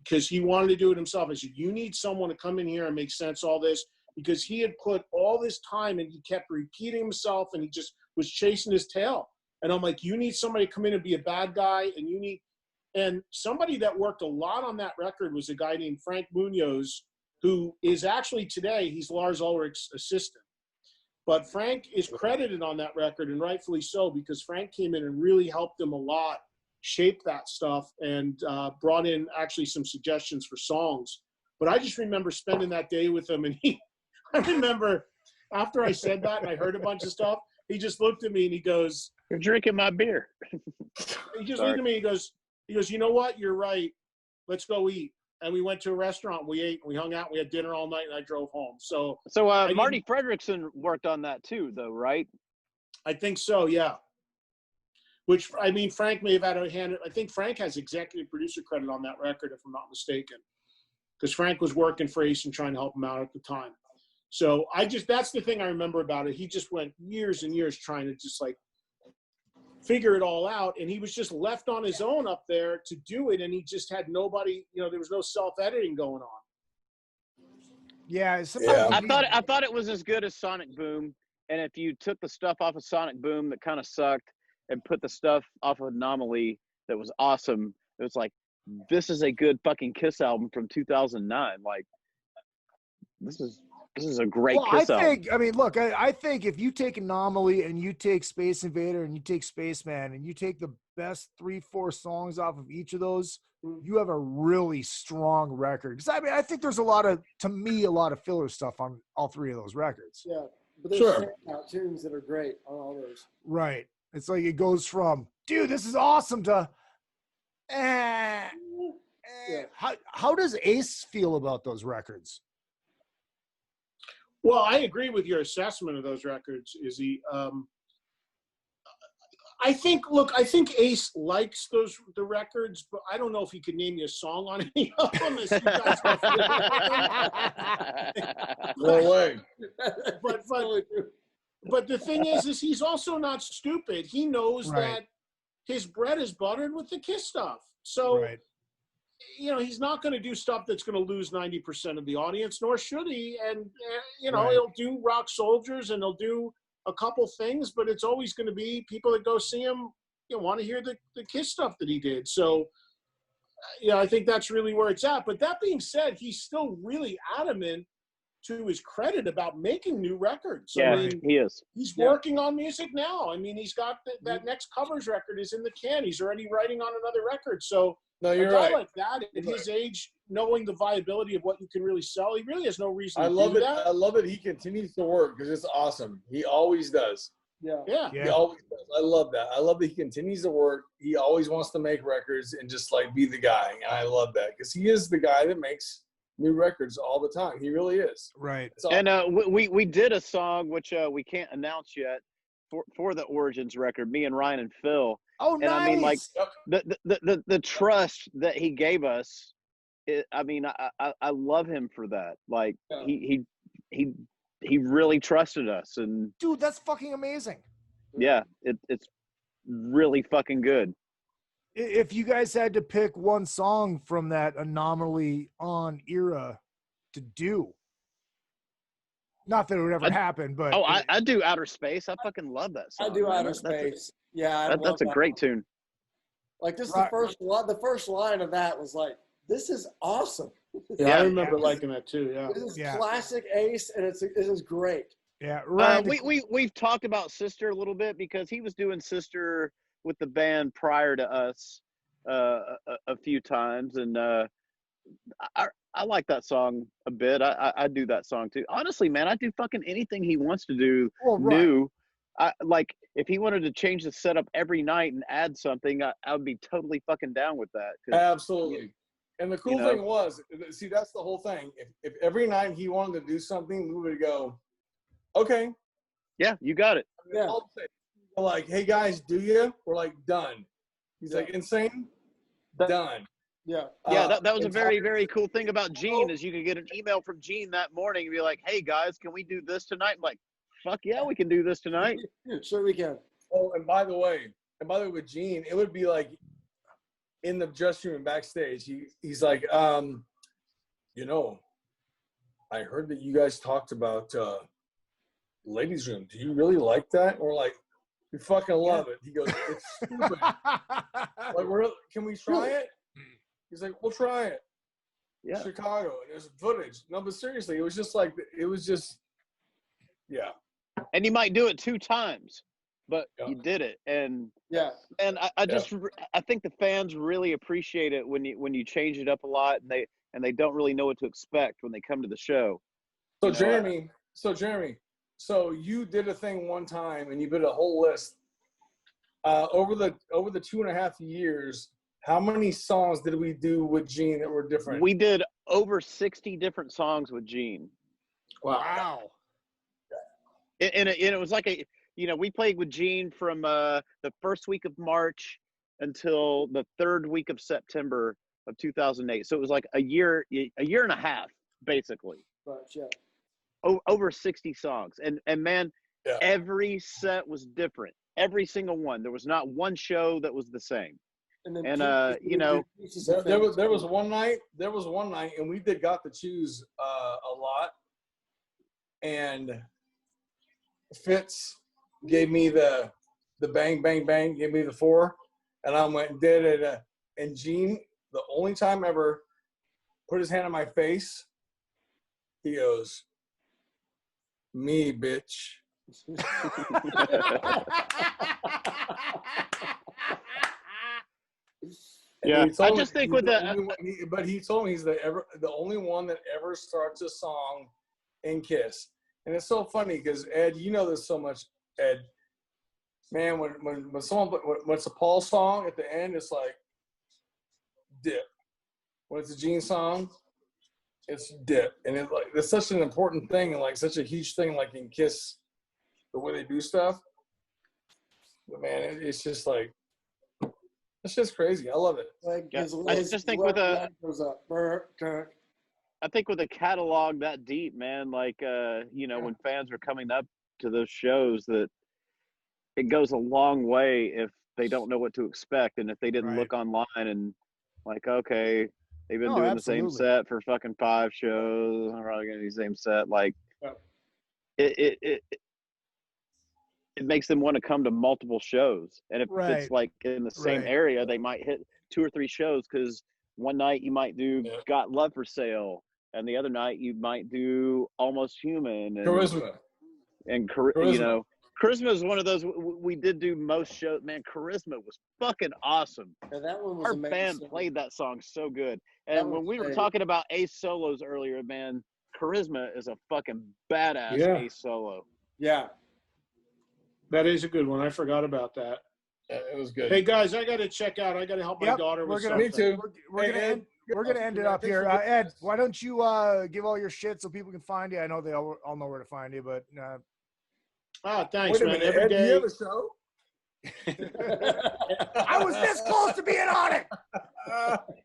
Because he wanted to do it himself. I said, you need someone to come in here and make sense of all this. Because he had put all this time and he kept repeating himself and he just was chasing his tail. And I'm like, you need somebody to come in and be a bad guy. And somebody that worked a lot on that record was a guy named Frank Munoz, who is actually today, he's Lars Ulrich's assistant. But Frank is credited on that record, and rightfully so, because Frank came in and really helped him a lot shape that stuff and brought in actually some suggestions for songs. But I just remember spending that day with him, and I remember after I said that and I heard a bunch of stuff, he just looked at me and he goes, "You're drinking my beer." He just looked at me, he goes, you know what? You're right. Let's go eat. And we went to a restaurant, we ate, and we hung out, we had dinner all night, and I drove home. So Marty Fredrickson worked on that too, though, right? I think so, yeah. Which, I mean, Frank may have had a hand. I think Frank has executive producer credit on that record, if I'm not mistaken. Because Frank was working for Ace and trying to help him out at the time. So that's the thing I remember about it. He just went years and years trying to just like figure it all out. And he was just left on his own up there to do it. And he just had nobody, there was no self-editing going on. Yeah. I thought it was as good as Sonic Boom. And if you took the stuff off of Sonic Boom that kind of sucked and put the stuff off of Anomaly that was awesome, it was like, this is a good fucking Kiss album from 2009. Like, this is a great Kiss album. I think if you take Anomaly and you take Space Invader and you take Spaceman and you take the best 3-4 songs off of each of those, you have a really strong record. Because I think there's a lot of filler stuff on all three of those records. Yeah, but there's standout tunes that are great on all those. Right. It's like it goes from, dude, this is awesome to, How does Ace feel about those records? Well, I agree with your assessment of those records, Izzy. I think Ace likes the records, but I don't know if he could name you a song on any of them. As you guys No way. But the thing is he's also not stupid. He knows that his bread is buttered with the Kiss stuff. So, he's not going to do stuff that's going to lose 90% of the audience, nor should he. And, he'll do Rock Soldiers and he'll do a couple things, but it's always going to be people that go see him, want to hear the Kiss stuff that he did. So, I think that's really where it's at. But that being said, he's still really adamant, to his credit, about making new records. Yeah, he is. He's working on music now. I mean, he's got that next covers record is in the can. He's already writing on another record. So a guy like that at his age, knowing the viability of what you can really sell, he really has no reason to do that. I love it. He continues to work because it's awesome. He always does. Yeah. He always does. I love that. I love that he continues to work. He always wants to make records and just like be the guy. And I love that because he is the guy that makes new records all the time. He really is. Right. And we did a song which we can't announce yet for the Origins record, me and Ryan and Phil. Oh, and nice. I mean, like the trust that he gave us. I love him for that. Like he really trusted us, and dude, that's fucking amazing. Yeah, it's really fucking good. If you guys had to pick one song from that Anomaly on era to do, not that it would ever happen, but I do Outer Space. I fucking love that song. I do Outer Space. That's a great tune. Like this, the first line of that was like, "This is awesome." Yeah, I remember liking that too. Yeah, this is classic Ace, and it is great. Yeah, right. We've talked about Sister a little bit because he was doing Sister with the band prior to us a few times, and I like that song a bit. I do that song too. Honestly, man, I do fucking anything he wants to do new. Like if he wanted to change the setup every night and add something, I would be totally fucking down with that. Absolutely. And the cool thing was, see, that's the whole thing. If every night he wanted to do something, we would go, okay. Yeah, you got it. Yeah. We're like, hey guys, do you? We're like, done. He's like, insane? Done. Yeah. Yeah, that was a very, very cool thing about Gene is you could get an email from Gene that morning and be like, hey guys, can we do this tonight? I'm like, fuck yeah, we can do this tonight. Sure we can. Oh, and by the way, with Gene, it would be like in the dressing room backstage. He's like, you know, I heard that you guys talked about ladies' room. Do you really like that? And we're like, we fucking love it. He goes, it's stupid. Like, can we try it? He's like, we'll try it. Yeah. Chicago, and there's footage. No, but seriously, it was just, yeah. And you might do it 2 times, but you did it. And and I think the fans really appreciate it when you change it up a lot, and they don't really know what to expect when they come to the show. So Jeremy, so you did a thing one time, and you did a whole list. Over the 2.5 years, how many songs did we do with Gene that were different? We did over 60 different songs with Gene. Wow. And it was like we played with Gene from the first week of March until the 3rd week of September of 2008. So it was like a year and a half, basically. Right, yeah. Over 60 songs. And man, every set was different. Every single one. There was not one show that was the same. And there was one night, and we got to choose a lot. And Fitz gave me the bang, bang, bang, gave me the 4. And I went, da-da-da. And Gene, the only time ever, put his hand on my face. He goes, me, bitch. Yeah, I just think with but he told me he's the only one that ever starts a song in Kiss. And it's so funny because Ed, you know this so much, Ed. Man, when it's a Paul song at the end, it's like dip. When it's a Gene song, it's dip. And it's such an important thing and like such a huge thing, like in Kiss, the way they do stuff. But man, it's just like it's just crazy. I love it. Like I just think with a catalog that deep, man, like when fans are coming up to those shows, that it goes a long way if they don't know what to expect, and if they didn't look online and like, okay, they've been doing the same set for fucking 5 shows, I'm probably gonna do the same set. Like, it makes them want to come to multiple shows, and if it's like in the same area, they might hit 2 or 3 shows because one night you might do Got Love for Sale, and the other night you might do Almost Human and Charisma. And Charisma is one of those we did do most shows. Man, Charisma was fucking awesome. Yeah, that one was Our amazing. band played that song so good. And when we were talking about ace solos earlier, man, Charisma is a fucking badass ace solo. Yeah. That is a good one. I forgot about that. Yeah, it was good. Hey guys, I got to check out. I got to help my daughter with something. Me too. We're gonna end it up here. Ed, why don't you give all your shit so people can find you? I know they all know where to find you, but thanks, man. Every Every day. day. Do you have a show? I was this close to being on it.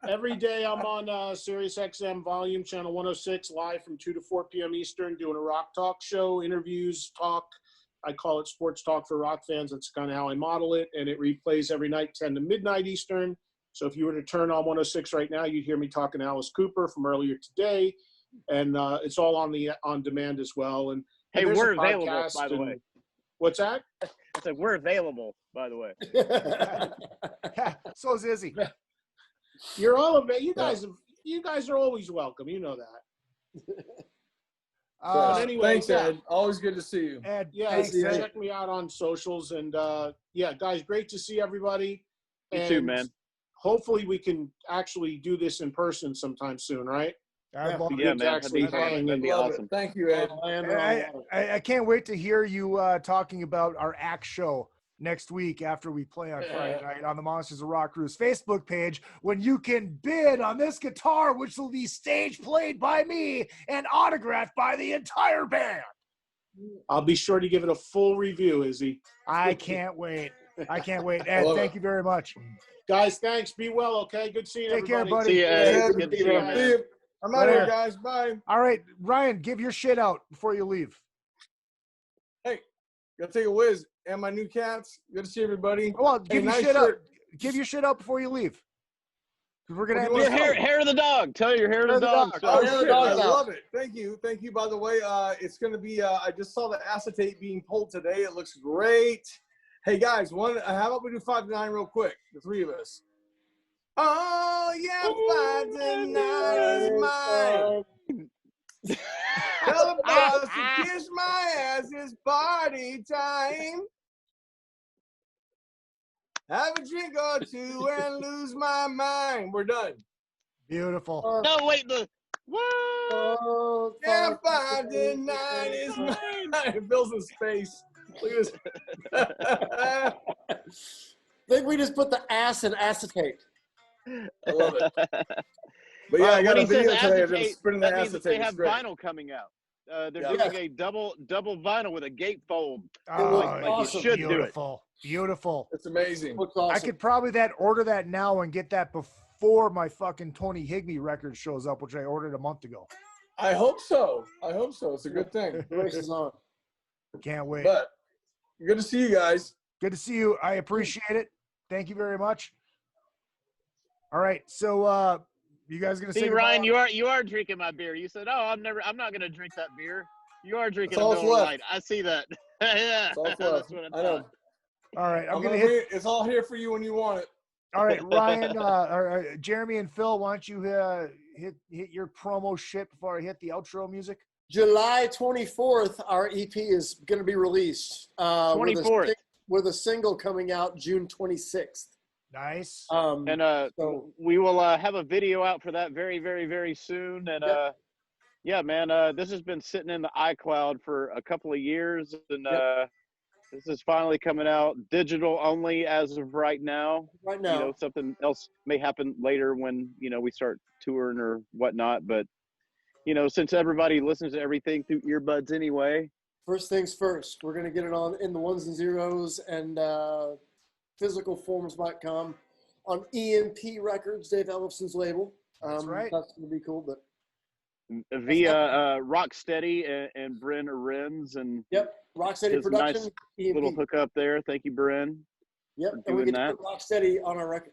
Every day I'm on Sirius XM Volume Channel 106 live from 2 to 4 p.m. Eastern, doing a rock talk show, interviews, talk. I call it sports talk for rock fans. That's kind of how I model it, and it replays every night 10 to midnight Eastern. So if you were to turn on 106 right now, you'd hear me talking to Alice Cooper from earlier today, and it's all on demand as well. And hey, we're available, by the way. What's that? I said we're available, by the way. So is Izzy. You're all available. You guys are always welcome. You know that. Anyway, thanks, Ed. Always good to see you. Ed, thanks, check me out on socials. And guys, great to see everybody. You too, man. Hopefully we can actually do this in person sometime soon, right? Yeah, man. That'd be awesome. Thank you, Ed. I can't wait to hear you talking about our act show next week after we play on Friday night on the Monsters of Rock Cruise Facebook page, when you can bid on this guitar, which will be stage played by me and autographed by the entire band. I'll be sure to give it a full review, Izzy. I can't wait. Ed, thank you very much. Guys, thanks. Be well, okay? Good seeing everybody. Take care, buddy. See you, Ed. Good to see you, man. I'm out here, guys. Bye. All right, Ryan, give your shit out before you leave. Hey, Gotta take a whiz. And my new cats. Good to see everybody. Well, give hey, your nice shit shirt. up. Give your shit up before you leave. 'Cause we're gonna have Your hair of the dog. Tell your hair of the dog. Oh, Hair of the shit. dog's I out. love it. Thank you. Thank you. By the way, it's going to be, I just saw the acetate being pulled today. It looks great. Hey, guys, how about we do 5 to 9 real quick? The three of us. Oh, yeah, 5 to 9 is mine. Tell the boss to kiss my ass. It's party time. Have a drink or two and lose my mind. We're done. Beautiful. No, wait. Yeah, 5 to 9 is mine. Bill's in space. Look at this. I think we just put the ass in acetate. I love it. But yeah, I got a video today of them spinning the that means acetate. they It's have great. vinyl coming out. They're doing a double vinyl with a gatefold. Oh, like awesome. you should Beautiful. Beautiful. It's amazing. Awesome. I could probably order that now and get that before my fucking Tony Higbee record shows up, which I ordered a month ago. I hope so. It's a good thing. The race is on. Can't wait. But good to see you guys. Good to see you. I appreciate it. Thank you very much. All right, so you guys gonna See, say Ryan, goodbye? you are drinking my beer. You said, "Oh, I'm not gonna drink that beer." You are drinking That's a all that's Miller left. Lite. I see that. Yeah, It's all that's left. what I know. thought. All right, I'm I'm gonna gonna hit. it's all here for you when you want it. All right, Ryan, or Jeremy and Phil, why don't you hit your promo shit before I hit the outro music? July 24th, our EP is going to be released. 24th. With a single coming out June 26th. Nice. And so we will have a video out for that very, very, very soon. And yeah, man, this has been sitting in the iCloud for a couple of years, and this is finally coming out digital only as of right now. Right now. You know, something else may happen later when, you know, we start touring or whatnot. But, you know, since everybody listens to everything through earbuds anyway. First things first, we're going to get it on in the ones and zeros and physical forms might come on EMP Records, Dave Ellison's label. That's right. That's going to be cool. But Via Rocksteady and Bryn Arens and yep, Rocksteady his Production. nice EMP. little hookup there. Thank you, Bryn. Yep, for and we doing get to put Rocksteady on our record.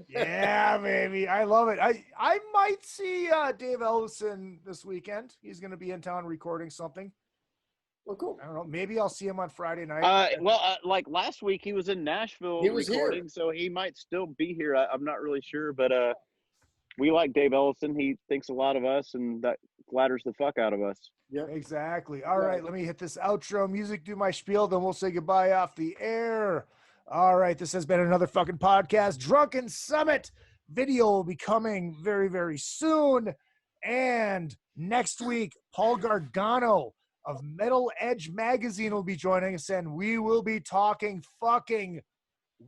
Yeah, baby. I love it. I might see Dave Ellison this weekend. He's going to be in town recording something. Well, cool. I don't know. Maybe I'll see him on Friday night. Like last week, he was in Nashville He was recording, here. so he might still be here. I'm not really sure, but we like Dave Ellison. He thinks a lot of us, and that flatters the fuck out of us. Yeah, exactly. All right, let me hit this outro music, do my spiel, then we'll say goodbye off the air. All right, this has been another fucking podcast. Drunken Summit video will be coming very, very soon. And next week, Paul Gargano of Metal Edge Magazine will be joining us, and we will be talking fucking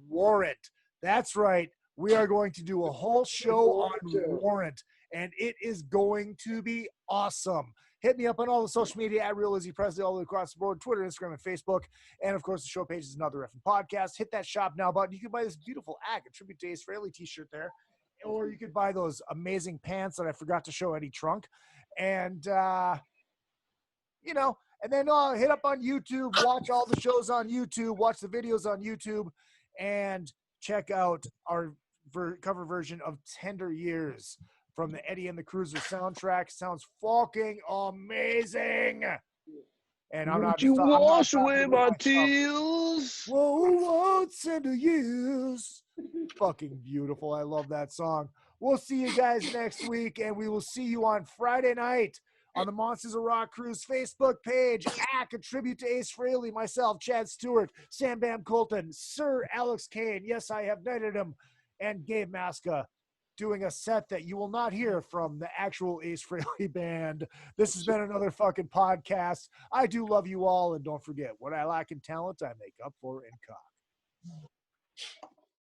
Warrant. That's right. We are going to do a whole show on Warrant, and it is going to be awesome. Hit me up on all the social media at Real Izzy Presley all the way across the board, Twitter, Instagram, and Facebook. And, of course, the show page is Another Effing Podcast. Hit that shop now button. You can buy this beautiful a tribute to Ace Frehley t-shirt there. Or you could buy those amazing pants that I forgot to show Eddie Trunk. And, you know, and then hit up on YouTube, watch all the shows on YouTube, watch the videos on YouTube, and check out our cover version of Tender Years from the Eddie and the Cruiser soundtrack. Sounds fucking amazing. And I'm not. Would you wash I'm not away talking my about tears? Whoa, Tender Years. Fucking beautiful. I love that song. We'll see you guys next week, and we will see you on Friday night on the Monsters of Rock Cruise Facebook page. A tribute to Ace Frehley, myself, Chad Stewart, Sam Bam Colton, Sir Alex Kane. Yes, I have knighted him. And Gabe Maska doing a set that you will not hear from the actual Ace Frehley band. This has been another fucking podcast. I do love you all, and don't forget, what I lack in talent, I make up for in cock.